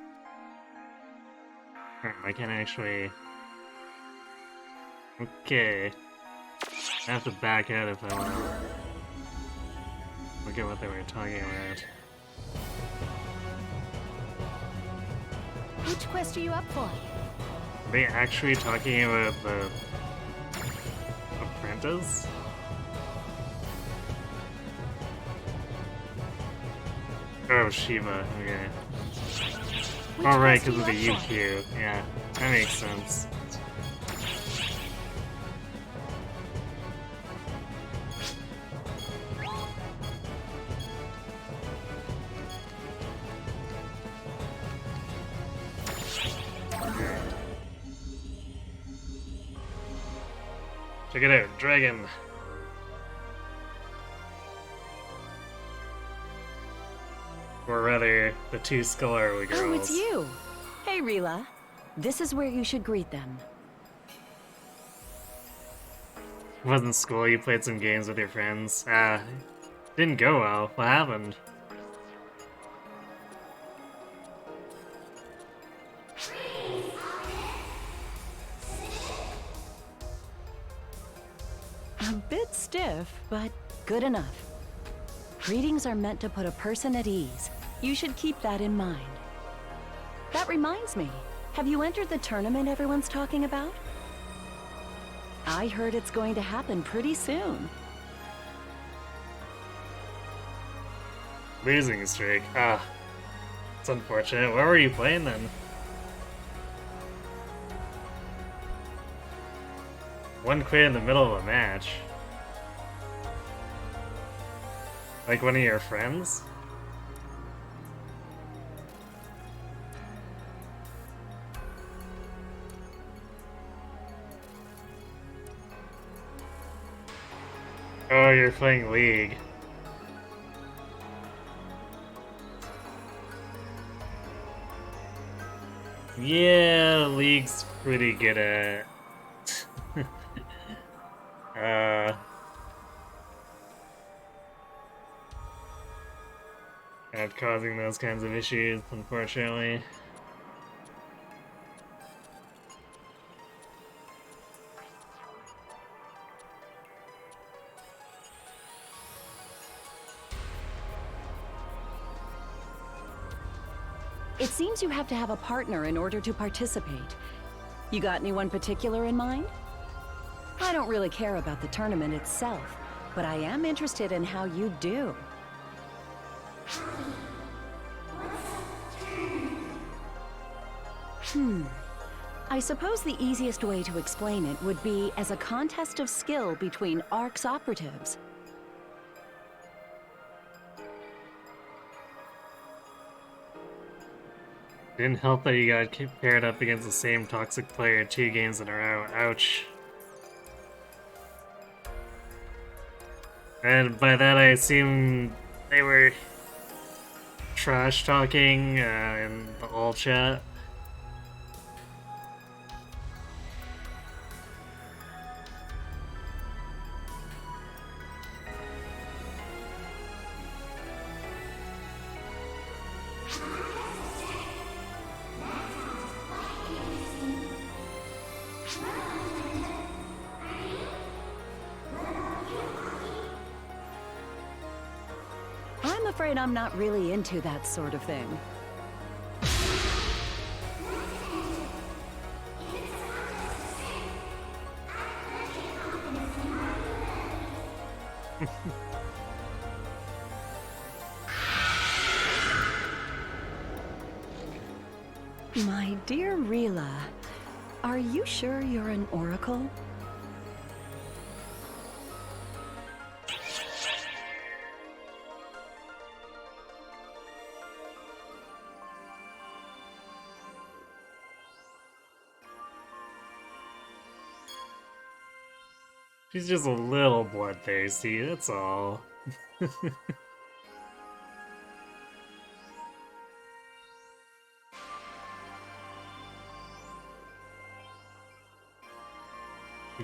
I can actually... Okay. I have to back out if I want to look at what they were talking about. Which quest are you up for? Are they actually talking about the apprentice? Oh, Shiva, okay. Alright, because of the UQ. Yeah, that makes sense. Check it out, dragon. Or rather, the two Scalarly girls. Oh, it's you! Hey, Rila. This is where you should greet them. Wasn't school, you played some games with your friends. Didn't go well. What happened? A bit stiff, but good enough. Greetings are meant to put a person at ease. You should keep that in mind. That reminds me, have you entered the tournament everyone's talking about? I heard it's going to happen pretty soon. Losing streak. It's unfortunate. What were you playing then? One quit in the middle of a match. Like one of your friends? Oh, you're playing League. Yeah, League's pretty good at at causing those kinds of issues, unfortunately. It seems you have to have a partner in order to participate. You got anyone particular in mind? I don't really care about the tournament itself, but I am interested in how you do. I suppose the easiest way to explain it would be as a contest of skill between ARC's operatives. Didn't help that you got paired up against the same toxic player 2 games in a row. Ouch. And by that I assume they were trash talking in the all chat. I'm afraid I'm not really into that sort of thing. My dear Rila, are you sure you're an oracle? She's just a little bloodthirsty, that's all. You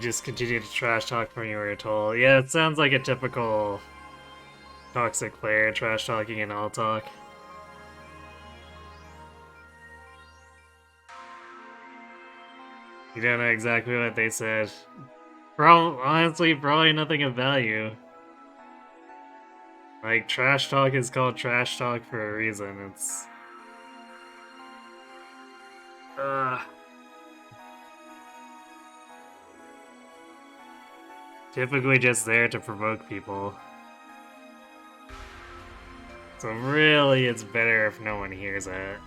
just continue to trash talk from you were told. Yeah, it sounds like a typical toxic player, trash talking and all talk. You don't know exactly what they said. Honestly, probably nothing of value. Like, trash talk is called trash talk for a reason. It's... typically just there to provoke people. So really, it's better if no one hears it.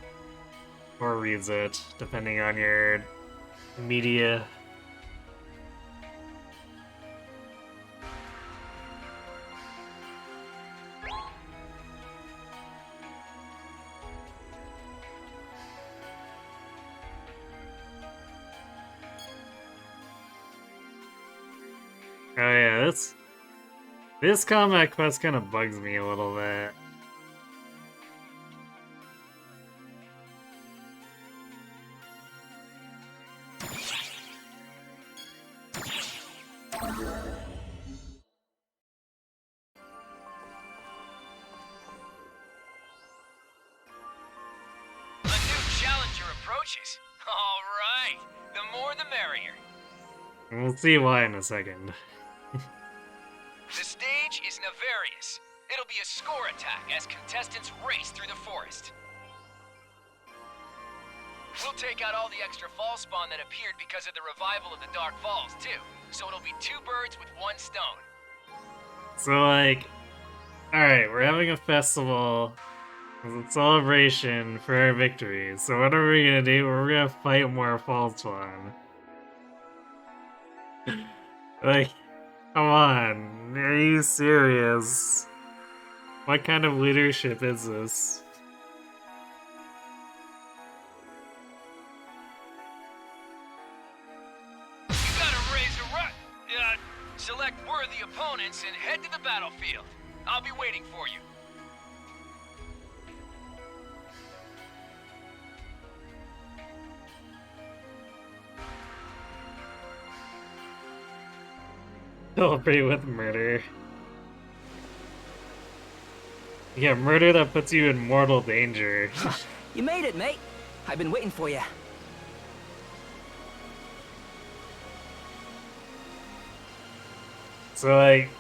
Or reads it, depending on your media. Oh yeah, this combat quest kind of bugs me a little bit. A new challenger approaches. All right, the more the merrier. We'll see why in a second. The stage is Nefarious. It'll be a score attack as contestants race through the forest. We'll take out all the extra fall spawn that appeared because of the revival of the Dark Falls, too. So it'll be 2 birds with 1 stone. So, like... Alright, we're having a festival. It's a celebration for our victory. So what are we gonna do? We're gonna fight more false one. Like, come on. Are you serious? What kind of leadership is this? You gotta select worthy opponents and head to the battlefield. I'll be waiting for you. Celebrate with murder. Yeah, murder that puts you in mortal danger. You made it, mate. I've been waiting for you. So, like,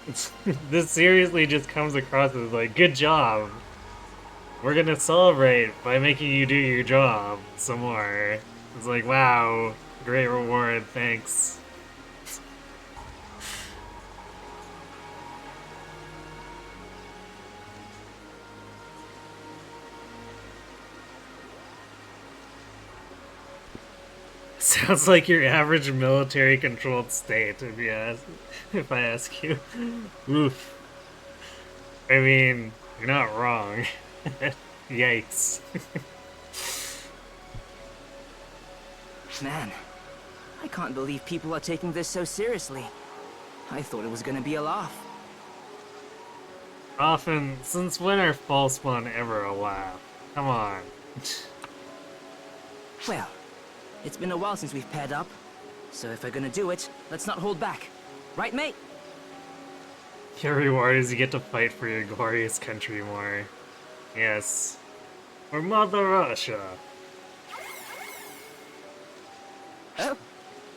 this seriously just comes across as like, good job. We're gonna celebrate by making you do your job some more. It's like, wow, great reward, thanks. Sounds like your average military-controlled state, if I ask you. Oof. I mean, you're not wrong. Yikes. Man, I can't believe people are taking this so seriously. I thought it was gonna be a laugh. Often, since when are false one ever a laugh? Come on. Well, it's been a while since we've paired up, so if we're gonna do it, let's not hold back. Right, mate? Your reward is you get to fight for your glorious country more. Yes. For Mother Russia. Oh,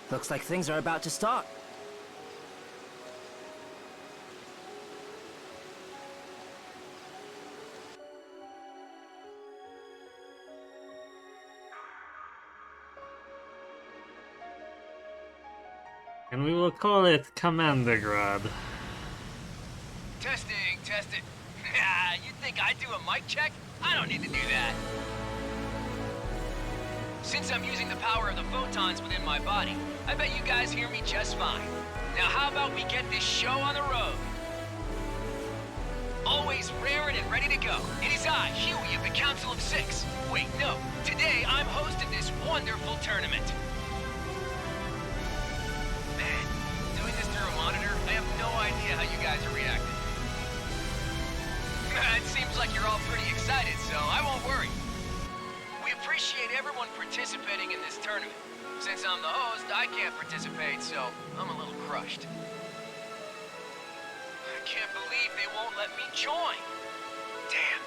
looks like things are about to start. And we will call it Commandergrad. Testing. You think I do a mic check? I don't need to do that. Since I'm using the power of the photons within my body, I bet you guys hear me just fine. Now how about we get this show on the road? Always raring and ready to go. It is I, Huey of the Council of Six. Wait, no. Today I'm hosting this wonderful tournament. Man, doing this through a monitor, I have no idea how you guys are reacting. It seems like you're all pretty excited, so I won't worry. We appreciate everyone participating in this tournament. Since I'm the host, I can't participate, so I'm a little crushed. I can't believe they won't let me join. Damn.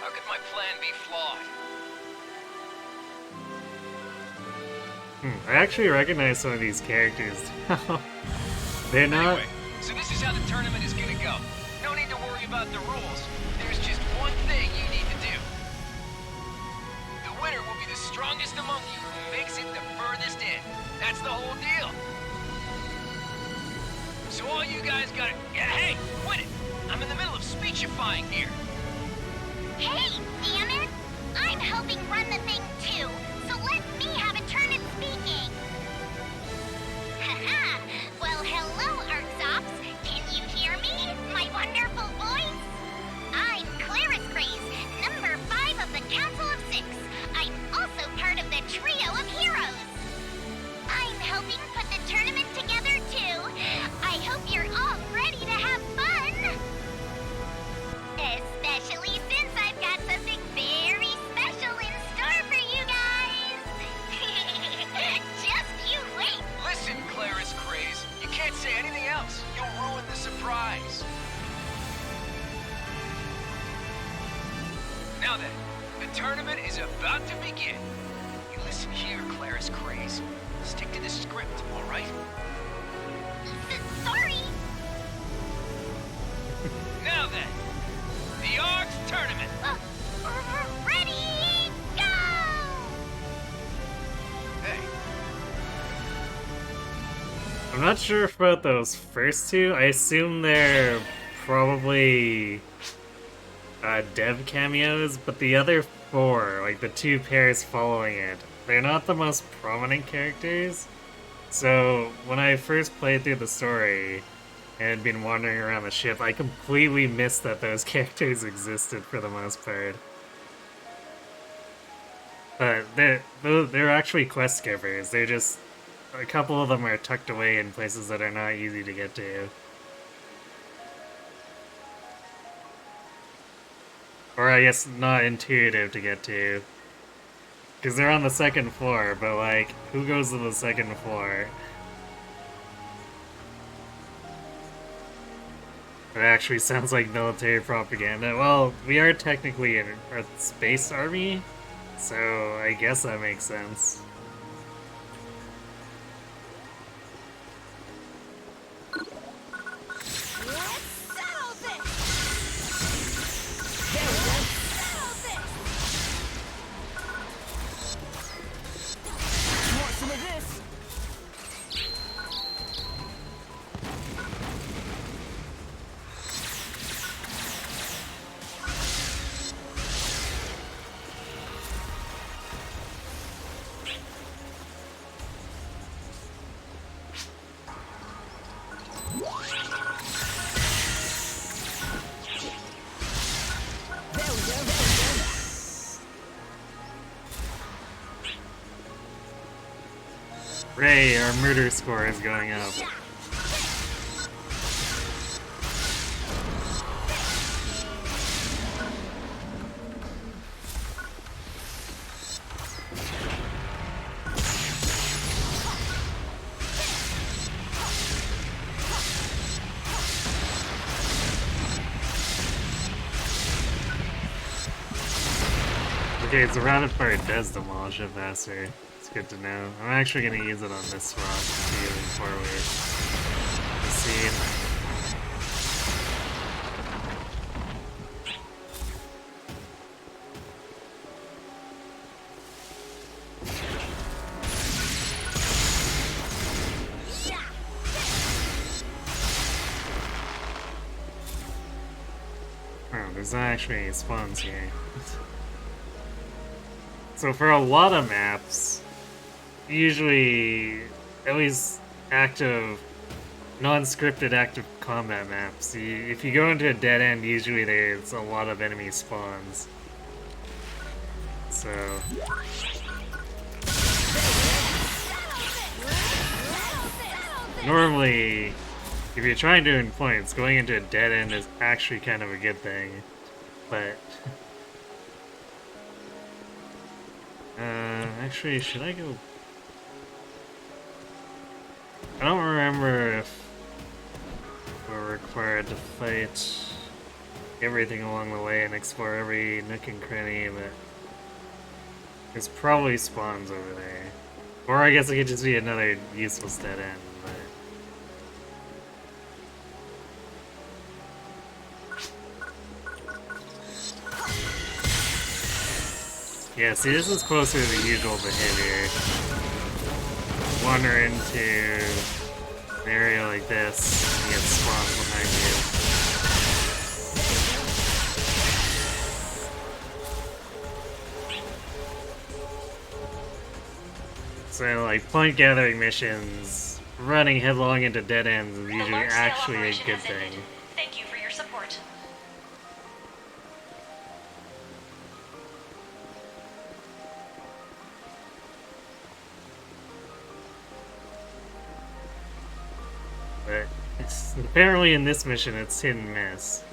How could my plan be flawed? I actually recognize some of these characters. They're not... Anyway, so this is how the tournament is gonna go. No need to worry about the rules. There's just one thing you need to do. The winner will be the strongest among you who makes it the furthest in. That's the whole deal. So all you guys gotta... Yeah, hey, quit it! I'm in the middle of speechifying here. Hey, damn it! I'm helping run the thing too, so let me have a turn at speaking. Haha! Well, hello, Arxops. Can you hear me? My wonderful voice? I'm Claris Grace, number 5 of the Council of Six. I'm also part of the Trio of Heroes. I'm helping put the tournament together too. I hope you're all ready to have fun. Especially since I've got something very special in store for you guys. Just you wait. Listen, Claris Craze. You can't say anything else. You'll ruin the surprise. Now then, the tournament is about to begin. You listen here, Claris Craze. Stick to the script, all right? Sorry. Now then, the Arcs Tournament. Ready, go! Hey. I'm not sure about those first two. I assume they're probably dev cameos, but the other 4, like the 2 pairs following it, they're not the most prominent characters. So when I first played through the story and had been wandering around the ship, I completely missed that those characters existed for the most part. But they're actually quest givers. They're just, a couple of them are tucked away in places that are not easy to get to. Or I guess not intuitive to get to. Because they're on the 2nd floor, but like, who goes to the 2nd floor? It actually sounds like military propaganda. Well, we are technically a space army, so I guess that makes sense. Ray, our murder score is going up. Okay, it's a rounded fire does demolish it faster. It's good to know. I'm actually going to use it on this rock moving forward. Let's see. Oh, there's not actually any spawns here. So for a lot of maps, usually, at least active, non-scripted active combat maps, if you go into a dead end, usually there's a lot of enemy spawns. So... normally, if you're trying to earn points, going into a dead end is actually kind of a good thing. But... actually, should I go... I don't remember if we're required to fight everything along the way and explore every nook and cranny, but there's probably spawns over there. Or I guess it could just be another useless dead end, but... yeah, see, this is closer to the usual behavior. Wander into an area like this and get spawned behind you. So, like, point gathering missions, running headlong into dead ends is usually actually a good thing. Thank you for your support. But apparently in this mission it's hit and miss.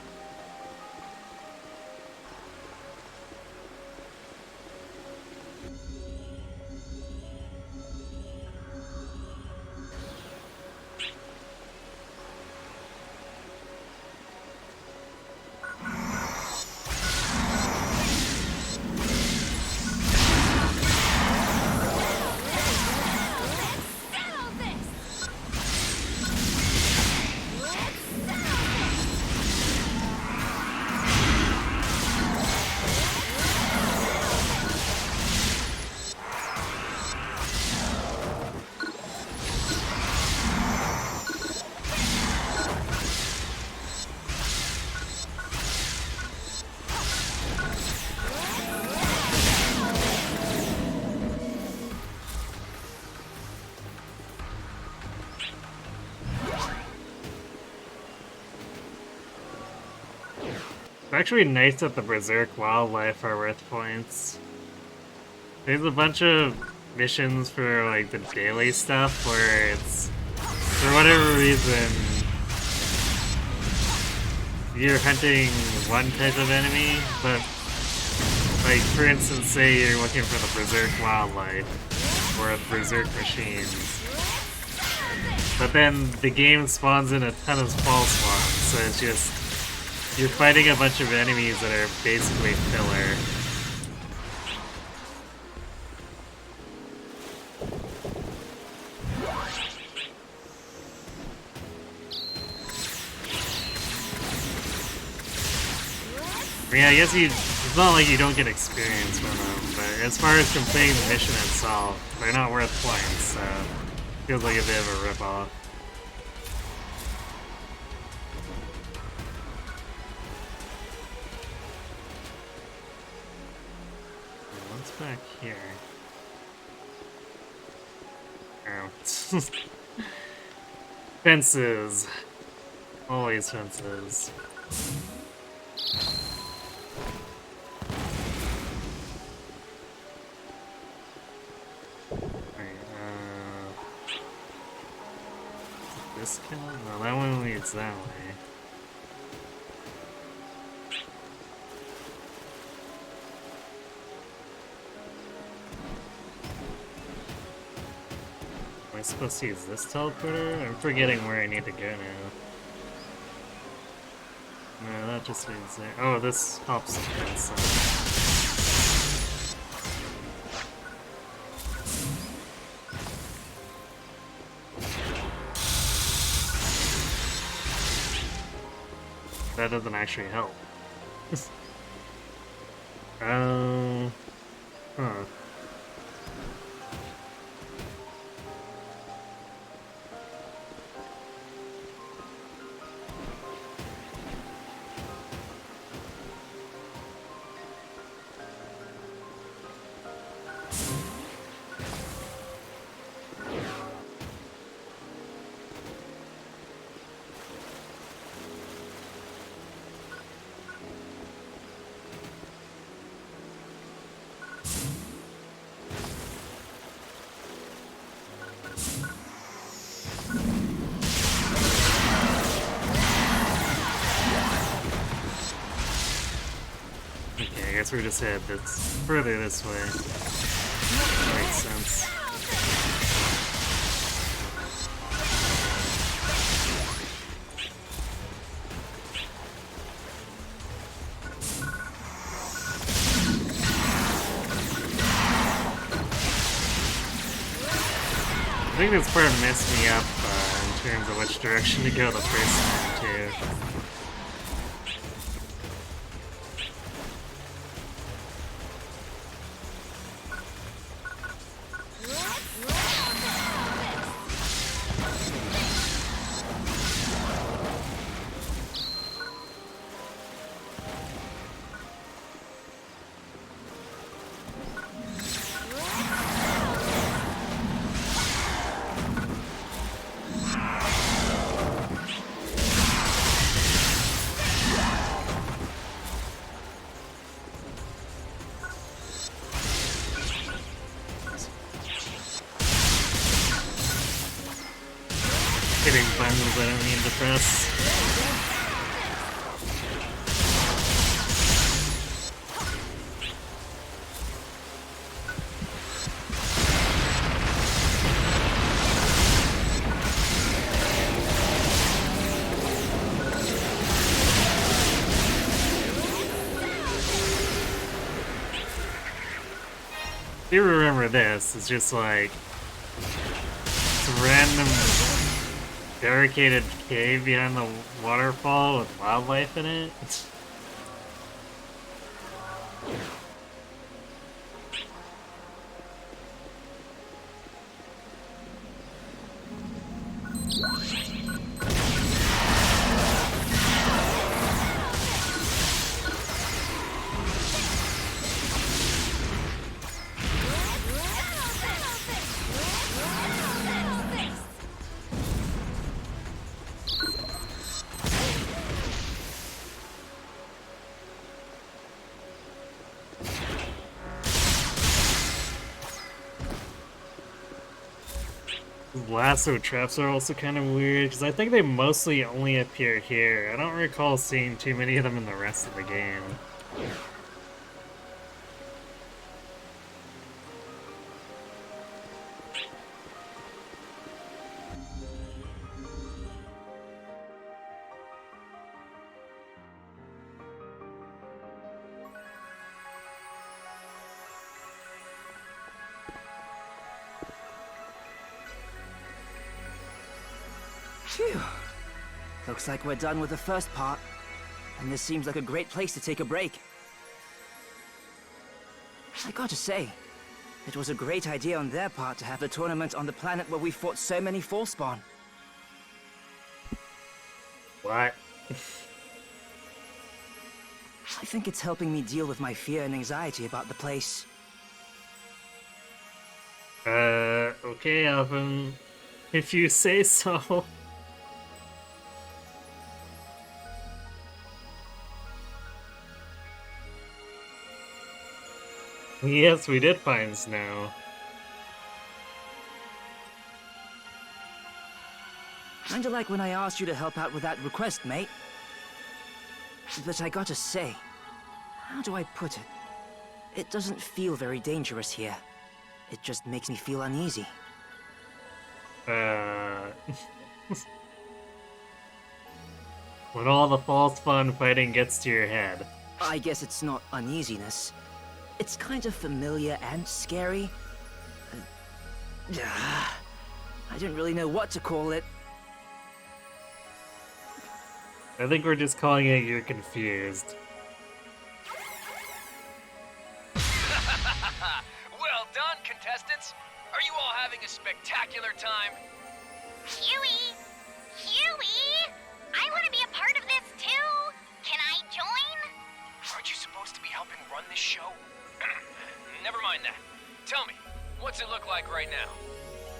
It's actually nice that the Berserk wildlife are worth points. There's a bunch of missions for like the daily stuff where it's, for whatever reason, you're hunting one type of enemy, but like for instance, say you're looking for the Berserk wildlife or the Berserk machines. But then the game spawns in a ton of false ones, so it's just, you're fighting a bunch of enemies that are basically filler. I mean, I guess it's not like you don't get experience from them, but as far as completing the mission itself, they're not worth points, so it feels like a bit of a ripoff. What's back here? Oh. Fences. Always fences. This kill? No, that one leads that way. Am I supposed to use this teleporter? I'm forgetting where I need to go now. No, that just means there. Oh, this helps the fence. That doesn't actually help. Huh. Okay, I guess we're just headed this further this way. Makes sense. I think this part messed me up in terms of which direction to go the first time too. Hitting buttons I don't mean to press. If you remember this, it's just like some random barricaded cave behind the waterfall with wildlife in it. lasso traps are also kind of weird, because I think they mostly only appear here. I don't recall seeing too many of them in the rest of the game. Phew. Looks like we're done with the first part. And this seems like a great place to take a break. I gotta say, it was a great idea on their part to have the tournament on the planet where we fought so many Falspawn. What? I think it's helping me deal with my fear and anxiety about the place. Okay, Alvin. If you say so. Yes, we did find snow. Kinda like when I asked you to help out with that request, mate. But I gotta say, how do I put it? It doesn't feel very dangerous here. It just makes me feel uneasy. When all the false fun fighting gets to your head. I guess it's not uneasiness. It's kind of familiar and scary. I don't really know what to call it. I think we're just calling it you're confused. Well done, contestants! Are you all having a spectacular time? Huey! Huey! I want to be a part of this too! Can I join? Aren't you supposed to be helping run this show? Never mind that. Tell me, what's it look like right now?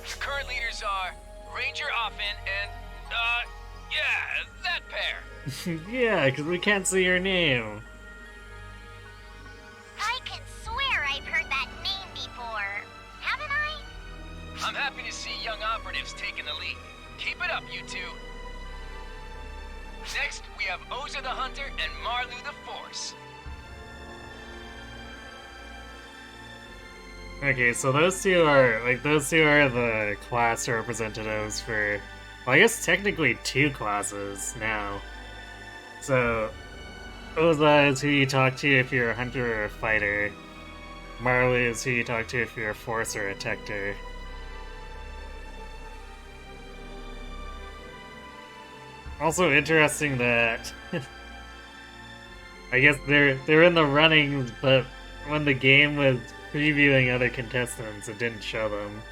The current leaders are Ranger Offen and, yeah, that pair. Yeah, because we can't see your name. I could swear I've heard that name before. Haven't I? I'm happy to see young operatives taking the lead. Keep it up, you two. Next, we have Oza the Hunter and Marlu the Force. Okay, so those two are the class representatives for, well, I guess technically two classes now. So, Oza is who you talk to if you're a hunter or a fighter. Marley is who you talk to if you're a force or a tector. Also interesting that I guess they're in the running, but when the game was previewing other contestants, it didn't show them.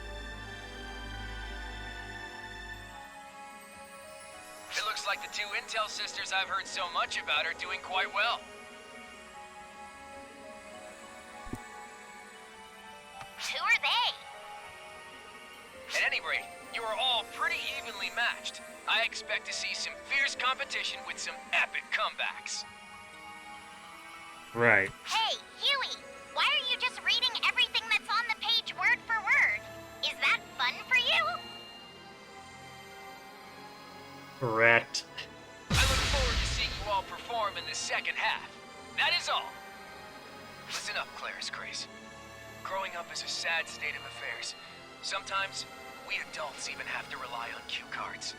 It looks like the two Intel sisters I've heard so much about are doing quite well. Who are they? At any rate, you are all pretty evenly matched. I expect to see some fierce competition with some epic comebacks. Right. Hey, Huey! Why are you just reading everything that's on the page word for word? Is that fun for you? Correct. I look forward to seeing you all perform in the second half. That is all. Listen up, Claris Grace. Growing up is a sad state of affairs. Sometimes, we adults even have to rely on cue cards.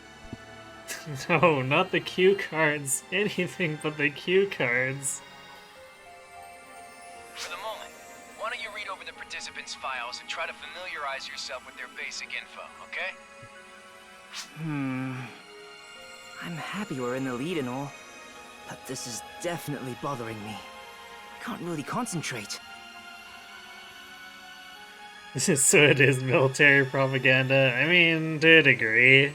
No, not the cue cards. Anything but the cue cards. For the moment, why don't you read over the participants' files and try to familiarize yourself with their basic info, okay? I'm happy we're in the lead and all, but this is definitely bothering me. I can't really concentrate. So it is military propaganda? I mean, to a degree.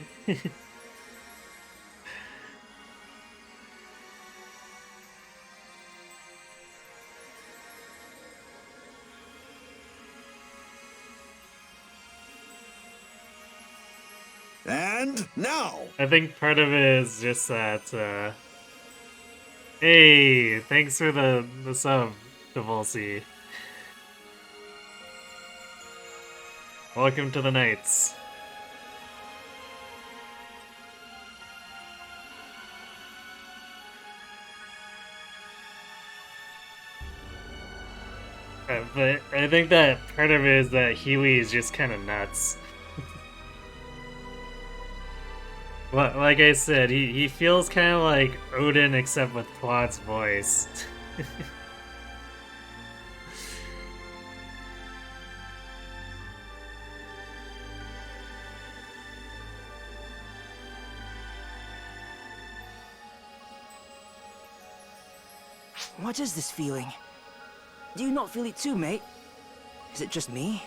And now! I think part of it is just that, hey, thanks for the sub, Devolsi. Welcome to the Knights. But I think that part of it is that Huey is just kind of nuts. Well, like I said, he feels kind of like Odin except with Claude's voice. What is this feeling? Do you not feel it too, mate? Is it just me?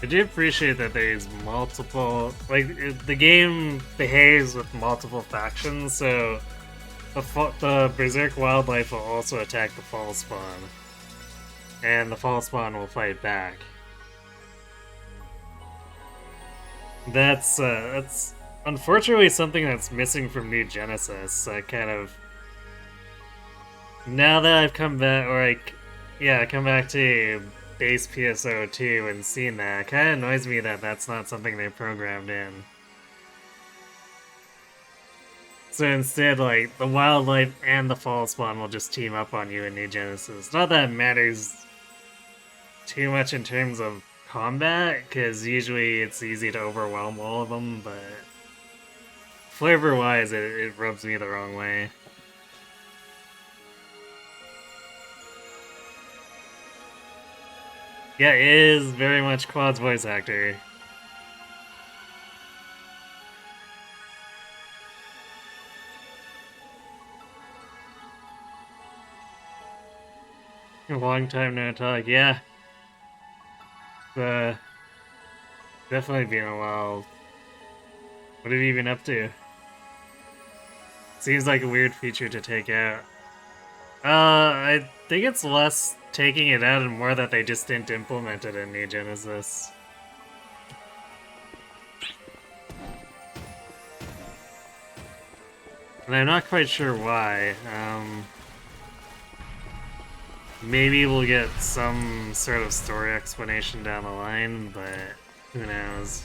I do appreciate that there's multiple, like, the game behaves with multiple factions, so the Berserk wildlife will also attack the Fall Spawn, and the Fall Spawn will fight back. That's unfortunately something that's missing from New Genesis. I kind of, now that I've come back, or like, yeah, come back to base PSO2 and seen that, it kind of annoys me that that's not something they programmed in. So instead, like, the wildlife and the Fall Spawn will just team up on you in New Genesis. Not that it matters too much in terms of combat, because usually it's easy to overwhelm all of them, but flavor-wise, it rubs me the wrong way. Yeah, it is very much Quad's voice actor. A long time no talk, yeah. Definitely been a while. What have you been up to? Seems like a weird feature to take out. I think it's less taking it out and more that they just didn't implement it in New Genesis. And I'm not quite sure why. Maybe we'll get some sort of story explanation down the line, but who knows.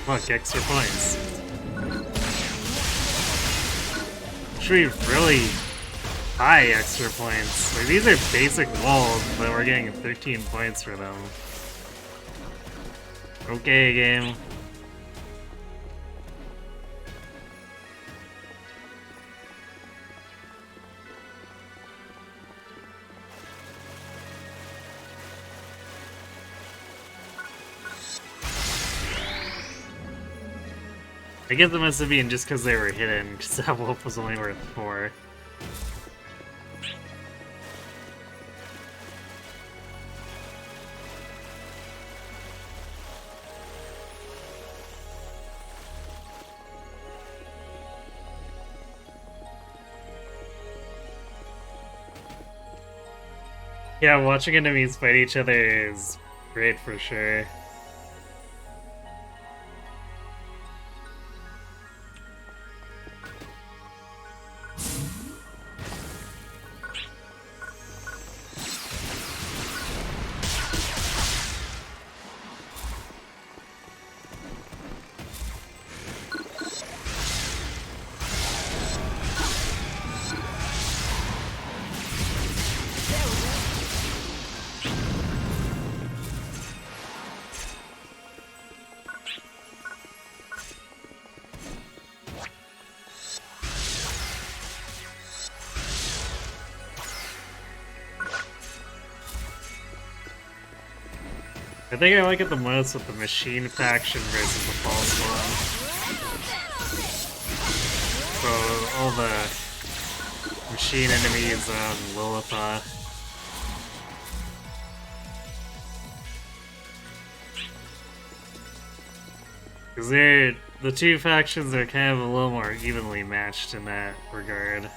Look, extra points. Should be really high extra points. Like, these are basic walls, but we're getting 13 points for them. Okay, game. I guess it must have been just because they were hidden, because that wolf was only worth 4. Yeah, watching enemies fight each other is great for sure. I think I like it the most with the machine faction versus the false one. So all the machine enemies on Lilitha. Because the two factions are kind of a little more evenly matched in that regard.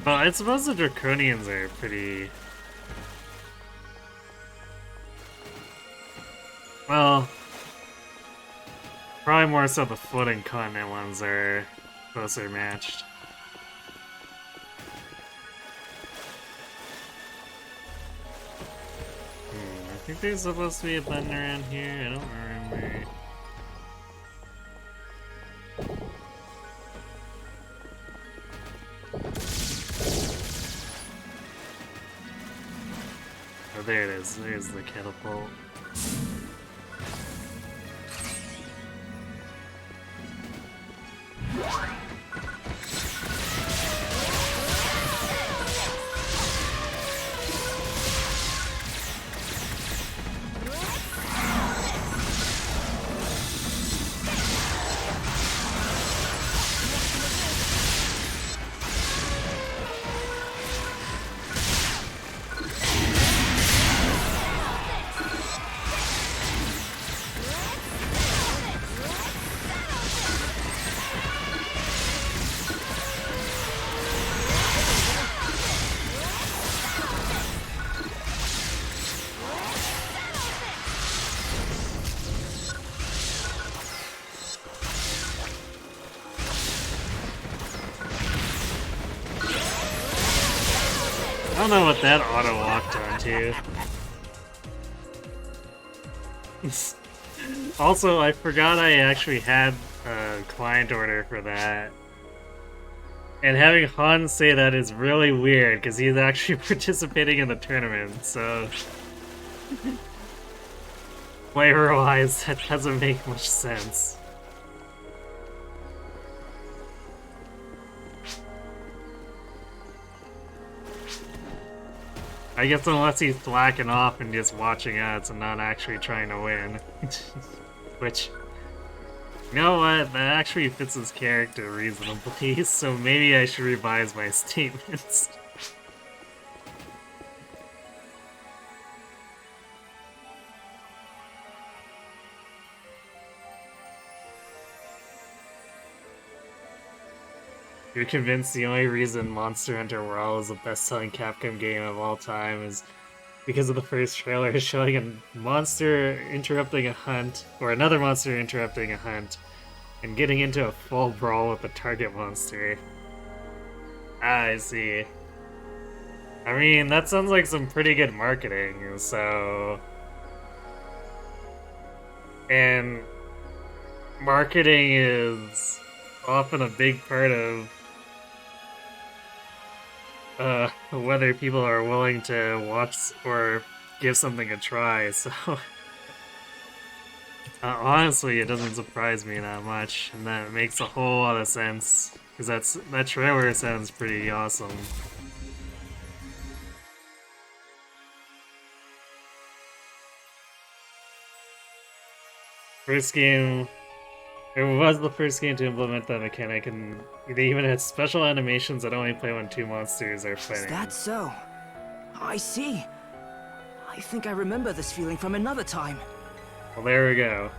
Well, I suppose the Draconians are pretty... Well... Probably more so the Foot and Continent ones are closer matched. I think there's supposed to be a button around here, I don't remember. Oh, there it is. There's the catapult. I don't know what that auto walked onto. Also, I forgot I actually had a client order for that. And having Han say that is really weird, because he's actually participating in the tournament, so... Flavor-wise, that doesn't make much sense. I guess unless he's slacking off and just watching us and not actually trying to win. Which, you know what, that actually fits his character reasonably, so maybe I should revise my statements. You're convinced the only reason Monster Hunter World is the best-selling Capcom game of all time is because of the first trailer showing a monster interrupting a hunt, or another monster interrupting a hunt, and getting into a full brawl with the target monster. Ah, I see. I mean, that sounds like some pretty good marketing, so... And... marketing is often a big part of whether people are willing to watch or give something a try, so... honestly, it doesn't surprise me that much, and that makes a whole lot of sense, because that trailer sounds pretty awesome. First game... It was the first game to implement that mechanic, and they even had special animations that only play when two monsters are fighting. Is that so? I see. I think I remember this feeling from another time. Well, there we go.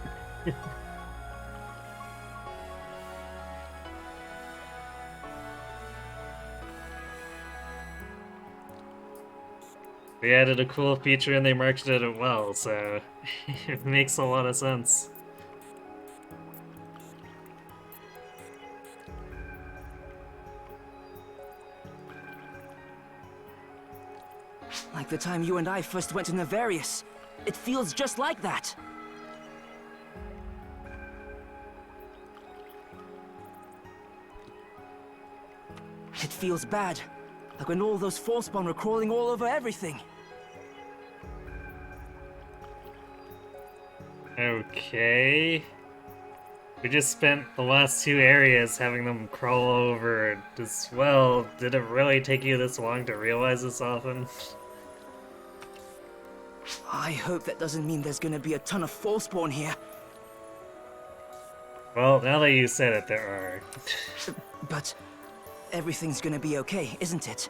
They added a cool feature and they marketed it well, so it makes a lot of sense. Like the time you and I first went to Nefarious. It feels just like that. It feels bad. Like when all those Falspawn were crawling all over everything. Okay. We just spent the last 2 areas having them crawl over as well. Did it really take you this long to realize this often? I hope that doesn't mean there's gonna be a ton of Falspawn here. Well, now that you said it, there are. But everything's gonna be okay, isn't it?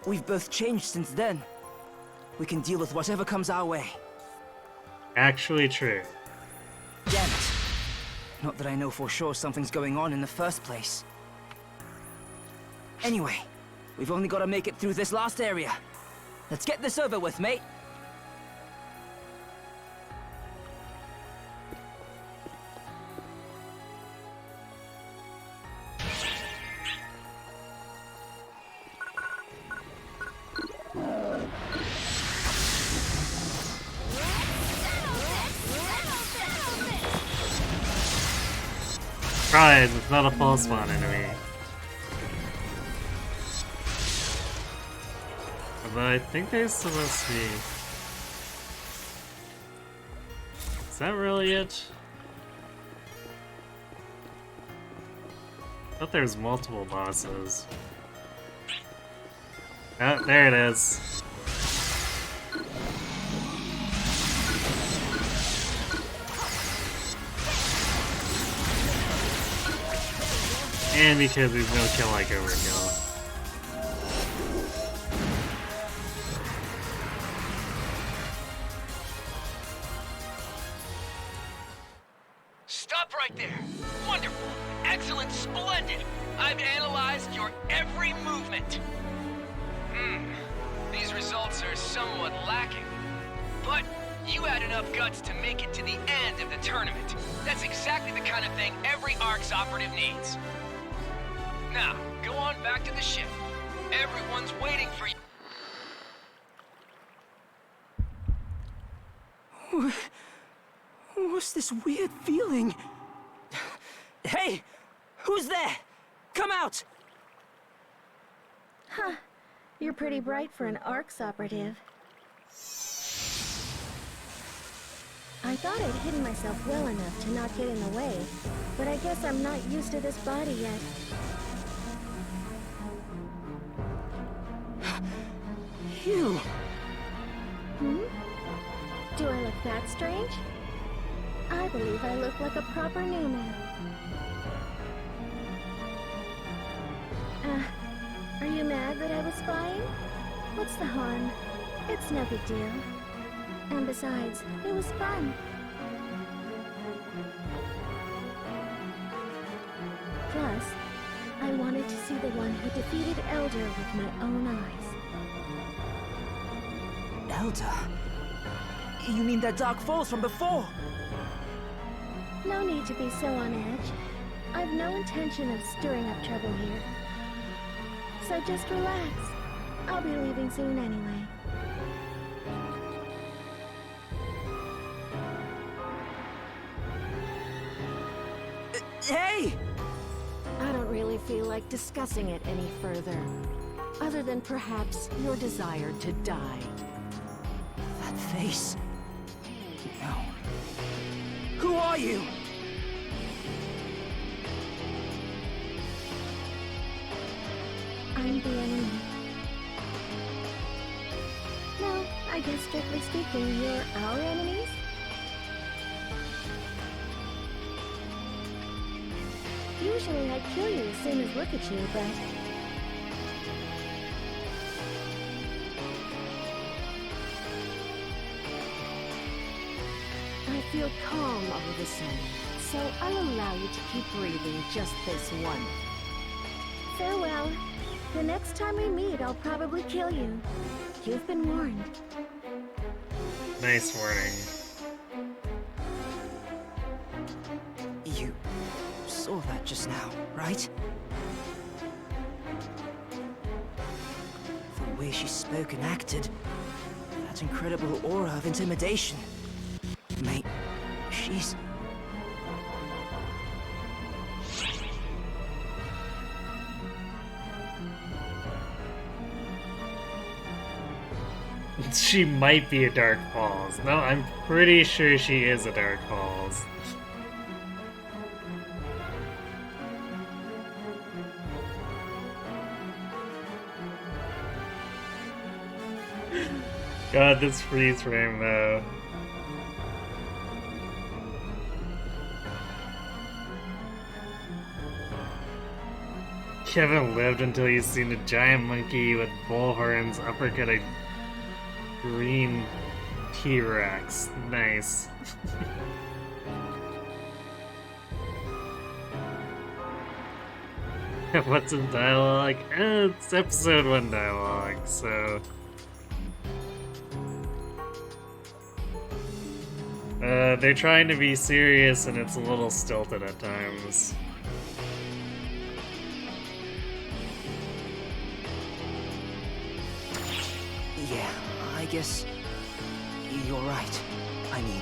We've both changed since then. We can deal with whatever comes our way. Actually true. Damn it. Not that I know for sure something's going on in the first place. Anyway, we've only got to make it through this last area. Let's get this over with, mate. Surprise, it's not a Falspawn enemy. Although I think they're supposed to be... Is that really it? I thought there was multiple bosses. Oh, there it is. And because there's no kill like overkill. Stop right there. Wonderful. Excellent. Splendid. I've analyzed your every movement. These results are somewhat lacking. But you had enough guts to make it to the end of the tournament. That's exactly the kind of thing every ARC's operative needs. Now, go on back to the ship. Everyone's waiting for you. What's this weird feeling? Hey! Who's there? Come out! Huh. You're pretty bright for an ARC's operative. I thought I'd hidden myself well enough to not get in the way, but I guess I'm not used to this body yet. You! Hmm? Do I look that strange? I believe I look like a proper newman. Are you mad that I was spying? What's the harm? It's no big deal. And besides, it was fun. Plus, I wanted to see the one who defeated Elder with my own eyes. Elder? You mean that Dark Falls from before? No need to be so on edge. I've no intention of stirring up trouble here. So just relax. I'll be leaving soon anyway. Hey! I don't really feel like discussing it any further. Other than perhaps your desire to die. That face... No. Who are you? I'm the enemy. No, I guess strictly speaking, you're our enemies? Usually I'd kill you as soon as look at you, but... I feel calm all of a sudden, so I'll allow you to keep breathing just this one. Farewell. The next time we meet, I'll probably kill you. You've been warned. Nice warning. You saw that just now, right? The way she spoke and acted. That incredible aura of intimidation. Mate, she's... She might be a Dark Falls. No, I'm pretty sure she is a Dark Falls. God, this freeze frame though. Kevin lived until he's seen a giant monkey with bull horns uppercut a green T-Rex. Nice. What's in dialogue? It's episode 1 dialogue, so... they're trying to be serious and it's a little stilted at times. Yeah, I guess you're right. I mean,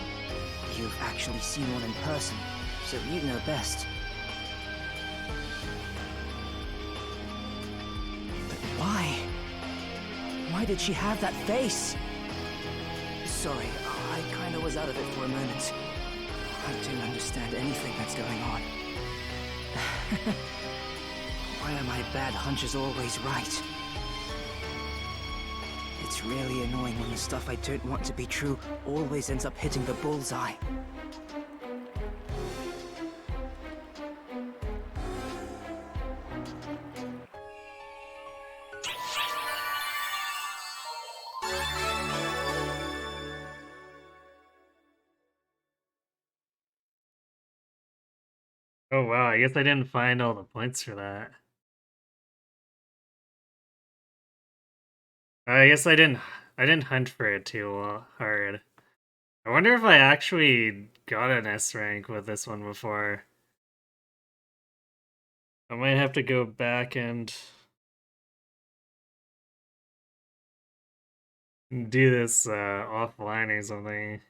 you've actually seen one in person, so you know best. But why? Why did she have that face? Sorry, I kinda was out of it for a moment. I don't understand anything that's going on. Why are my bad hunches always right? It's really annoying when the stuff I don't want to be true always ends up hitting the bullseye. Oh wow, I guess I didn't find all the points for that. I guess I didn't hunt for it too hard. I wonder if I actually got an S rank with this one before. I might have to go back and do this offline or something.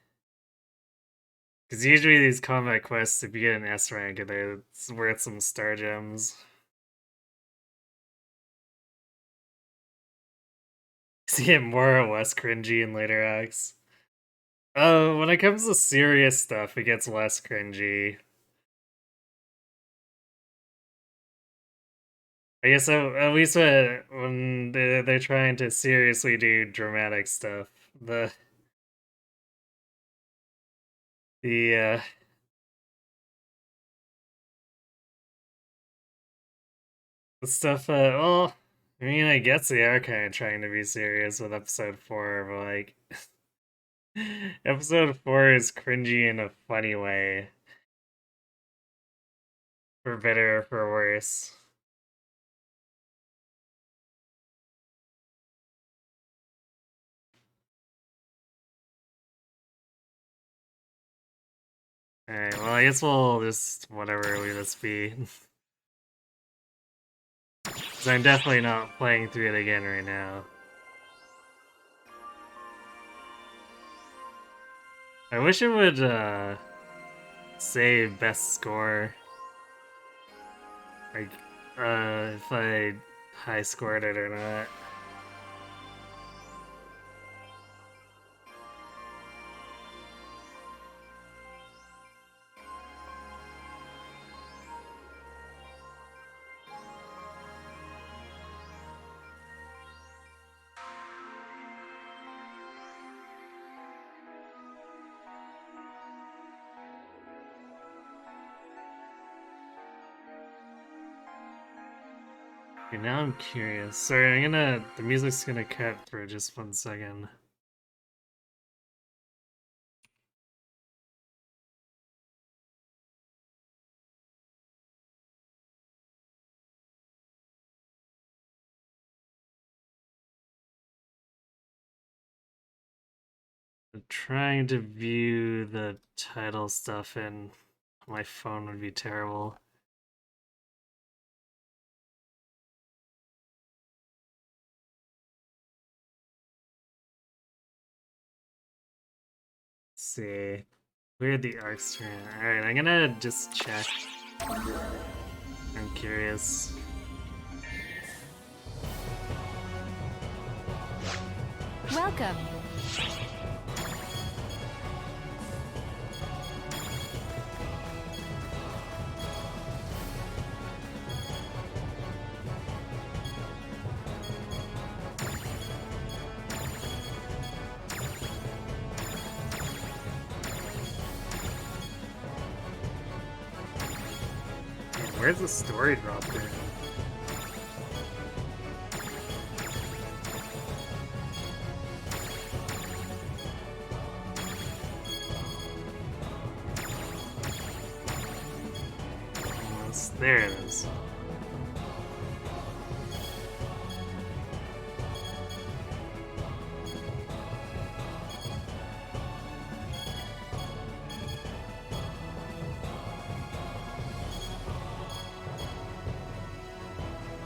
Because usually these combat quests, if you get an S rank, it's worth some star gems. To get more or less cringy in later acts. When it comes to serious stuff, it gets less cringy. I guess at least when they're trying to seriously do dramatic stuff, the stuff. Well, I mean, I guess they are kind of trying to be serious with episode 4, but like, episode 4 is cringy in a funny way, for better or for worse. Alright, well, I guess we'll just whatever leave this be. Because I'm definitely not playing through it again right now. I wish it would say best score. Like, if I high scored it or not. Okay, now I'm curious. Sorry, the music's gonna cut for just 1 second. trying to view the title stuff in my phone would be terrible. Let's see. Where'd the arcs turn? Alright, I'm gonna just check. I'm curious. Welcome. Where's the story drop in? There it is.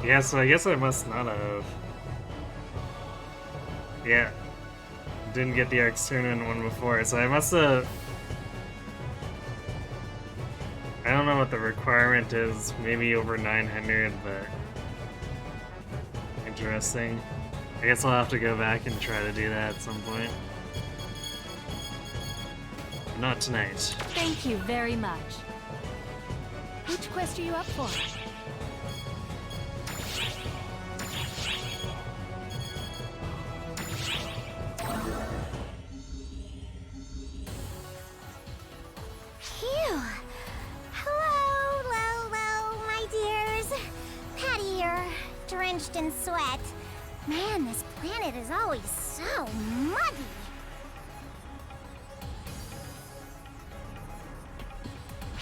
Yeah, so I guess I must not have. Yeah. Didn't get the Arcs Tournament one before, so I must have... I don't know what the requirement is, maybe over 900, but... Interesting. I guess I'll have to go back and try to do that at some point. Not tonight. Thank you very much. Which quest are you up for? Phew. Hello, my dears. Patty here, drenched in sweat. Man, this planet is always so muggy.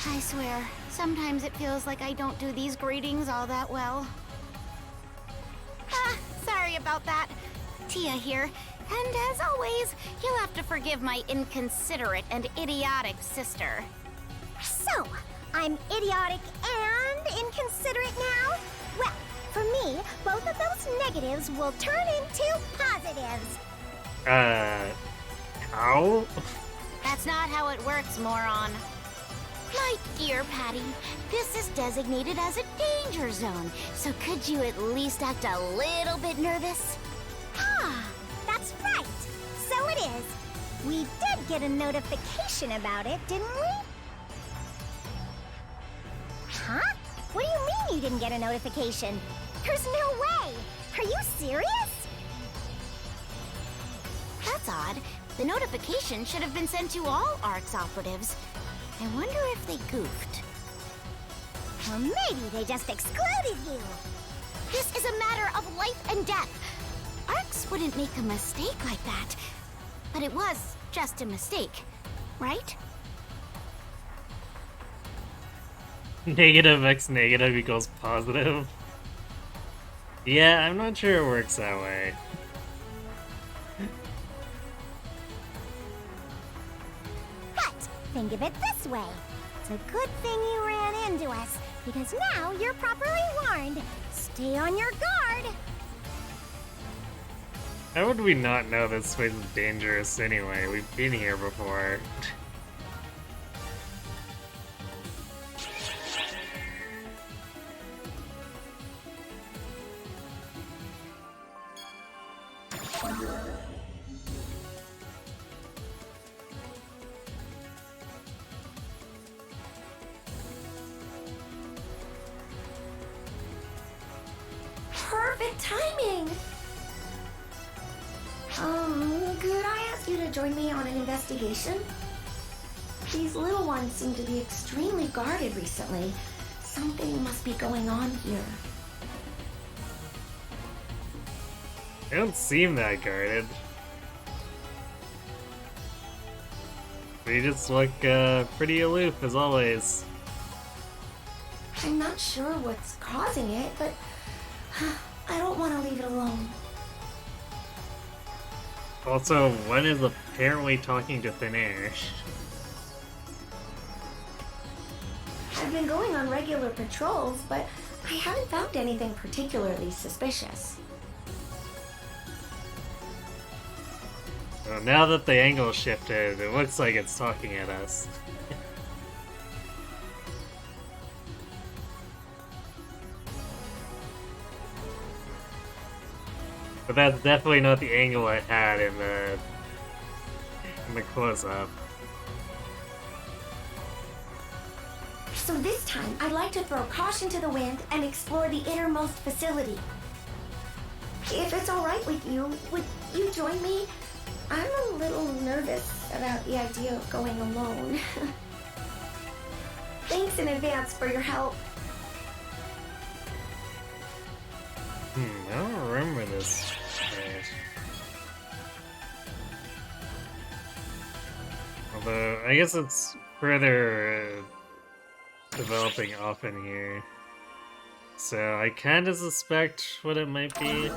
I swear, sometimes it feels like I don't do these greetings all that well. Sorry about that. Tia here, and as always, you'll have to forgive my inconsiderate and idiotic sister. So, I'm idiotic and inconsiderate now? Well, for me, both of those negatives will turn into positives. How? That's not how it works, moron. My dear Patty, this is designated as a danger zone, so could you at least act a little bit nervous? Ah, that's right. So it is. We did get a notification about it, didn't we? Huh? What do you mean you didn't get a notification? There's no way! Are you serious? That's odd. The notification should have been sent to all ARCS operatives. I wonder if they goofed. Or maybe they just excluded you. This is a matter of life and death. ARCS wouldn't make a mistake like that. But it was just a mistake, right? Negative x negative equals positive. Yeah, I'm not sure it works that way. But think of it this way. It's a good thing you ran into us, because now you're properly warned. Stay on your guard. How would we not know this place is dangerous anyway? We've been here before. Perfect timing! Could I ask you to join me on an investigation? These little ones seem to be extremely guarded recently. Something must be going on here. They don't seem that guarded. They just look pretty aloof as always. I'm not sure what's causing it, but I don't want to leave it alone. Also, one is apparently talking to thin air. I've been going on regular patrols, but I haven't found anything particularly suspicious. Well, now that the angle shifted, it looks like it's talking at us. But that's definitely not the angle I had in the close-up. So this time, I'd like to throw caution to the wind and explore the innermost facility. If it's alright with you, would you join me? I'm a little nervous about the idea of going alone. Thanks in advance for your help. I don't remember this place. Although, I guess it's further developing often here. So I kinda suspect what it might be.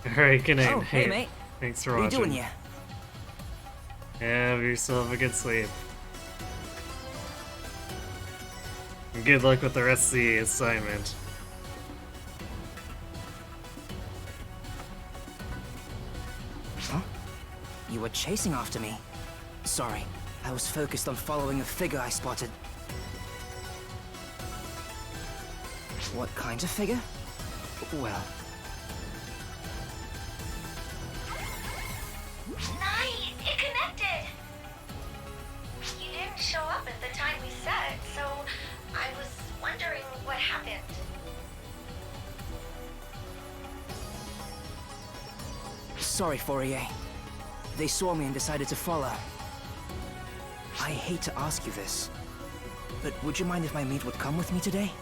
Alright, good night. Oh, hey, mate. Thanks for What are you watching. doing here? Yeah, have yourself a good sleep. And good luck with the rest of the assignment. Huh? You were chasing after me. Sorry, I was focused on following a figure I spotted. What kind of figure? Well... Nice! It connected! You didn't show up at the time we said, so I was wondering what happened. Sorry, Fourier. They saw me and decided to follow. I hate to ask you this, but would you mind if my mate would come with me today?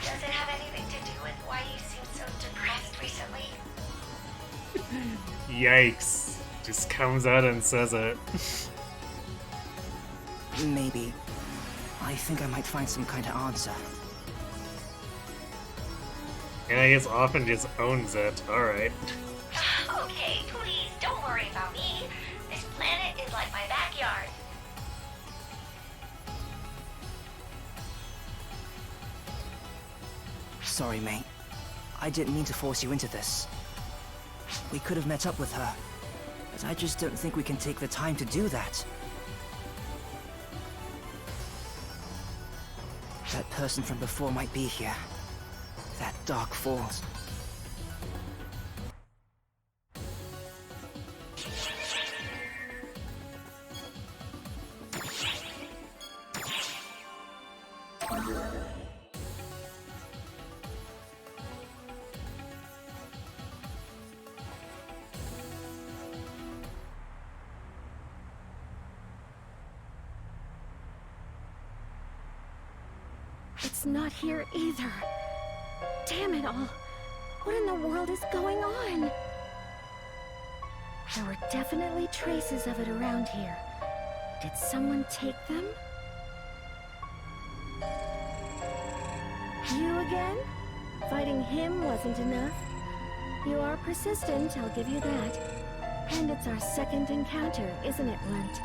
Does it have anything to do with why you seem so depressed recently? Yikes. Just comes out and says it. Maybe. I think I might find some kind of answer. And I guess often just owns it. Alright. Okay, please, don't worry about me. This planet is like my backyard. Sorry, mate. I didn't mean to force you into this. We could have met up with her, but I just don't think we can take the time to do that. That person from before might be here. That Dark Falls. It's not here either. Damn it all. What in the world is going on? There were definitely traces of it around here. Did someone take them? You again? Fighting him wasn't enough. You are persistent, I'll give you that. And it's our second encounter, isn't it, Runt?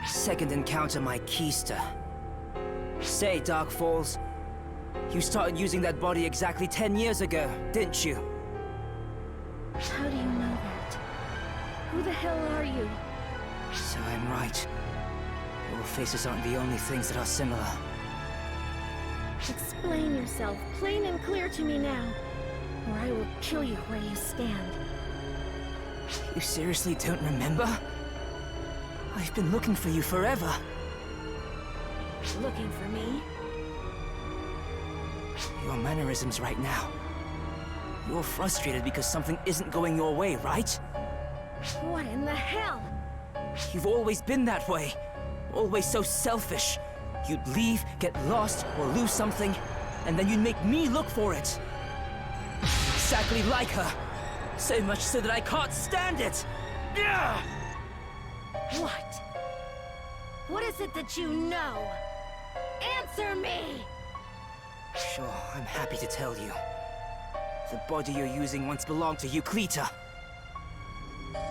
Second encounter, my keister. Say, Dark Falls, you started using that body exactly 10 years ago, didn't you? How do you know that? Who the hell are you? So I'm right. Your faces aren't the only things that are similar. Explain yourself, plain and clear to me now, or I will kill you where you stand. You seriously don't remember? I've been looking for you forever. Looking for me? Your mannerisms right now. You're frustrated because something isn't going your way, right? What in the hell? You've always been that way. Always so selfish. You'd leave, get lost, or lose something, and then you'd make me look for it. Exactly like her. So much so that I can't stand it. Yeah! What? What is it that you know? Answer me! Sure, I'm happy to tell you. The body you're using once belonged to Euclita.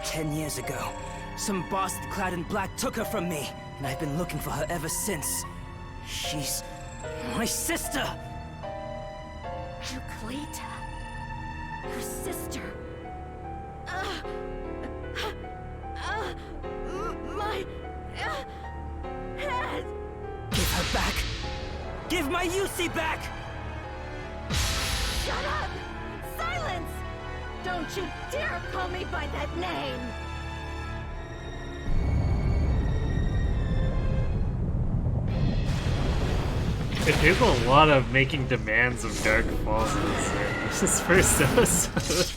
10 years ago, some bastard clad in black took her from me, and I've been looking for her ever since. She's my sister! Euclita? Your sister? My head! Give her back! Give my UC back! Shut up! Silence! Don't you dare call me by that name! There's a lot of making demands of Dark Falls in this first episode.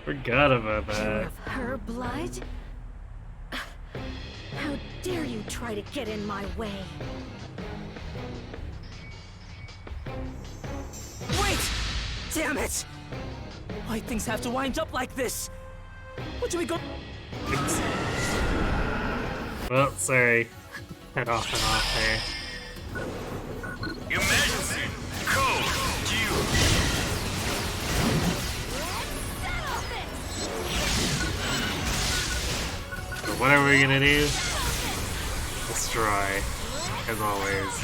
Forgot about that. Of her blood? How dare you try to get in my way? Wait! Damn it! Why things have to wind up like this? What do we go? Well, sorry. Head off and off there. Emergency! Code Q! So what are we gonna do? Destroy, as always.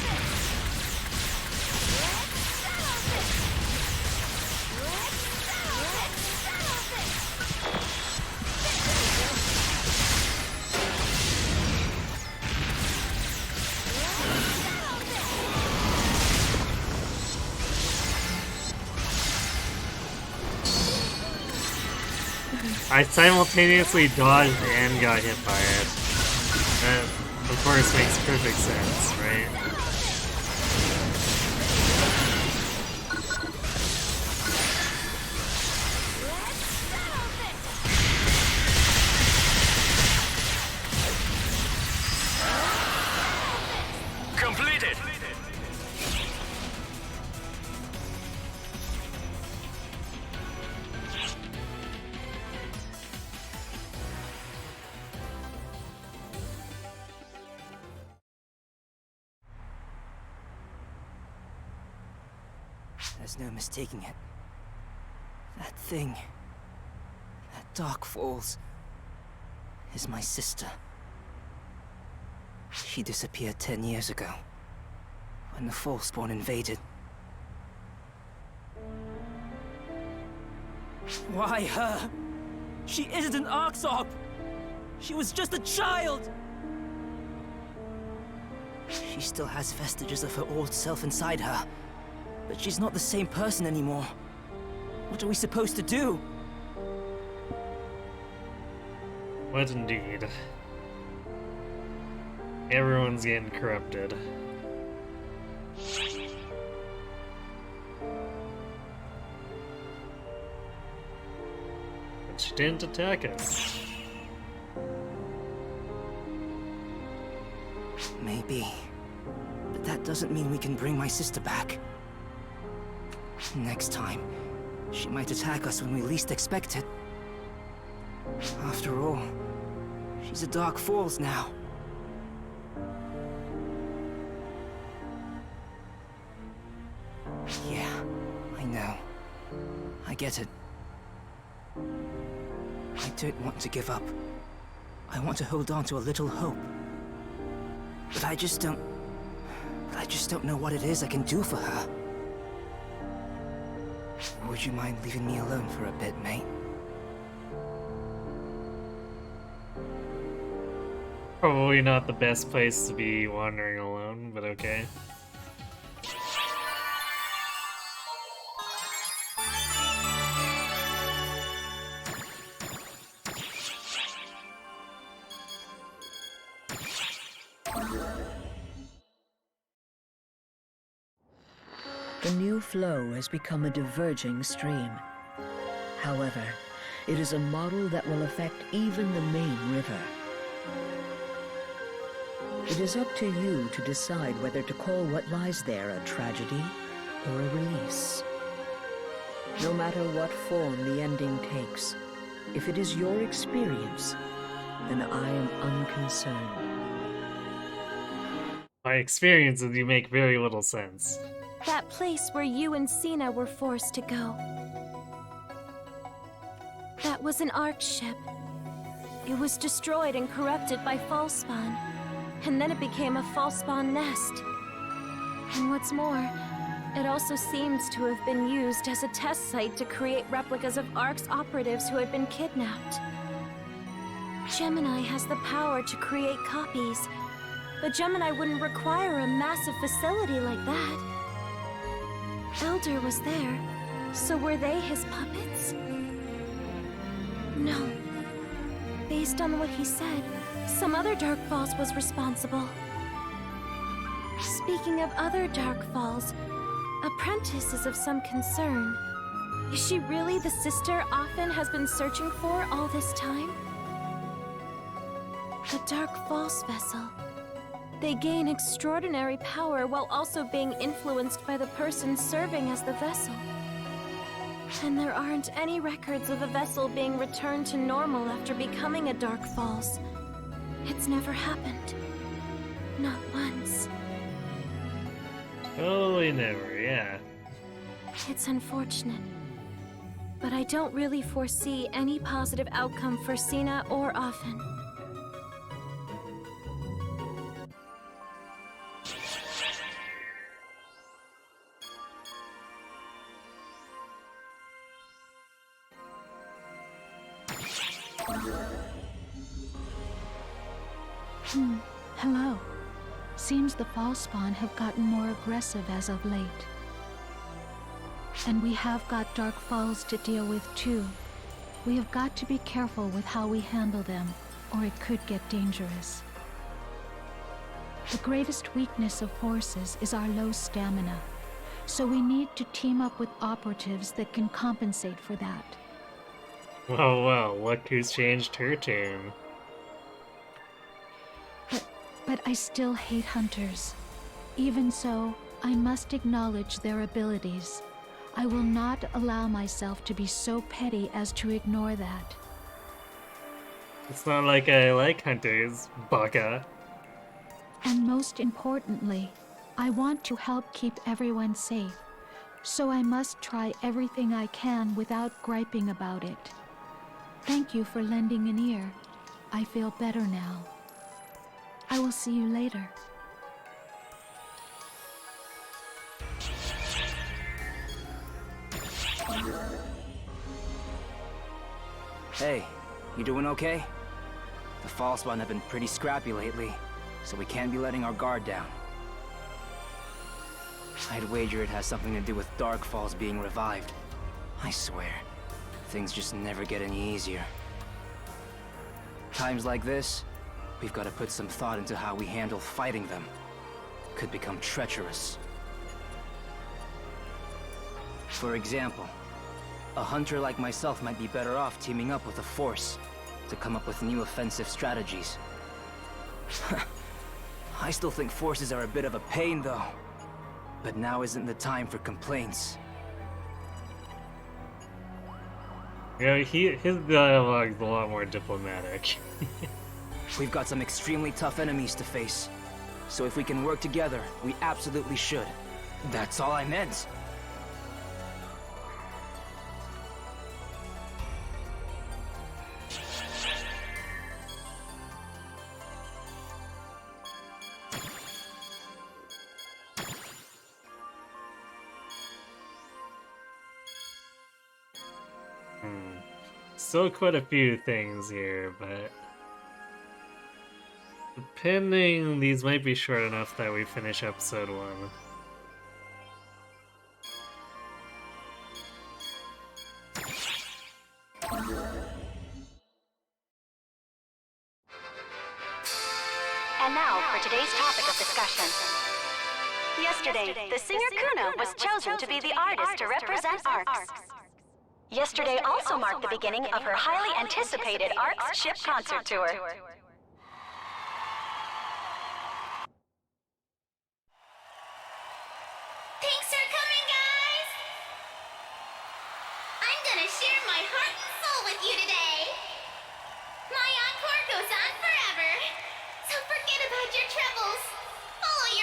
I simultaneously dodged and got hit by it. That, of course, makes perfect sense, right? Completed! There's no mistaking it. That thing, that Dark Falls, is my sister. She disappeared 10 years ago, when the Falseborn invaded. Why her? She isn't an Arxop! She was just a child! She still has vestiges of her old self inside her. But she's not the same person anymore. What are we supposed to do? What indeed? Everyone's getting corrupted. But she didn't attack us. Maybe. But that doesn't mean we can bring my sister back. Next time, she might attack us when we least expect it. After all, she's a Dark Falls now. Yeah, I know. I get it. I don't want to give up. I want to hold on to a little hope. But I just don't know what it is I can do for her. Would you mind leaving me alone for a bit, mate? Probably not the best place to be wandering alone, but okay. The new flow has become a diverging stream. However, it is a model that will affect even the main river. It is up to you to decide whether to call what lies there a tragedy or a release. No matter what form the ending takes, if it is your experience, then I am unconcerned. My experiences, you make very little sense. That place where you and Sina were forced to go. That was an Ark ship. It was destroyed and corrupted by Falspawn, and then it became a Falspawn nest. And what's more, it also seems to have been used as a test site to create replicas of Ark's operatives who had been kidnapped. Gemini has the power to create copies, but Gemini wouldn't require a massive facility like that. Elder was there, so were they his puppets? No. Based on what he said, some other Dark Falls was responsible. Speaking of other Dark Falls, Apprentice is of some concern. Is she really the sister Afen has been searching for all this time? The Dark Falls vessel. They gain extraordinary power while also being influenced by the person serving as the vessel. And there aren't any records of a vessel being returned to normal after becoming a Dark Falls. It's never happened. Not once. Totally never, yeah. It's unfortunate. But I don't really foresee any positive outcome for Sina or Afen. Hello. Seems the Falspawn have gotten more aggressive as of late. And we have got Dark Falls to deal with too. We have got to be careful with how we handle them, or it could get dangerous. The greatest weakness of forces is our low stamina, so we need to team up with operatives that can compensate for that. Well, look who's changed her tune. But I still hate hunters. Even so, I must acknowledge their abilities. I will not allow myself to be so petty as to ignore that. It's not like I like hunters, baka. And most importantly, I want to help keep everyone safe. So I must try everything I can without griping about it. Thank you for lending an ear. I feel better now. I will see you later. Hey, you doing okay? The Falspawn have been pretty scrappy lately, so we can't be letting our guard down. I'd wager it has something to do with Dark Falls being revived. I swear, things just never get any easier. Times like this, we've got to put some thought into how we handle fighting them. Could become treacherous. For example, a hunter like myself might be better off teaming up with a force to come up with new offensive strategies. I still think forces are a bit of a pain, though. But now isn't the time for complaints. Yeah, his dialogue's a lot more diplomatic. We've got some extremely tough enemies to face. So if we can work together, we absolutely should. That's all I meant. Still quite a few things here, but depending, these might be short enough that we finish episode 1. And now for today's topic of discussion. Yesterday, the singer Kuno was chosen to be the artist to represent ARCS. Yesterday also marked the beginning of her highly anticipated ARCS ship concert tour. Thanks for coming, guys! I'm gonna share my heart and soul with you today. My encore goes on forever. So forget about your troubles. Follow your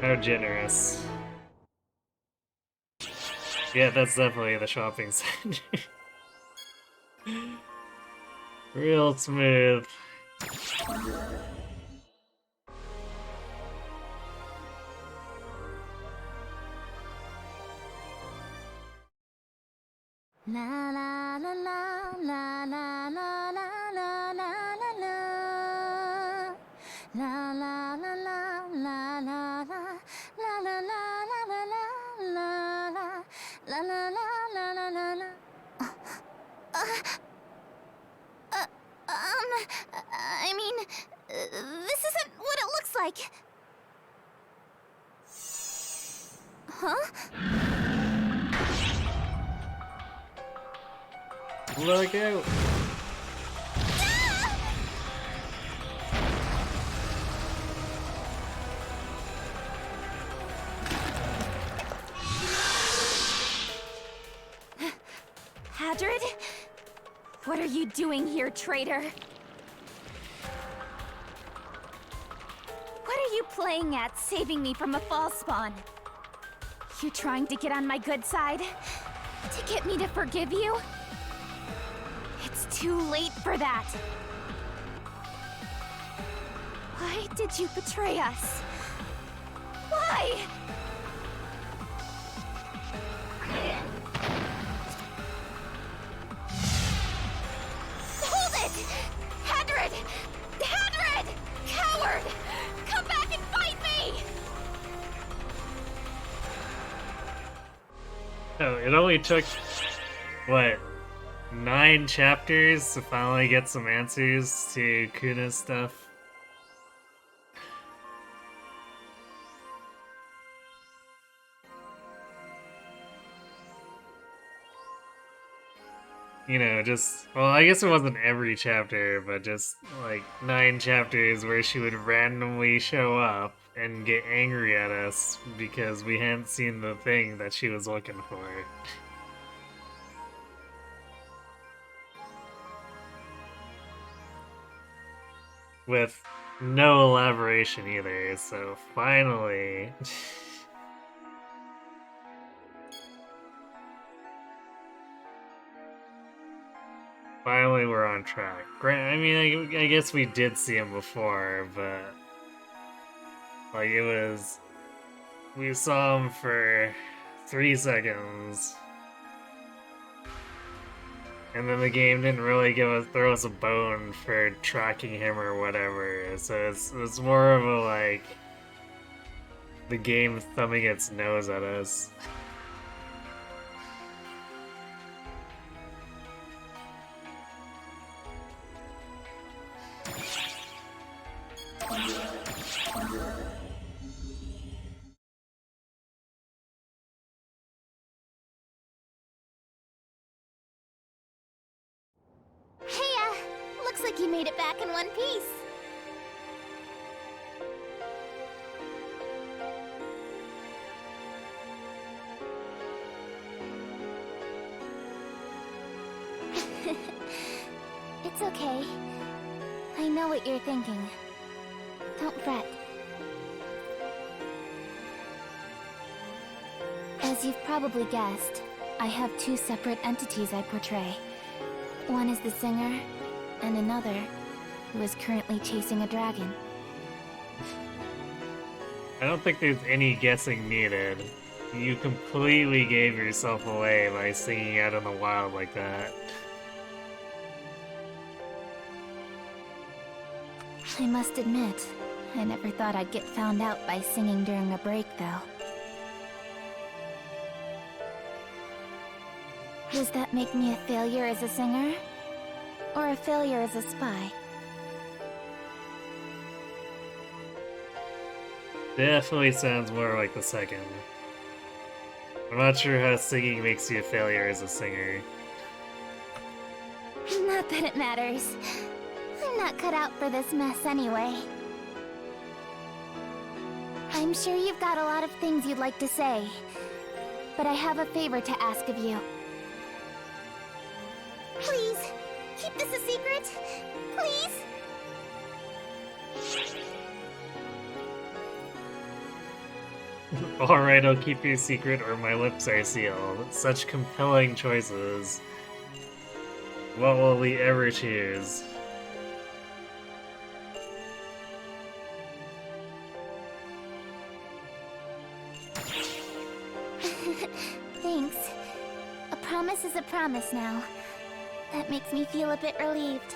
How generous. Yeah, that's definitely the shopping center. Real smooth. La la la la la la la la la la la la. La la la la la la la la la la la la la la la la la la. I mean, this isn't what it looks like. Huh? Look out! Hadrid? What are you doing here, traitor? What are you playing at, saving me from a fall spawn? You're trying to get on my good side? To get me to forgive you? It's too late for that. Why did you betray us? Why? Hold it! Hadrid! Hadrid! Coward! Come back and fight me! Oh, it only took, what, 9 chapters to finally get some answers to Kuna's stuff? You know, just, well, I guess it wasn't every chapter, but just, like, 9 chapters where she would randomly show up and get angry at us because we hadn't seen the thing that she was looking for. With no elaboration either, so finally... Finally, we're on track. I mean, I guess we did see him before, but... Like, it was... We saw him for 3 seconds. And then the game didn't really throw us a bone for tracking him or whatever. So it's more of a, like... The game thumbing its nose at us. Hey, looks like you made it back in one piece. It's okay. I know what you're thinking. Don't fret. As you've probably guessed, I have 2 separate entities I portray. One is the singer, and another, who is currently chasing a dragon. I don't think there's any guessing needed. You completely gave yourself away by singing out in the wild like that. I must admit, I never thought I'd get found out by singing during a break, though. Does that make me a failure as a singer? Or a failure as a spy? Definitely sounds more like the second. I'm not sure how singing makes you a failure as a singer. Not that it matters. I'm not cut out for this mess anyway. I'm sure you've got a lot of things you'd like to say, but I have a favor to ask of you. Please, keep this a secret. Please? Alright, I'll keep your secret or my lips are sealed. Such compelling choices. What will we ever choose? Thanks. A promise is a promise now. That makes me feel a bit relieved.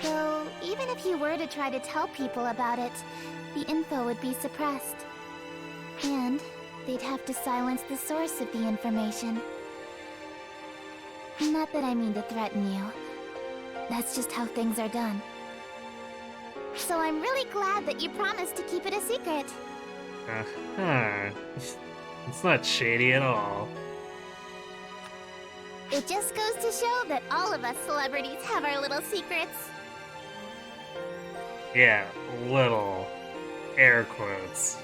Though, even if you were to try to tell people about it, the info would be suppressed. And they'd have to silence the source of the information. Not that I mean to threaten you. That's just how things are done. So I'm really glad that you promised to keep it a secret. Uh-huh. It's not shady at all. It just goes to show that all of us celebrities have our little secrets. Yeah, little. Air quotes.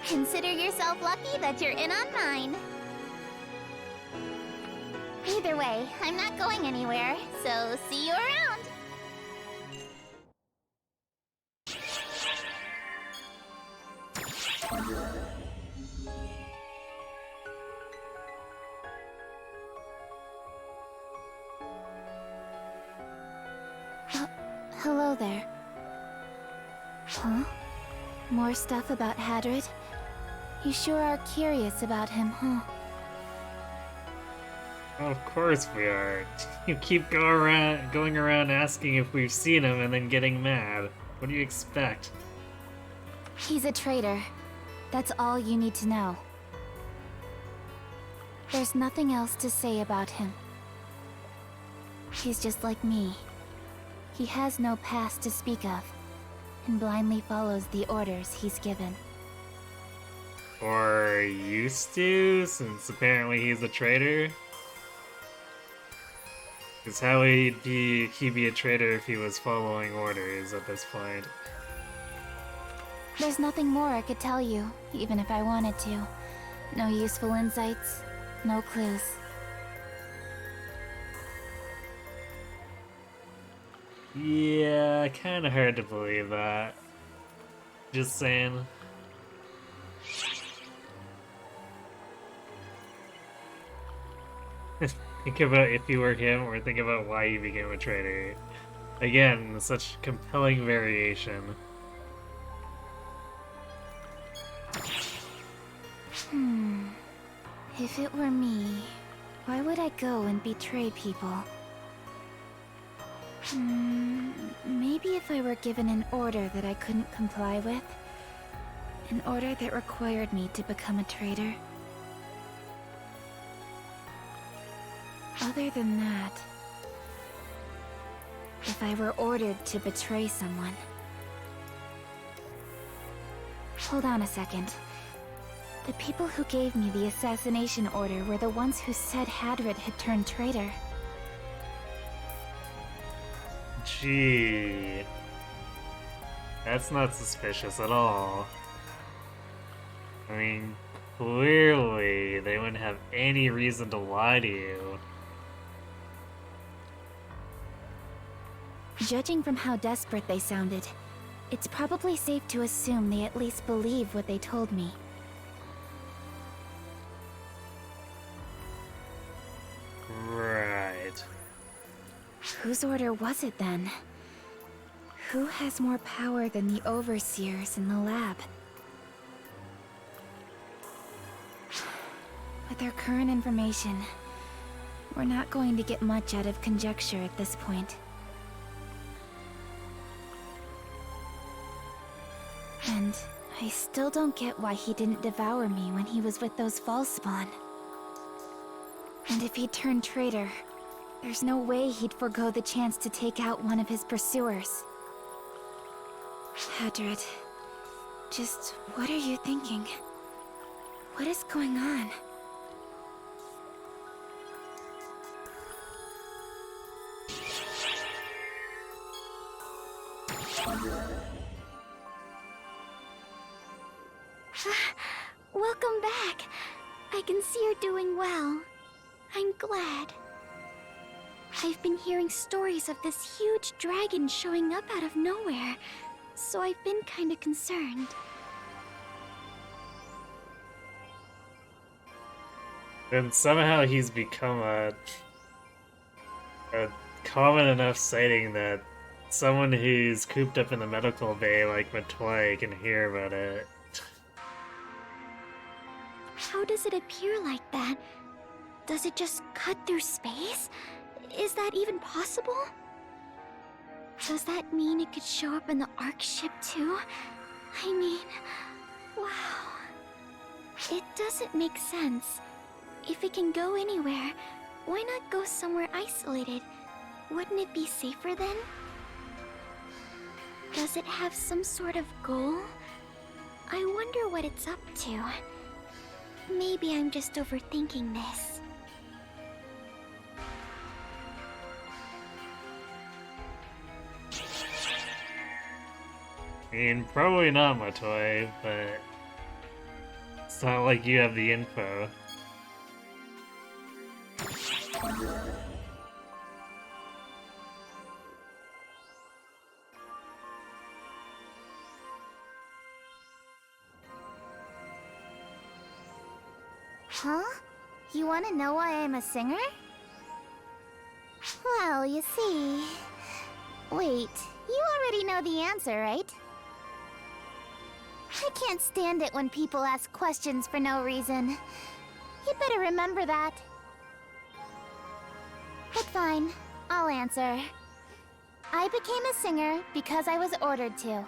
Consider yourself lucky that you're in on mine. Either way, I'm not going anywhere, so see you around. Hello there. Huh? More stuff about Hadrid? You sure are curious about him, huh? Of course we are. You keep going around asking if we've seen him and then getting mad. What do you expect? He's a traitor. That's all you need to know. There's nothing else to say about him. He's just like me. He has no past to speak of, and blindly follows the orders he's given. Or used to, since apparently he's a traitor? Because how would he be a traitor if he was following orders at this point? There's nothing more I could tell you, even if I wanted to. No useful insights, no clues. Yeah, kinda hard to believe that. Just saying. Think about if you were him, or think about why you became a traitor. Again, such compelling variation. If it were me, why would I go and betray people? Maybe if I were given an order that I couldn't comply with. An order that required me to become a traitor. Other than that, if I were ordered to betray someone. Hold on a second. The people who gave me the assassination order were the ones who said Hadrid had turned traitor. Gee. That's not suspicious at all. I mean, clearly they wouldn't have any reason to lie to you. Judging from how desperate they sounded, it's probably safe to assume they at least believe what they told me. Right. Whose order was it then? Who has more power than the overseers in the lab? With our current information, we're not going to get much out of conjecture at this point. And I still don't get why he didn't devour me when he was with those Falspawn. And if he turned traitor, there's no way he'd forego the chance to take out one of his pursuers. Hadrid, just what are you thinking? What is going on? Welcome back. I can see you're doing well. I'm glad. I've been hearing stories of this huge dragon showing up out of nowhere, so I've been kinda concerned. Then somehow he's become a common enough sighting that someone who's cooped up in the medical bay like Matoy can hear about it. How does it appear like that? Does it just cut through space? Is that even possible? Does that mean it could show up in the Ark ship too? I mean, wow. It doesn't make sense. If it can go anywhere, why not go somewhere isolated? Wouldn't it be safer then? Does it have some sort of goal? I wonder what it's up to. Maybe I'm just overthinking this. I mean, probably not, Matoy, but it's not like you have the info. Huh? You want to know why I'm a singer? Well, you see... Wait, you already know the answer, right? I can't stand it when people ask questions for no reason. You'd better remember that. But fine, I'll answer. I became a singer because I was ordered to.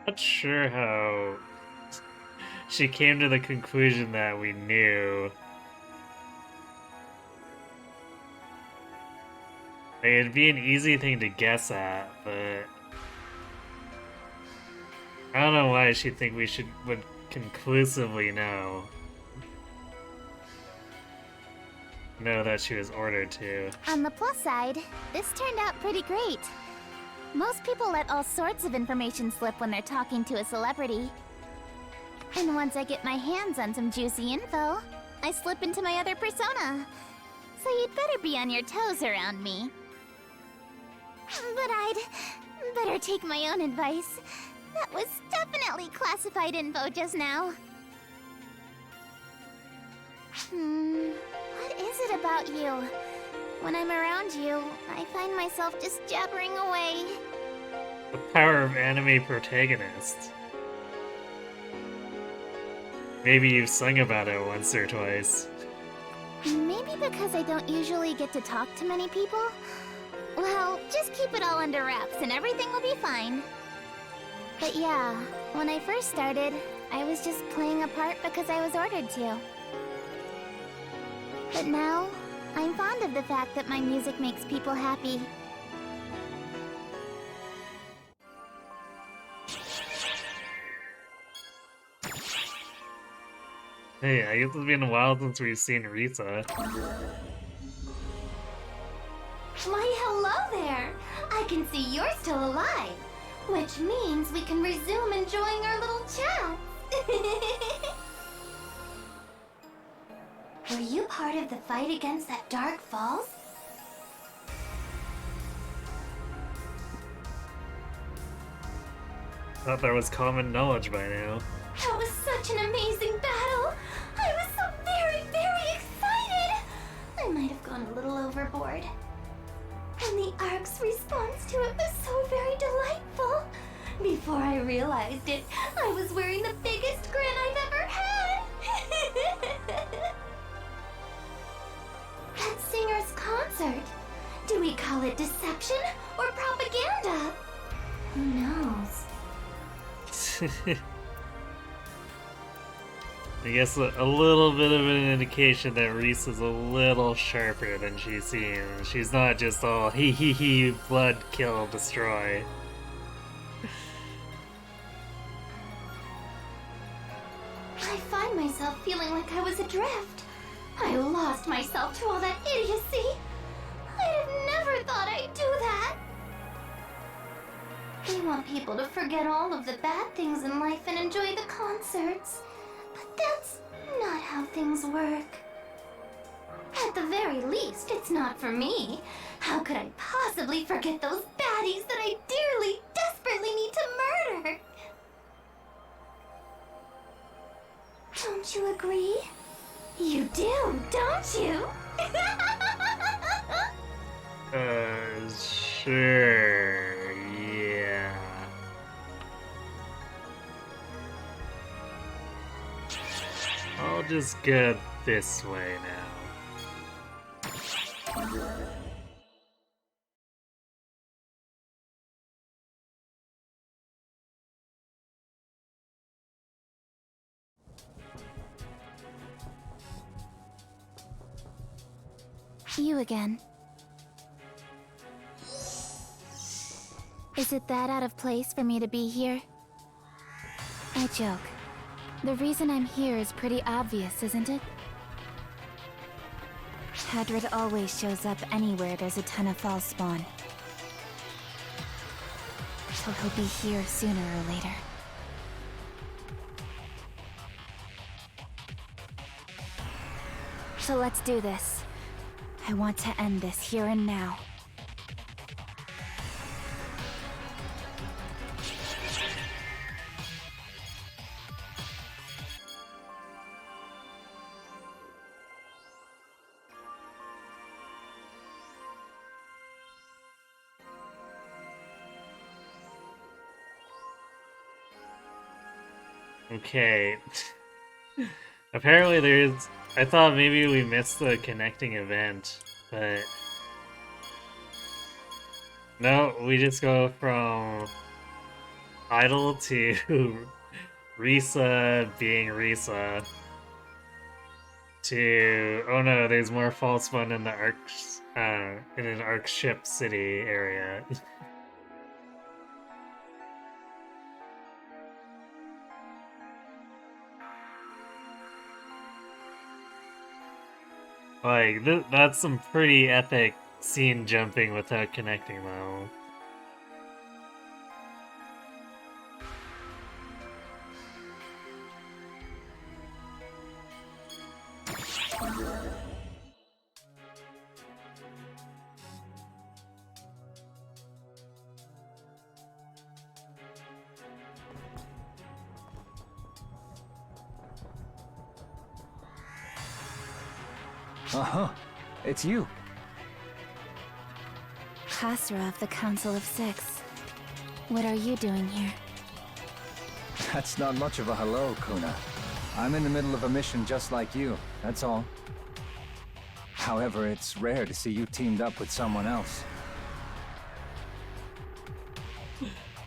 Not sure how she came to the conclusion that we knew. Like, it'd be an easy thing to guess at, but I don't know why she'd think we would conclusively know that she was ordered to. On the plus side, this turned out pretty great. Most people let all sorts of information slip when they're talking to a celebrity. And once I get my hands on some juicy info, I slip into my other persona. So you'd better be on your toes around me. But I'd better take my own advice. That was definitely classified info just now. What is it about you? When I'm around you, I find myself just jabbering away. The power of anime protagonists. Maybe you've sung about it once or twice. Maybe because I don't usually get to talk to many people? Well, just keep it all under wraps and everything will be fine. But yeah, when I first started, I was just playing a part because I was ordered to. But now, I'm fond of the fact that my music makes people happy. Hey, I guess it's been a while since we've seen Risa. Why, hello there! I can see you're still alive, which means we can resume enjoying our little chat. Were you part of the fight against that Dark Falls? Thought that was common knowledge by now. That was such an amazing battle! I was so very, very excited! I might have gone a little overboard. And the Ark's response to it was so very delightful. Before I realized it, I was wearing the biggest grin I've ever had! That singer's concert. Do we call it deception or propaganda? Who knows? I guess a little bit of an indication that Reese is a little sharper than she seems. She's not just all he, blood, kill, destroy. I find myself feeling like I was adrift. I lost myself to all that idiocy. I'd have never thought I'd do that. They want people to forget all of the bad things in life and enjoy the concerts. But that's not how things work. At the very least, it's not for me. How could I possibly forget those baddies that I dearly, desperately need to murder? Don't you agree? You do, don't you? Sure, yeah. I'll just go this way now. You again. Is it that out of place for me to be here? I joke. The reason I'm here is pretty obvious, isn't it? Hadrid always shows up anywhere there's a ton of false spawn. So he'll be here sooner or later. So let's do this. I want to end this here and now. Okay. Apparently there's... I thought maybe we missed the connecting event, but... No, we just go from... Idle to... Risa being Risa. To... Oh no, there's more false fun in the Ark... in an Ark ship city area. Like, that's some pretty epic scene jumping without connecting, though. Uh-huh. It's you. Khasra of the Council of Six. What are you doing here? That's not much of a hello, Kuna. I'm in the middle of a mission just like you, that's all. However, it's rare to see you teamed up with someone else.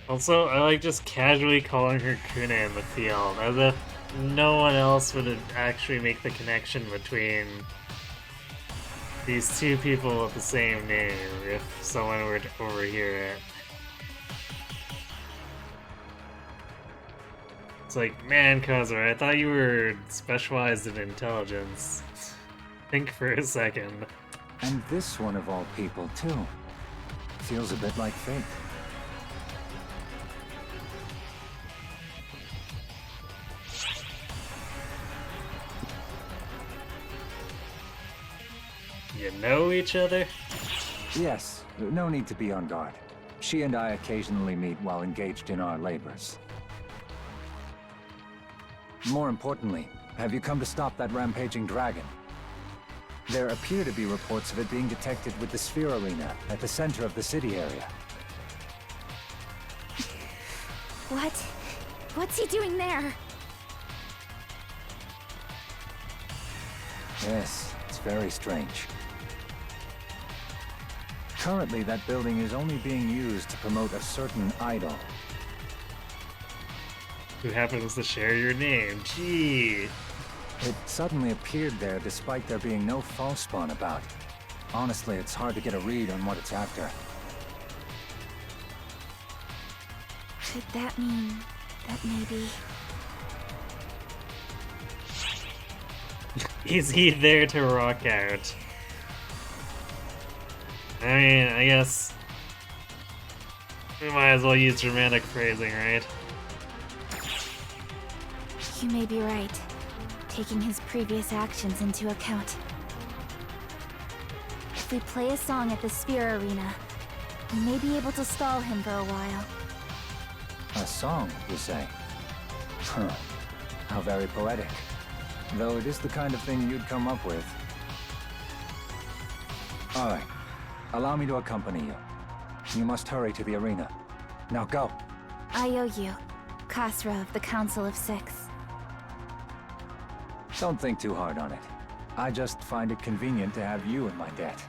Also, I like just casually calling her Kuna in the field, as if no one else would actually make the connection between these two people with the same name, if someone were to overhear it. It's like, man, Khasra, I thought you were specialized in intelligence. Think for a second. And this one of all people, too. Feels a bit like fate. You know each other? Yes, no need to be on guard. She and I occasionally meet while engaged in our labors. More importantly, have you come to stop that rampaging dragon? There appear to be reports of it being detected with the Sphere Arena at the center of the city area. What? What's he doing there? Yes, it's very strange. Currently, that building is only being used to promote a certain idol. Who happens to share your name? Gee. It suddenly appeared there despite there being no false spawn about. Honestly, it's hard to get a read on what it's after. Could that mean that maybe... Is he there to rock out? I mean, I guess we might as well use dramatic phrasing, right? You may be right, taking his previous actions into account. If we play a song at the Sphere Arena, we may be able to stall him for a while. A song, you say? Huh. How very poetic. Though it is the kind of thing you'd come up with. All right. Allow me to accompany you. You must hurry to the arena. Now go. I owe you, Khasra of the Council of Six. Don't think too hard on it. I just find it convenient to have you in my debt.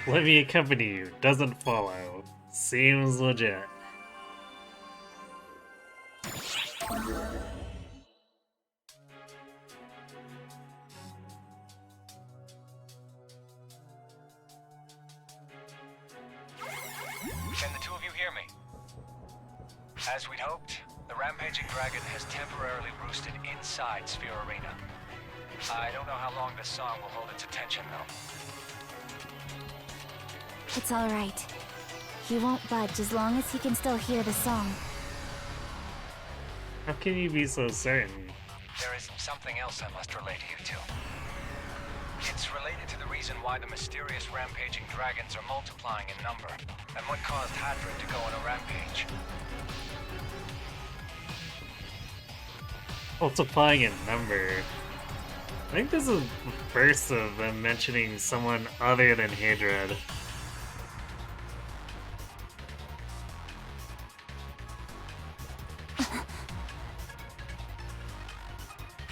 Let me accompany you. Doesn't follow. Seems legit. Can the two of you hear me? As we'd hoped, the rampaging dragon has temporarily roosted inside Sphere Arena. I don't know how long this song will hold its attention, though. It's alright. He won't budge as long as he can still hear the song. How can you be so certain? There is something else I must relay to you two. It's related to the reason why the mysterious rampaging dragons are multiplying in number, and what caused Hadron to go on a rampage. Multiplying in number. I think this is the first of them mentioning someone other than Hadred.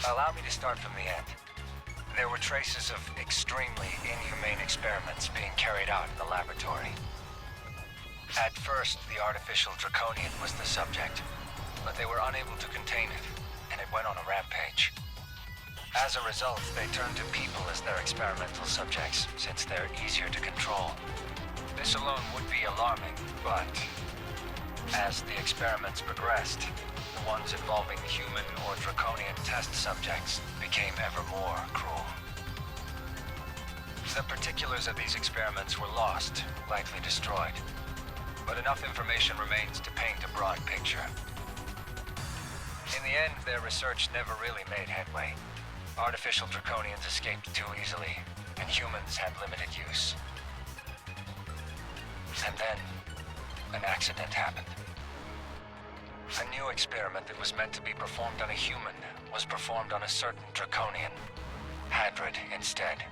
Allow me to start from the end. There were traces of extremely inhumane experiments being carried out in the laboratory. At first, the artificial draconian was the subject, but they were unable to contain it, and it went on a rampage. As a result, they turned to people as their experimental subjects, since they're easier to control. This alone would be alarming, but as the experiments progressed, the ones involving human or draconian test subjects became ever more cruel. The particulars of these experiments were lost, likely destroyed, but enough information remains to paint a broad picture. In the end, their research never really made headway. Artificial draconians escaped too easily, and humans had limited use. And then, an accident happened. A new experiment that was meant to be performed on a human was performed on a certain draconian, Hadred instead.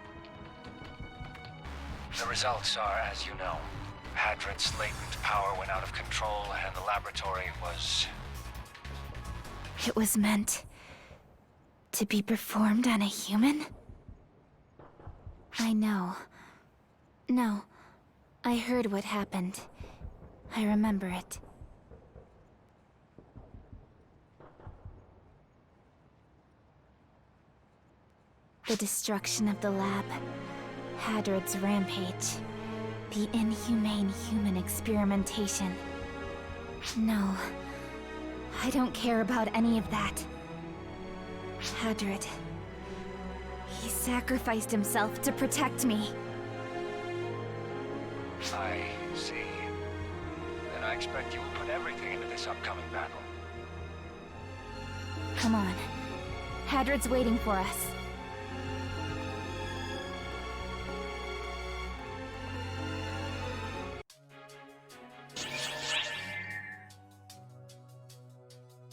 The results are, as you know, Hadred's latent power went out of control and the laboratory was... It was meant to be performed on a human? I know. No, I heard what happened. I remember it. The destruction of the lab, Hadred's rampage, the inhumane human experimentation. No, I don't care about any of that. Hadred, he sacrificed himself to protect me. I see. Then I expect you will put everything into this upcoming battle. Come on, Hadred's waiting for us.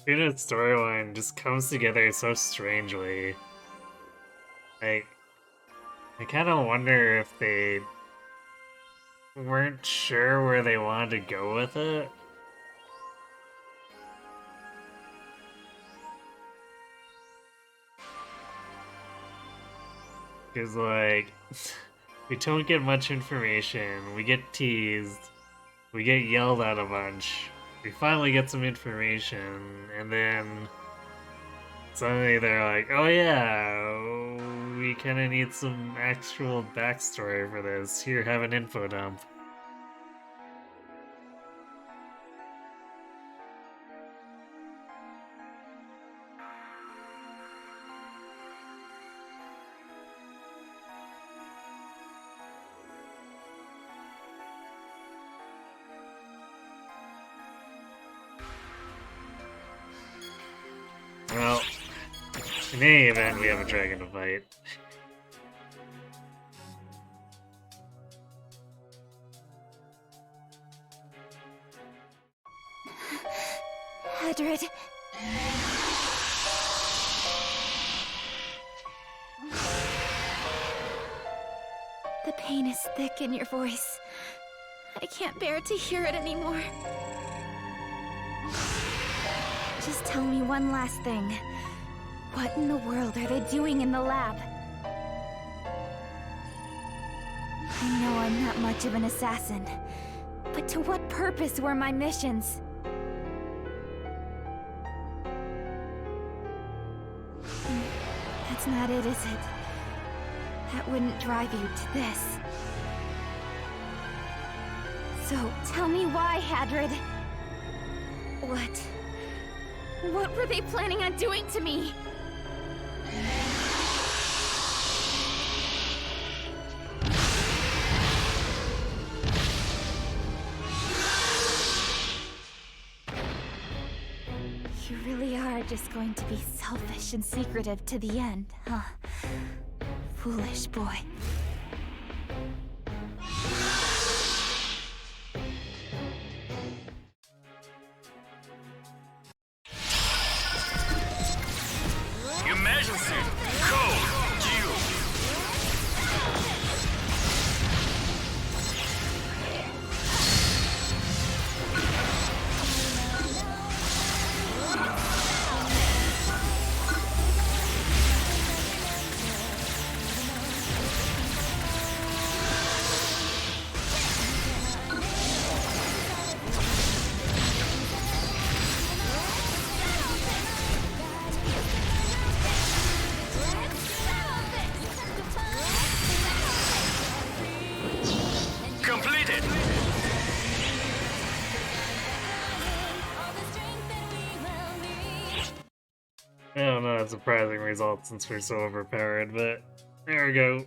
Unit's storyline just comes together so strangely. Like, I kind of wonder if they weren't sure where they wanted to go with it. Because, like, we don't get much information, we get teased, we get yelled at a bunch. We finally get some information, and then suddenly they're like, oh yeah, we kind of need some actual backstory for this. Here, have an info dump. In any event, we have a dragon to fight. Hadrid. The pain is thick in your voice. I can't bear to hear it anymore. Just tell me one last thing. What in the world are they doing in the lab? I know I'm not much of an assassin, but to what purpose were my missions? That's not it, is it? That wouldn't drive you to this. So, tell me why, Hadrid. What were they planning on doing to me? You really are just going to be selfish and secretive to the end, huh? Foolish boy. Emergency! Code! Due! Completed! I don't know, a surprising result since we're so overpowered, but there we go.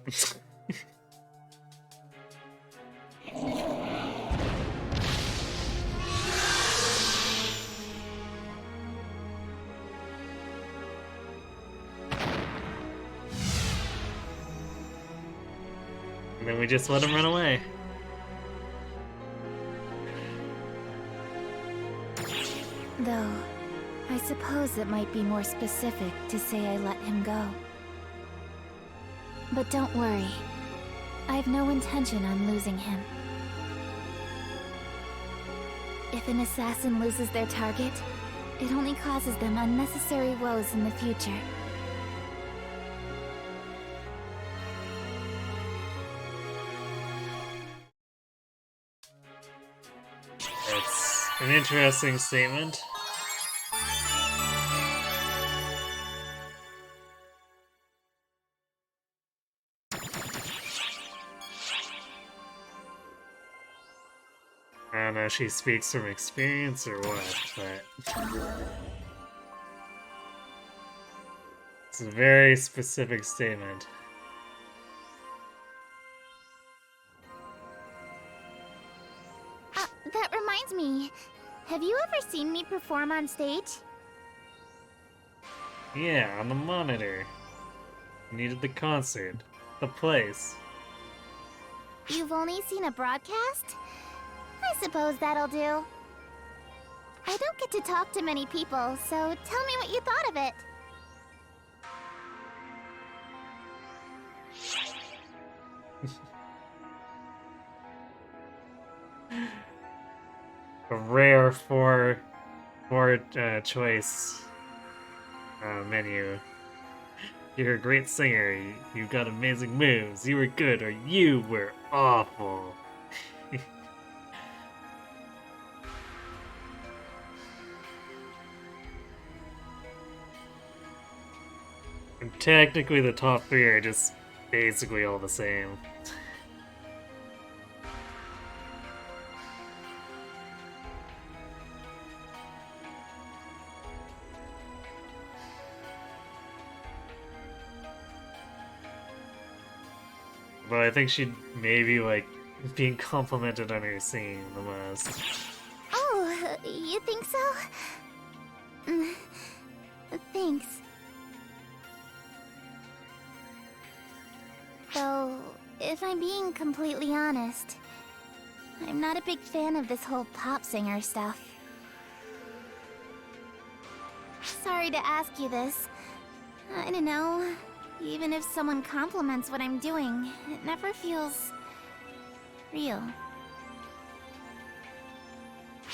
And then we just let him run away. Though, I suppose it might be more specific to say I let him go. But don't worry. I have no intention on losing him. If an assassin loses their target, it only causes them unnecessary woes in the future. It's an interesting statement. I don't know if she speaks from experience or what, but it's a very specific statement. That reminds me. Have you ever seen me perform on stage? Yeah, on the monitor. Needed the concert. The place. You've only seen a broadcast? I suppose that'll do. I don't get to talk to many people, so tell me what you thought of it. A rare four choice menu. You're a great singer. You've got amazing moves. You were good, or you were awful. And technically, the top three are just basically all the same. But I think she'd maybe like being complimented on her singing the most. Oh, you think so? Thanks. Though, if I'm being completely honest, I'm not a big fan of this whole pop singer stuff. Sorry to ask you this. I don't know. Even if someone compliments what I'm doing, it never feels real.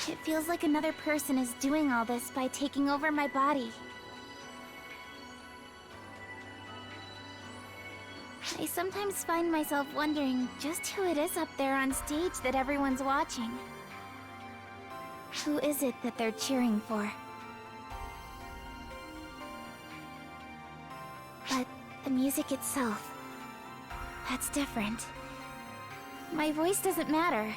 It feels like another person is doing all this by taking over my body. I sometimes find myself wondering just who it is up there on stage that everyone's watching. Who is it that they're cheering for? But the music itself, that's different. My voice doesn't matter.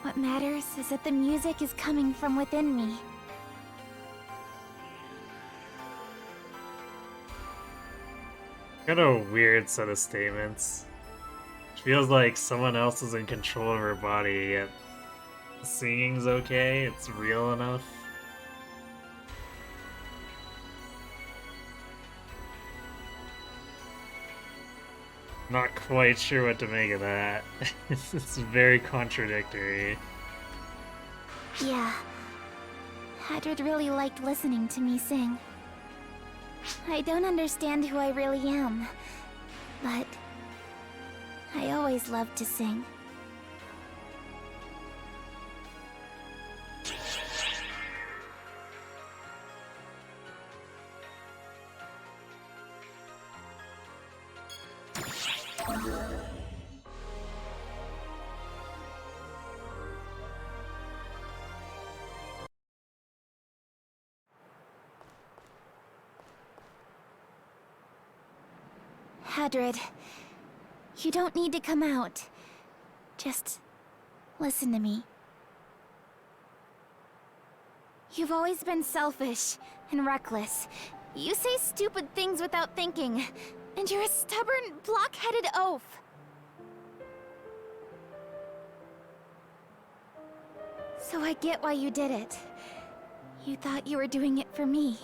What matters is that the music is coming from within me. Kind of a weird set of statements. It feels like someone else is in control of her body, yet singing's okay, it's real enough. Not quite sure what to make of that. It's very contradictory. Yeah. Hadrid really liked listening to me sing. I don't understand who I really am, but I always loved to sing. Hadrid, you don't need to come out. Just listen to me. You've always been selfish and reckless. You say stupid things without thinking, and you're a stubborn, block-headed oaf. So I get why you did it. You thought you were doing it for me.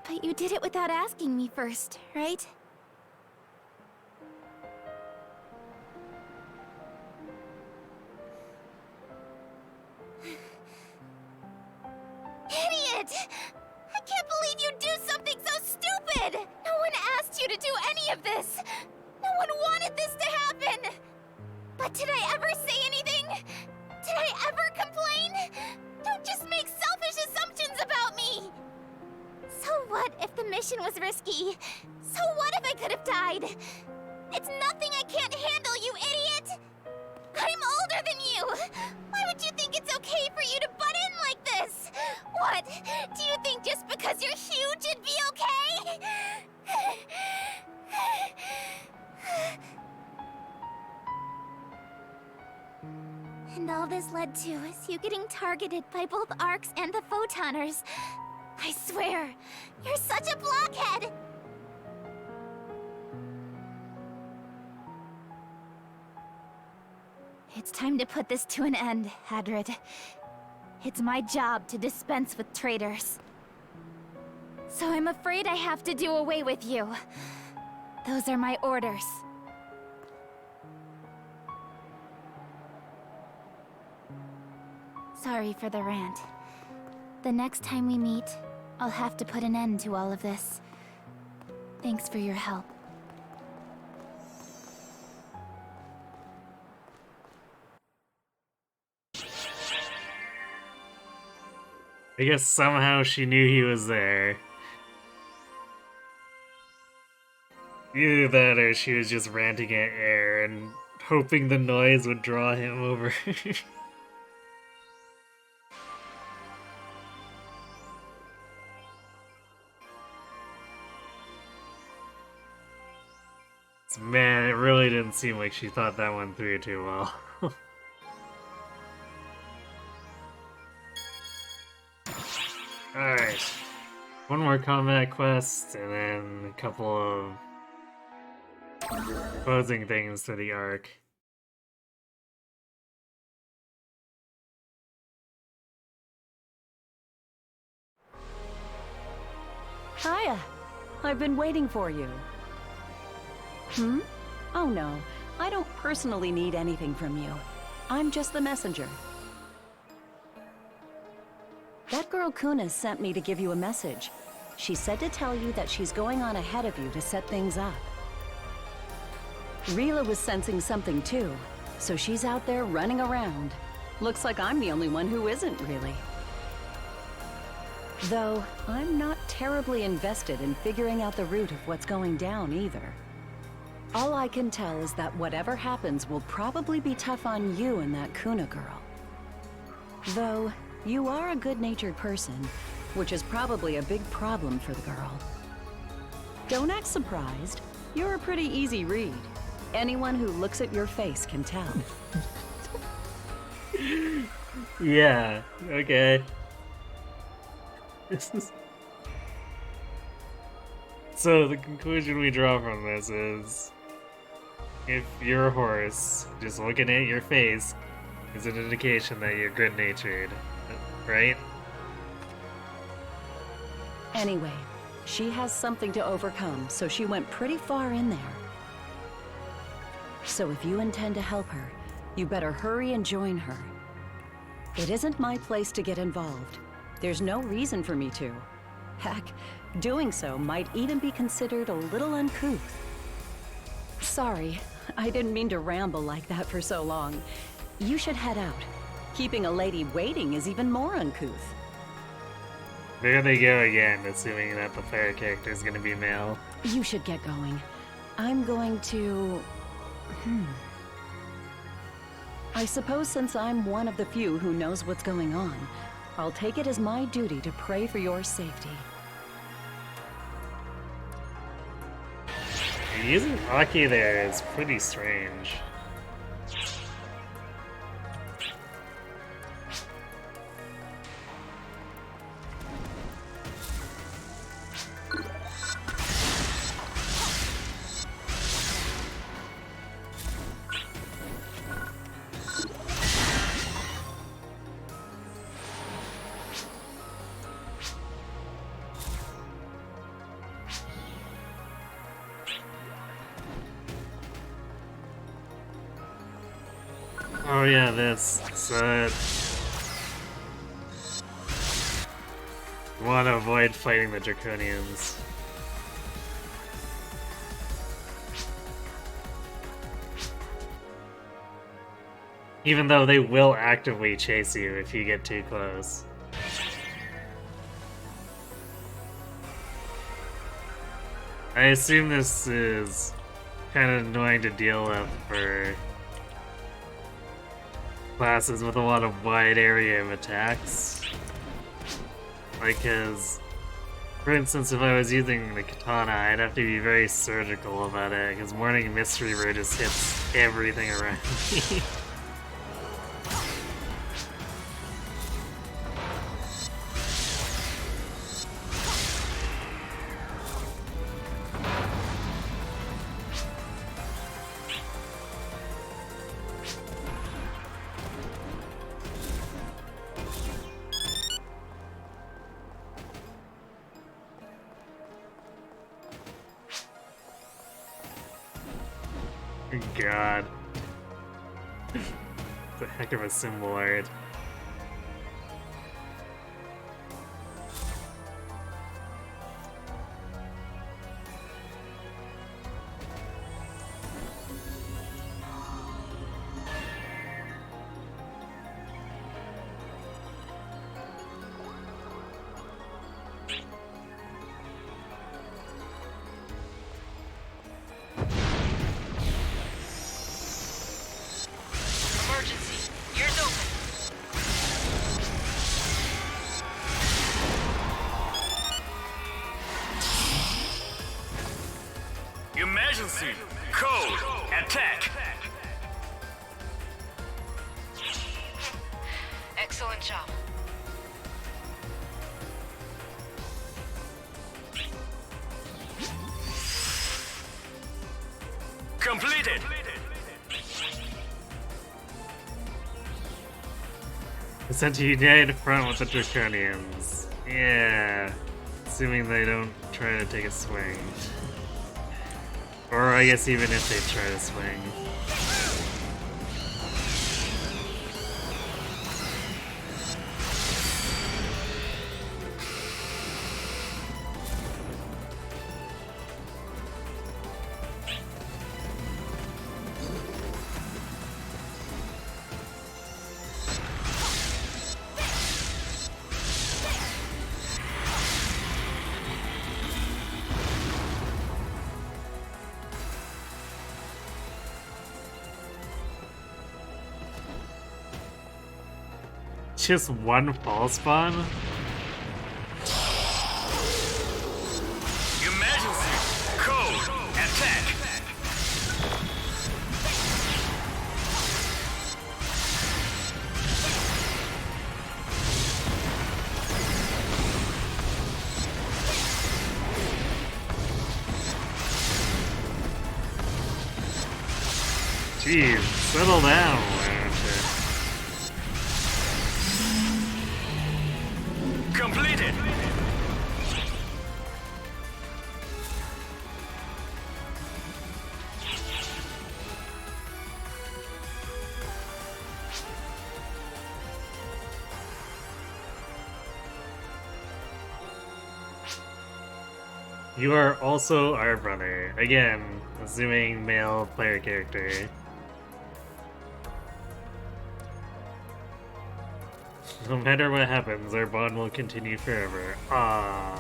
But you did it without asking me first, right? Idiot! I can't believe you'd do something so stupid! No one asked you to do any of this! No one wanted this to happen! But did I ever say anything? Did I ever complain? Don't just make selfish assumptions about me! So what if the mission was risky? So what if I could have died? It's nothing I can't handle, you idiot! I'm older than you! Why would you think it's okay for you to butt in like this? What? Do you think just because you're huge it'd be okay? And all this led to is you getting targeted by both Arcs and the Photoners. I swear, you're such a blockhead! It's time to put this to an end, Hadrid. It's my job to dispense with traitors. So I'm afraid I have to do away with you. Those are my orders. Sorry for the rant. The next time we meet, I'll have to put an end to all of this. Thanks for your help. I guess somehow she knew he was there. Either that or she was just ranting at air and hoping the noise would draw him over. Man, it really didn't seem like she thought that one through too well. Alright. One more combat quest, and then a couple of closing things for the arc. Hiya! I've been waiting for you. Hmm? Oh no, I don't personally need anything from you. I'm just the messenger. That girl Kuna sent me to give you a message. She said to tell you that she's going on ahead of you to set things up. Rila was sensing something too, so she's out there running around. Looks like I'm the only one who isn't, really. Though, I'm not terribly invested in figuring out the root of what's going down either. All I can tell is that whatever happens will probably be tough on you and that Kuna girl. Though, you are a good-natured person, which is probably a big problem for the girl. Don't act surprised. You're a pretty easy read. Anyone who looks at your face can tell. Yeah, okay. So the conclusion we draw from this is, if you're a horse, just looking at your face is an indication that you're good-natured, right? Anyway, she has something to overcome, so she went pretty far in there. So if you intend to help her, you better hurry and join her. It isn't my place to get involved. There's no reason for me to. Heck, doing so might even be considered a little uncouth. Sorry, I didn't mean to ramble like that for so long. You should head out. Keeping a lady waiting is even more uncouth. There they go again, assuming that the player character is going to be male. You should get going. I'm going to... I suppose since I'm one of the few who knows what's going on, I'll take it as my duty to pray for your safety. Using Aki there is pretty strange. Oh yeah, this. So want to avoid fighting the Draconians. Even though they will actively chase you if you get too close. I assume this is kind of annoying to deal with for classes with a lot of wide area of attacks. Like, for instance, if I was using the katana, I'd have to be very surgical about it, because Morning Mystery Road just hits everything around me. God. It's a heck of a symbol art. Emergency! Code! Attack! Excellent job. Completed! It's sent to unite front with the Draconians. Yeah. Assuming they don't try to take a swing. Or I guess even if they try to swing. Just one fall spawn? Emergency! Code! Attack! Jeez, settle down. Completed! You are also our brother. Again, assuming male player character. No matter what happens, our bond will continue forever. Ah.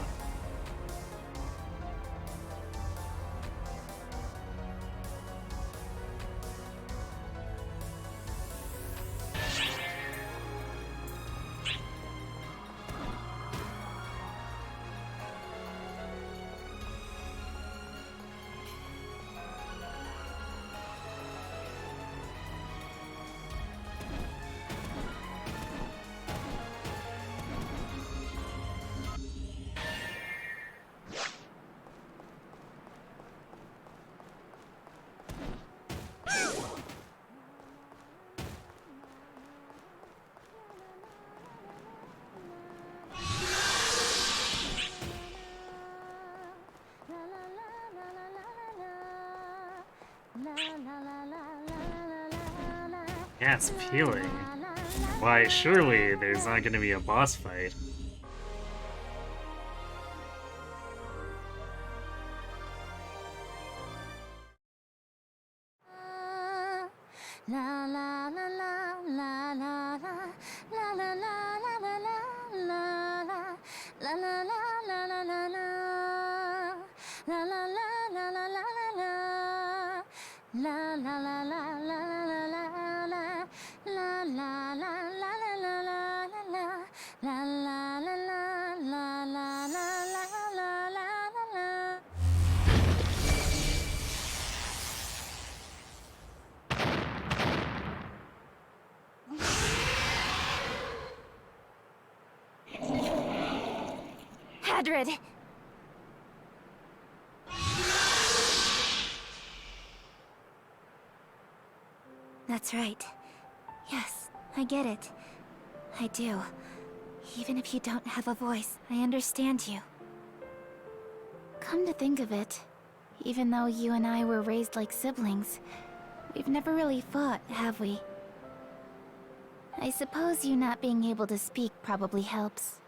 Yeah, it's peeling. Why, surely there's not gonna be a boss fight. Hadrid! That's right. Yes, I get it. I do. Even if you don't have a voice, I understand you. Come to think of it, even though you and I were raised like siblings, we've never really fought, have we? I suppose you not being able to speak probably helps.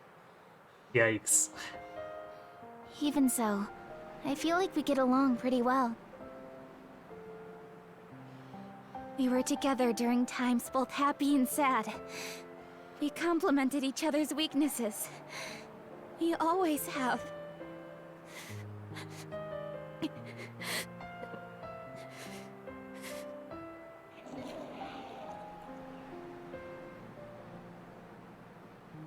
Yikes. Even so, I feel like we get along pretty well. We were together during times both happy and sad. We complemented each other's weaknesses. We always have.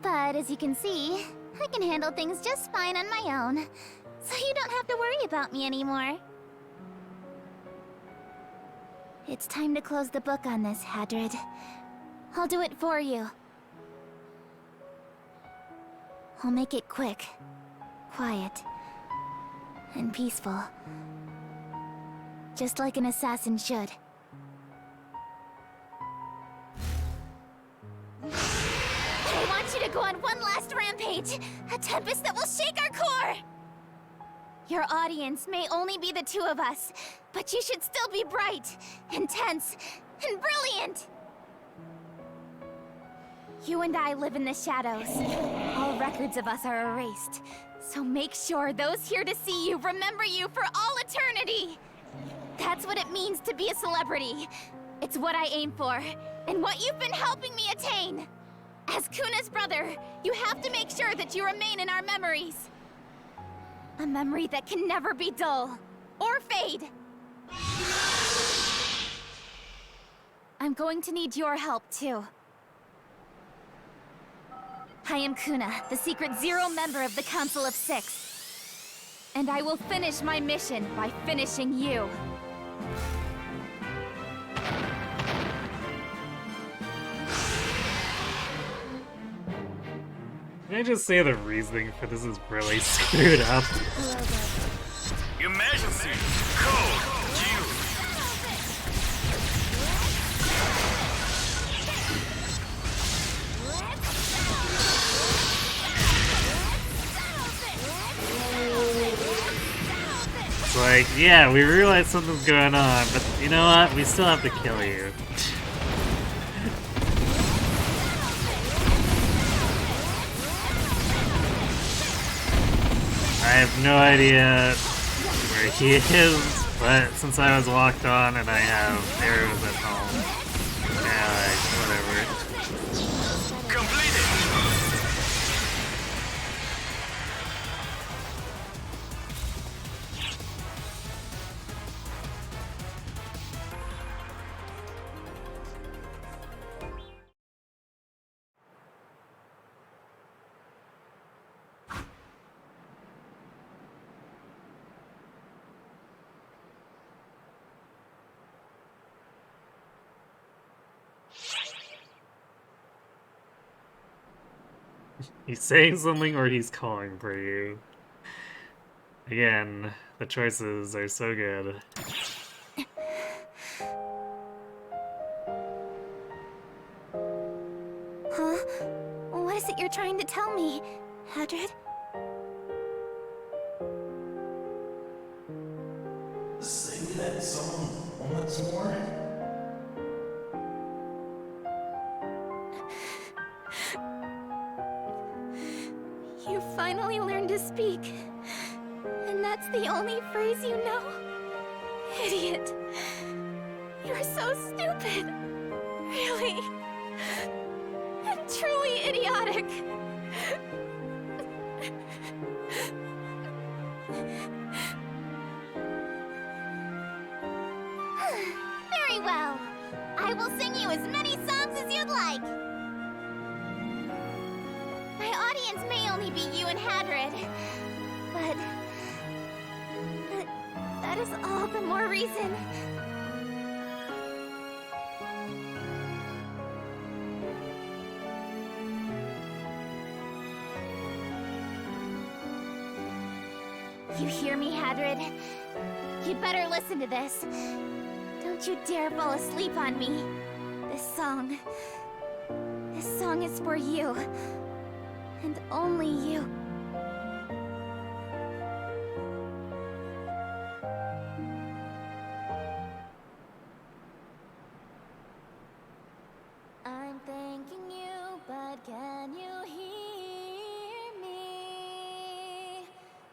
But as you can see, I can handle things just fine on my own. So you don't have to worry about me anymore. It's time to close the book on this, Hadrid. I'll do it for you. I'll make it quick, quiet, and peaceful. Just like an assassin should. I want you to go on one last rampage! A tempest that will shake our core! Your audience may only be the two of us, but you should still be bright, intense, and brilliant! You and I live in the shadows. All records of us are erased. So make sure those here to see you remember you for all eternity! That's what it means to be a celebrity. It's what I aim for, and what you've been helping me attain. As Kuna's brother, you have to make sure that you remain in our memories. A memory that can never be dull, or fade. I'm going to need your help, too. I am Kuna, the secret Zero member of the Council of Six. And I will finish my mission by finishing you. Can I just say the reasoning for this is really screwed up? Your Majesty, code Q. It's like, yeah, we realize something's going on, but you know what? We still have to kill you. I have no idea where he is, but since I was locked on and I have arrows at home, yeah, like, whatever. He's saying something or he's calling for you. Again, the choices are so good. Huh? What is it you're trying to tell me, Hadrid? Sing that song once more. You finally learned to speak. And that's the only phrase you know? Idiot. You're so stupid. Really. And truly idiotic. Very well. I will sing you as many songs as you'd like. My audience may only be you and Hadrid, but that is all the more reason. You hear me, Hadrid? You'd better listen to this. Don't you dare fall asleep on me. This song is for you. And only you. I'm thanking you, but can you hear me?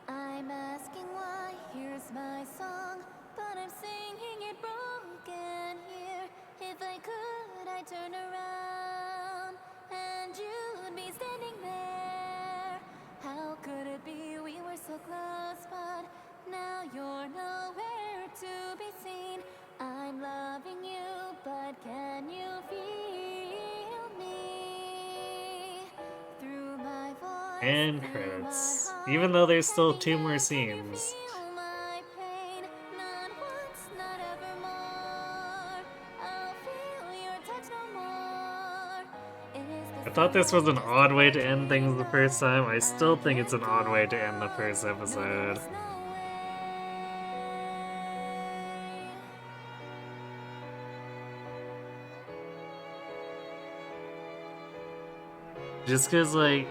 I'm asking why, here's my song, but I'm singing it broken here. If I could, I'd turn around, and you'd be standing there. How could it be we were so close, but now you're nowhere to be seen? I'm loving you, but can you feel me? Through my voice, And credits. Even though there's still 2 more scenes. my pain, not once, not evermore. I'll feel your touch no more. I thought this was an odd way to end things the first time. I still think it's an odd way to end the first episode. Just cause, like...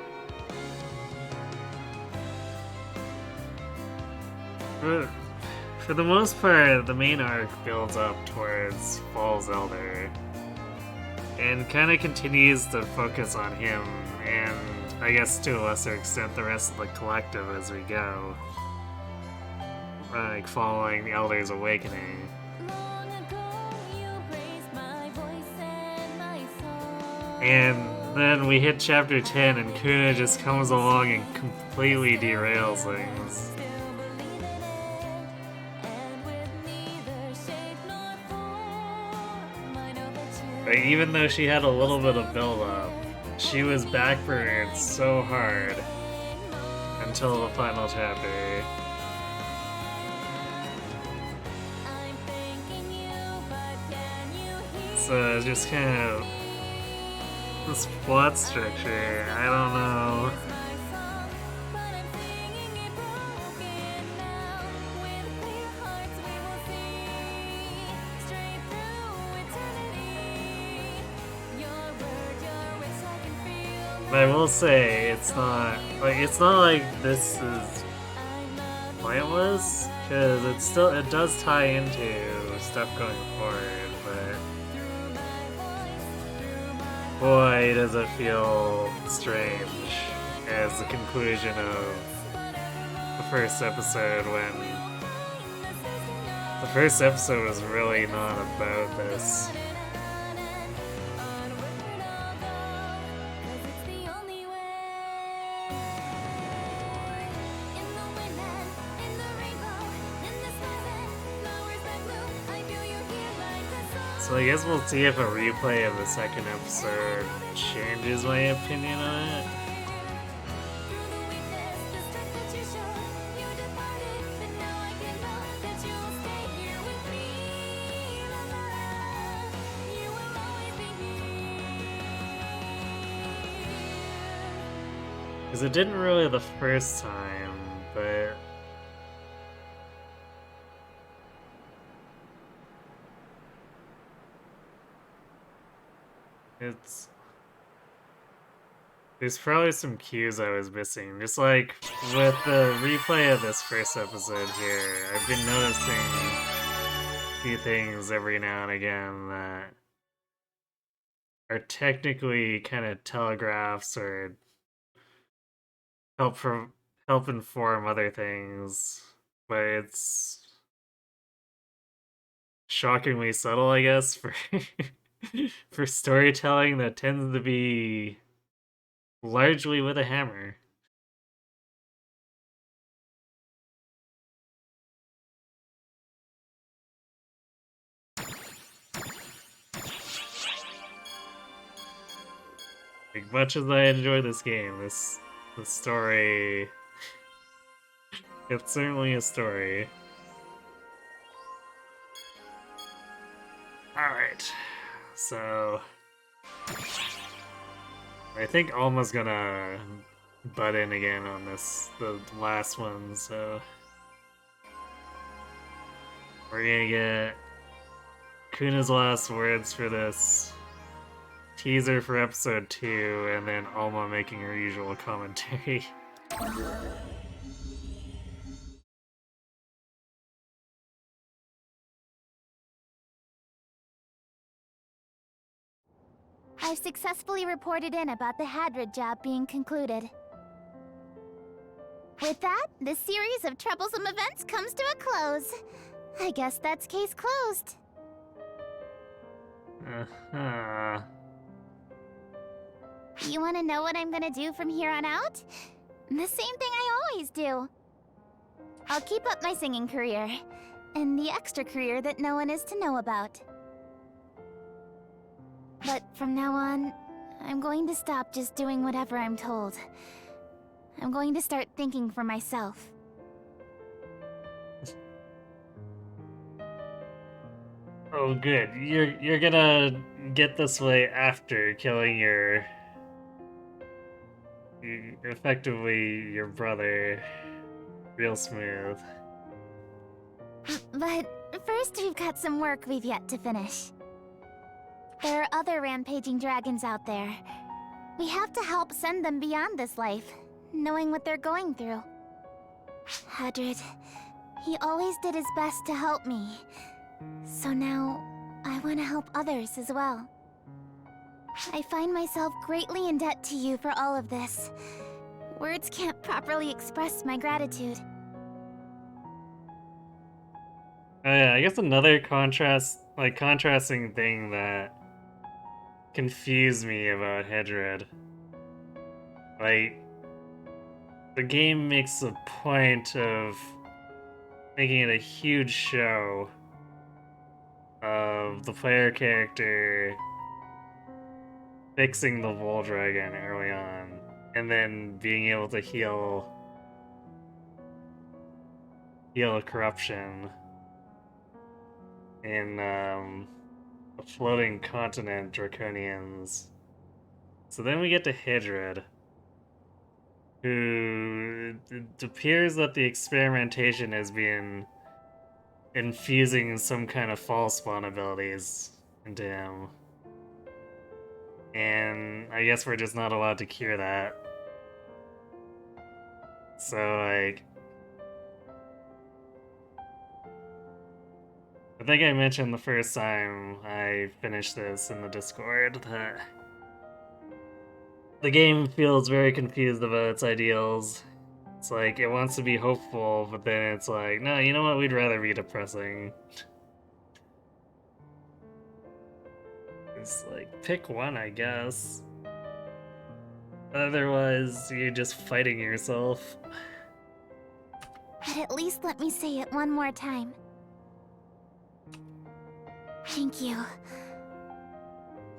For the most part, the main arc builds up towards Falls Elder, and kind of continues to focus on him, and I guess to a lesser extent the rest of the collective as we go, like following the Elder's awakening. And then we hit chapter 10 and Kuna just comes along and completely derails things. Like, even though she had a little bit of build-up, she was backburnered so hard until the final chapter. So it's just kind of this plot structure, I don't know. But I will say, it's not like this is pointless, because it does tie into stuff going forward, but boy, does it feel strange as the conclusion of the first episode, when the first episode was really not about this. So I guess we'll see if a replay of the second episode changes my opinion on it. Because it didn't really the first time, but there's probably some cues I was missing. Just like with the replay of this first episode here, I've been noticing a few things every now and again that are technically kind of telegraphs or help inform other things, but it's shockingly subtle, I guess, for for storytelling that tends to be largely with a hammer. Like, much as I enjoy this game, the story, it's certainly a story. Alright, so I think Alma's gonna butt in again on the last one, so we're gonna get Kuna's last words for this teaser for episode 2, and then Alma making her usual commentary. I've successfully reported in about the Hadrid job being concluded. With that, the series of troublesome events comes to a close. I guess that's case closed. Uh-huh. You want to know what I'm gonna do from here on out? The same thing I always do. I'll keep up my singing career, and the extra career that no one is to know about. But from now on, I'm going to stop just doing whatever I'm told. I'm going to start thinking for myself. Oh, good. You're gonna get this way after killing effectively your brother real smooth. But first, we've got some work we've yet to finish. There are other rampaging dragons out there. We have to help send them beyond this life, knowing what they're going through. Hadrid, He always did his best to help me. So now, I want to help others as well. I find myself greatly in debt to you for all of this. Words can't properly express my gratitude. Oh yeah, I guess another contrasting thing that confused me about Hedred. Like, the game makes a point of making it a huge show of the player character fixing the Vol Dragon early on, and then being able to heal corruption in a floating continent, Draconians. So then we get to Hedred, who it appears that the experimentation has been infusing some kind of false spawn abilities into him. And I guess we're just not allowed to cure that. So, like, I think I mentioned the first time I finished this in the Discord that the game feels very confused about its ideals. It's like, it wants to be hopeful, but then it's like, no, you know what, we'd rather be depressing. It's like, pick one, I guess. Otherwise, you're just fighting yourself. But at least let me say it one more time. Thank you.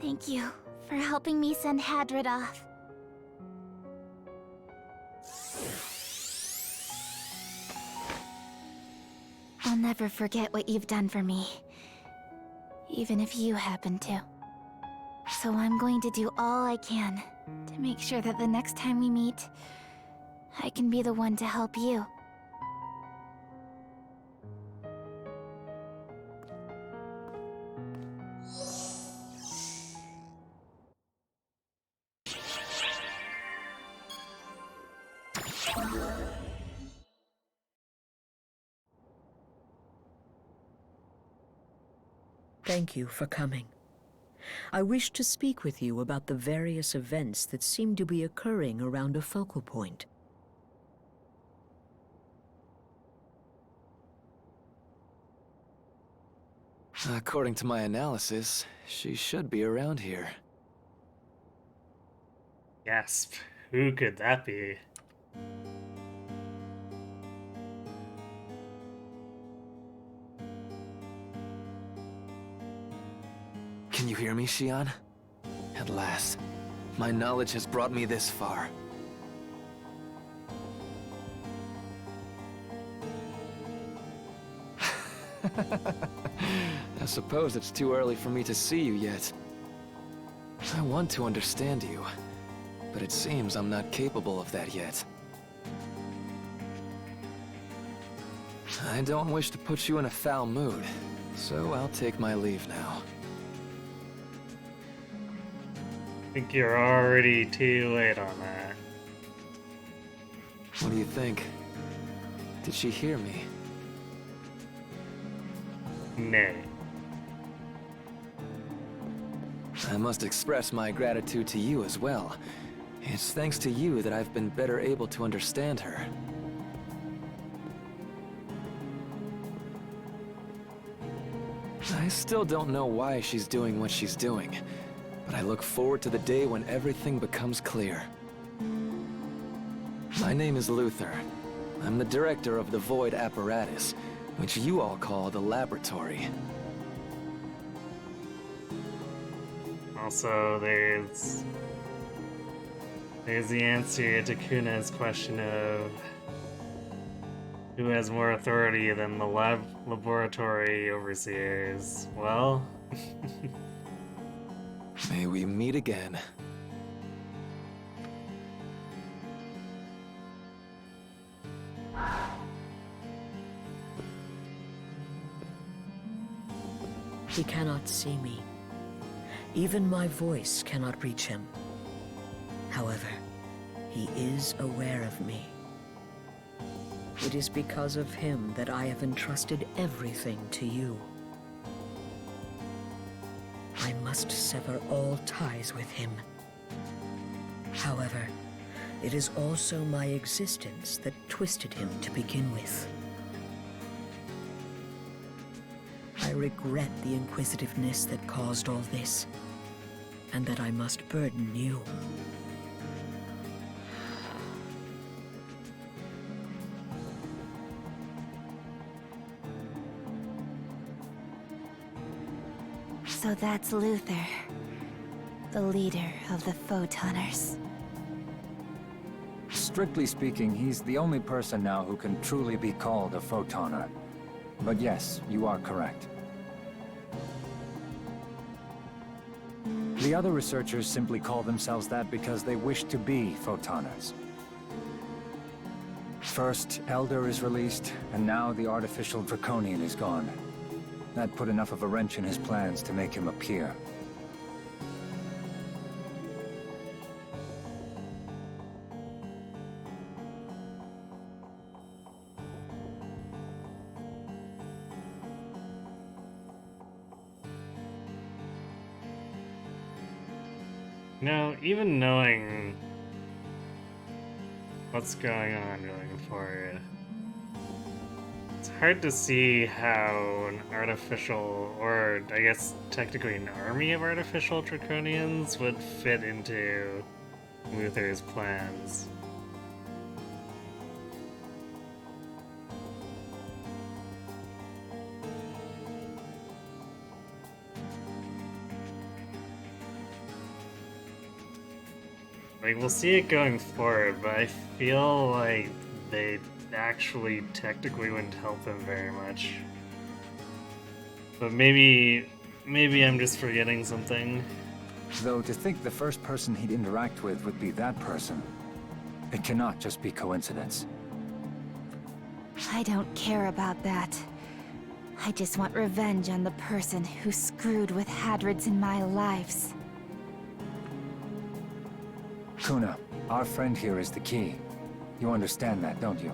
Thank you for helping me send Hadrid off. I'll never forget what you've done for me, even if you happen to. So I'm going to do all I can to make sure that the next time we meet, I can be the one to help you. Thank you for coming. I wish to speak with you about the various events that seem to be occurring around a focal point. According to my analysis, she should be around here. Gasp. Who could that be? Can you hear me, Xian? At last. My knowledge has brought me this far. I suppose it's too early for me to see you yet. I want to understand you, but it seems I'm not capable of that yet. I don't wish to put you in a foul mood, so I'll take my leave now. I think you're already too late on that. What do you think? Did she hear me? Nay. I must express my gratitude to you as well. It's thanks to you that I've been better able to understand her. I still don't know why she's doing what she's doing, but I look forward to the day when everything becomes clear. My name is Luther. I'm the director of the Void Apparatus, which you all call the Laboratory. Also, there's the answer to Kuna's question of who has more authority than the laboratory overseers. Well... May we meet again. He cannot see me. Even my voice cannot reach him. However, he is aware of me. It is because of him that I have entrusted everything to you. I must sever all ties with him. However, it is also my existence that twisted him to begin with. I regret the inquisitiveness that caused all this, and that I must burden you. So that's Luther, the leader of the Photoners. Strictly speaking, he's the only person now who can truly be called a photoner. But yes, you are correct. The other researchers simply call themselves that because they wish to be photoners. First, Elder is released, and now the artificial Draconian is gone. That put enough of a wrench in his plans to make him appear. Now, even knowing what's going on going forward, it's hard to see how an artificial, or I guess technically an army of artificial Draconians would fit into Luther's plans. Like, we'll see it going forward, but I feel like they actually technically wouldn't help him very much. But maybe I'm just forgetting something. Though to think the first person he'd interact with would be that person, it cannot just be coincidence. I don't care about that. I just want revenge on the person who screwed with Hadrids in my lives. Kuna, our friend here is the key. You understand that, don't you?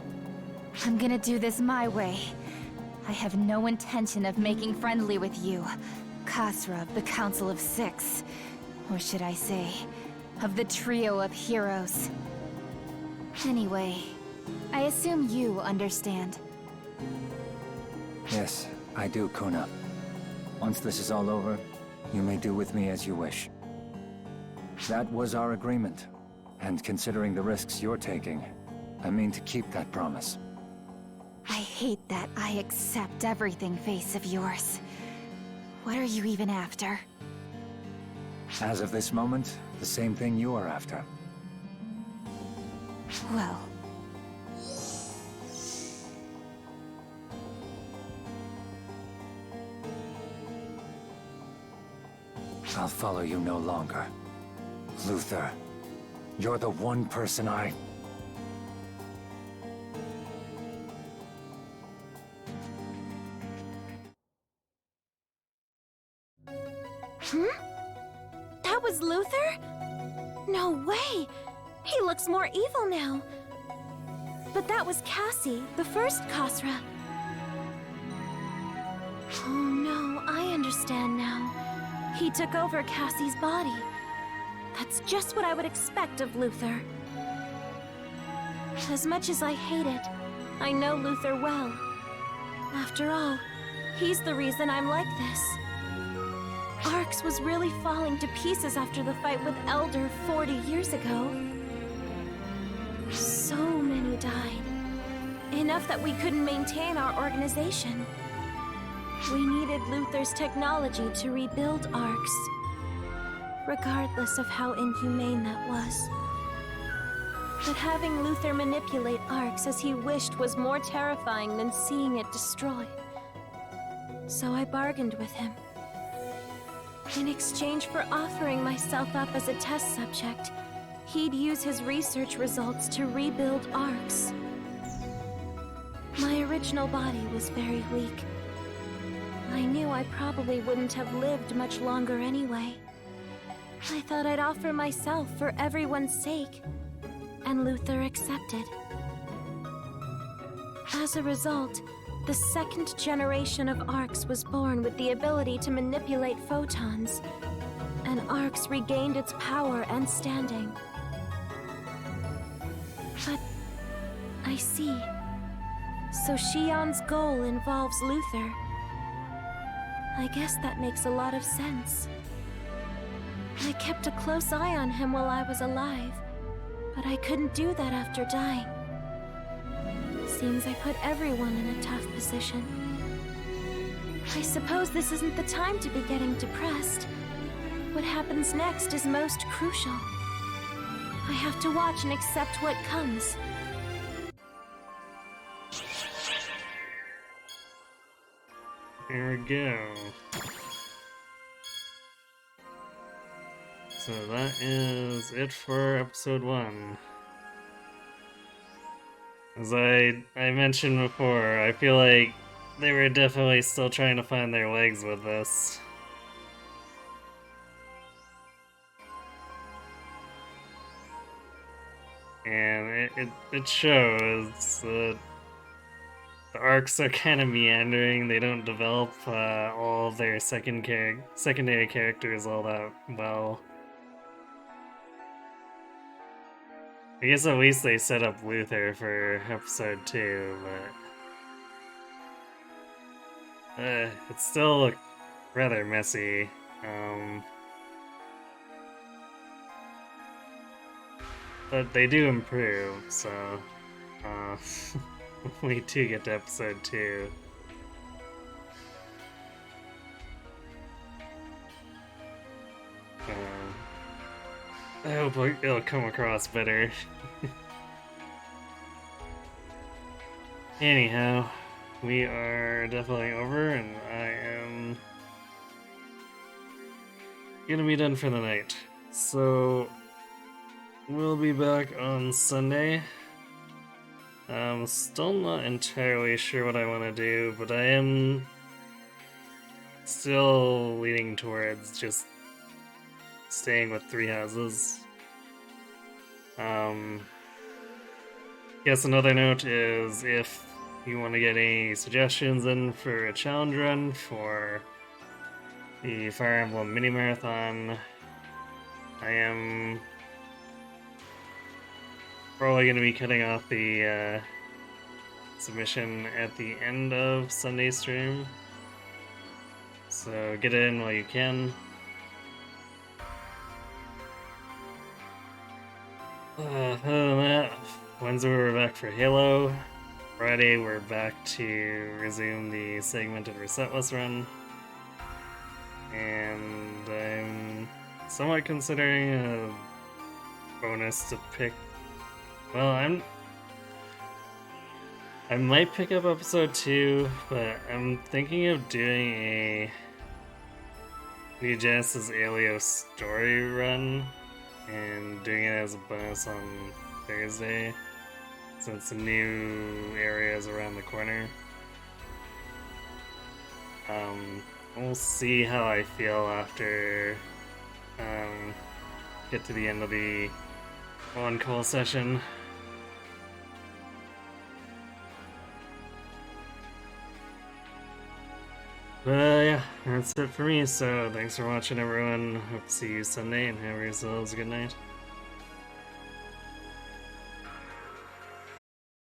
I'm gonna do this my way. I have no intention of making friendly with you, Khasra of the Council of Six. Or should I say, of the trio of heroes. Anyway, I assume you understand. Yes, I do, Kuna. Once this is all over, you may do with me as you wish. That was our agreement. And considering the risks you're taking, I mean to keep that promise. I hate that I accept everything, face of yours. What are you even after? As of this moment, the same thing you are after. Well... I'll follow you no longer. Luther, you're the one person I... That was Luther? No way! He looks more evil now. But that was Cassie, the first Khasra. Oh no, I understand now. He took over Cassie's body. That's just what I would expect of Luther. As much as I hate it, I know Luther well. After all, he's the reason I'm like this. Arx was really falling to pieces after the fight with Elder 40 years ago. So many died. Enough that we couldn't maintain our organization. We needed Luther's technology to rebuild Arx, regardless of how inhumane that was. But having Luther manipulate Arx as he wished was more terrifying than seeing it destroyed. So I bargained with him. In exchange for offering myself up as a test subject, he'd use his research results to rebuild Arx. My original body was very weak. I knew I probably wouldn't have lived much longer anyway. I thought I'd offer myself for everyone's sake, and Luther accepted. As a result, the second generation of Arcs was born with the ability to manipulate photons, and Arcs regained its power and standing. But I see. So Shion's goal involves Luther. I guess that makes a lot of sense. I kept a close eye on him while I was alive, but I couldn't do that after dying. Seems I put everyone in a tough position. I suppose this isn't the time to be getting depressed. What happens next is most crucial. I have to watch and accept what comes. Here we go. So that is it for episode 1. As I mentioned before, I feel like they were definitely still trying to find their legs with this. And it shows that the arcs are kind of meandering. They don't develop all of their secondary characters all that well. I guess at least they set up Luther for episode 2, but it still looked rather messy. But they do improve, so we do get to episode 2. I hope it'll come across better. Anyhow, we are definitely over, and I am gonna be done for the night. So, we'll be back on Sunday. I'm still not entirely sure what I want to do, but I am still leaning towards just staying with 3 houses. Guess another note is if you want to get any suggestions in for a challenge run for the Fire Emblem Mini Marathon, I am probably going to be cutting off the submission at the end of Sunday's stream. So get it in while you can. Other than that, Wednesday we're back for Halo. Friday we're back to resume the segmented resetless run. And I'm somewhat considering a bonus to pick. Well, I might pick up episode 2, but I'm thinking of doing a New Genesis Alio story run and doing it as a bonus on Thursday, since the new area is around the corner. We'll see how I feel after get to the end of the on-call session. But yeah, that's it for me, so thanks for watching everyone. Hope to see you Sunday and have yourselves a good night.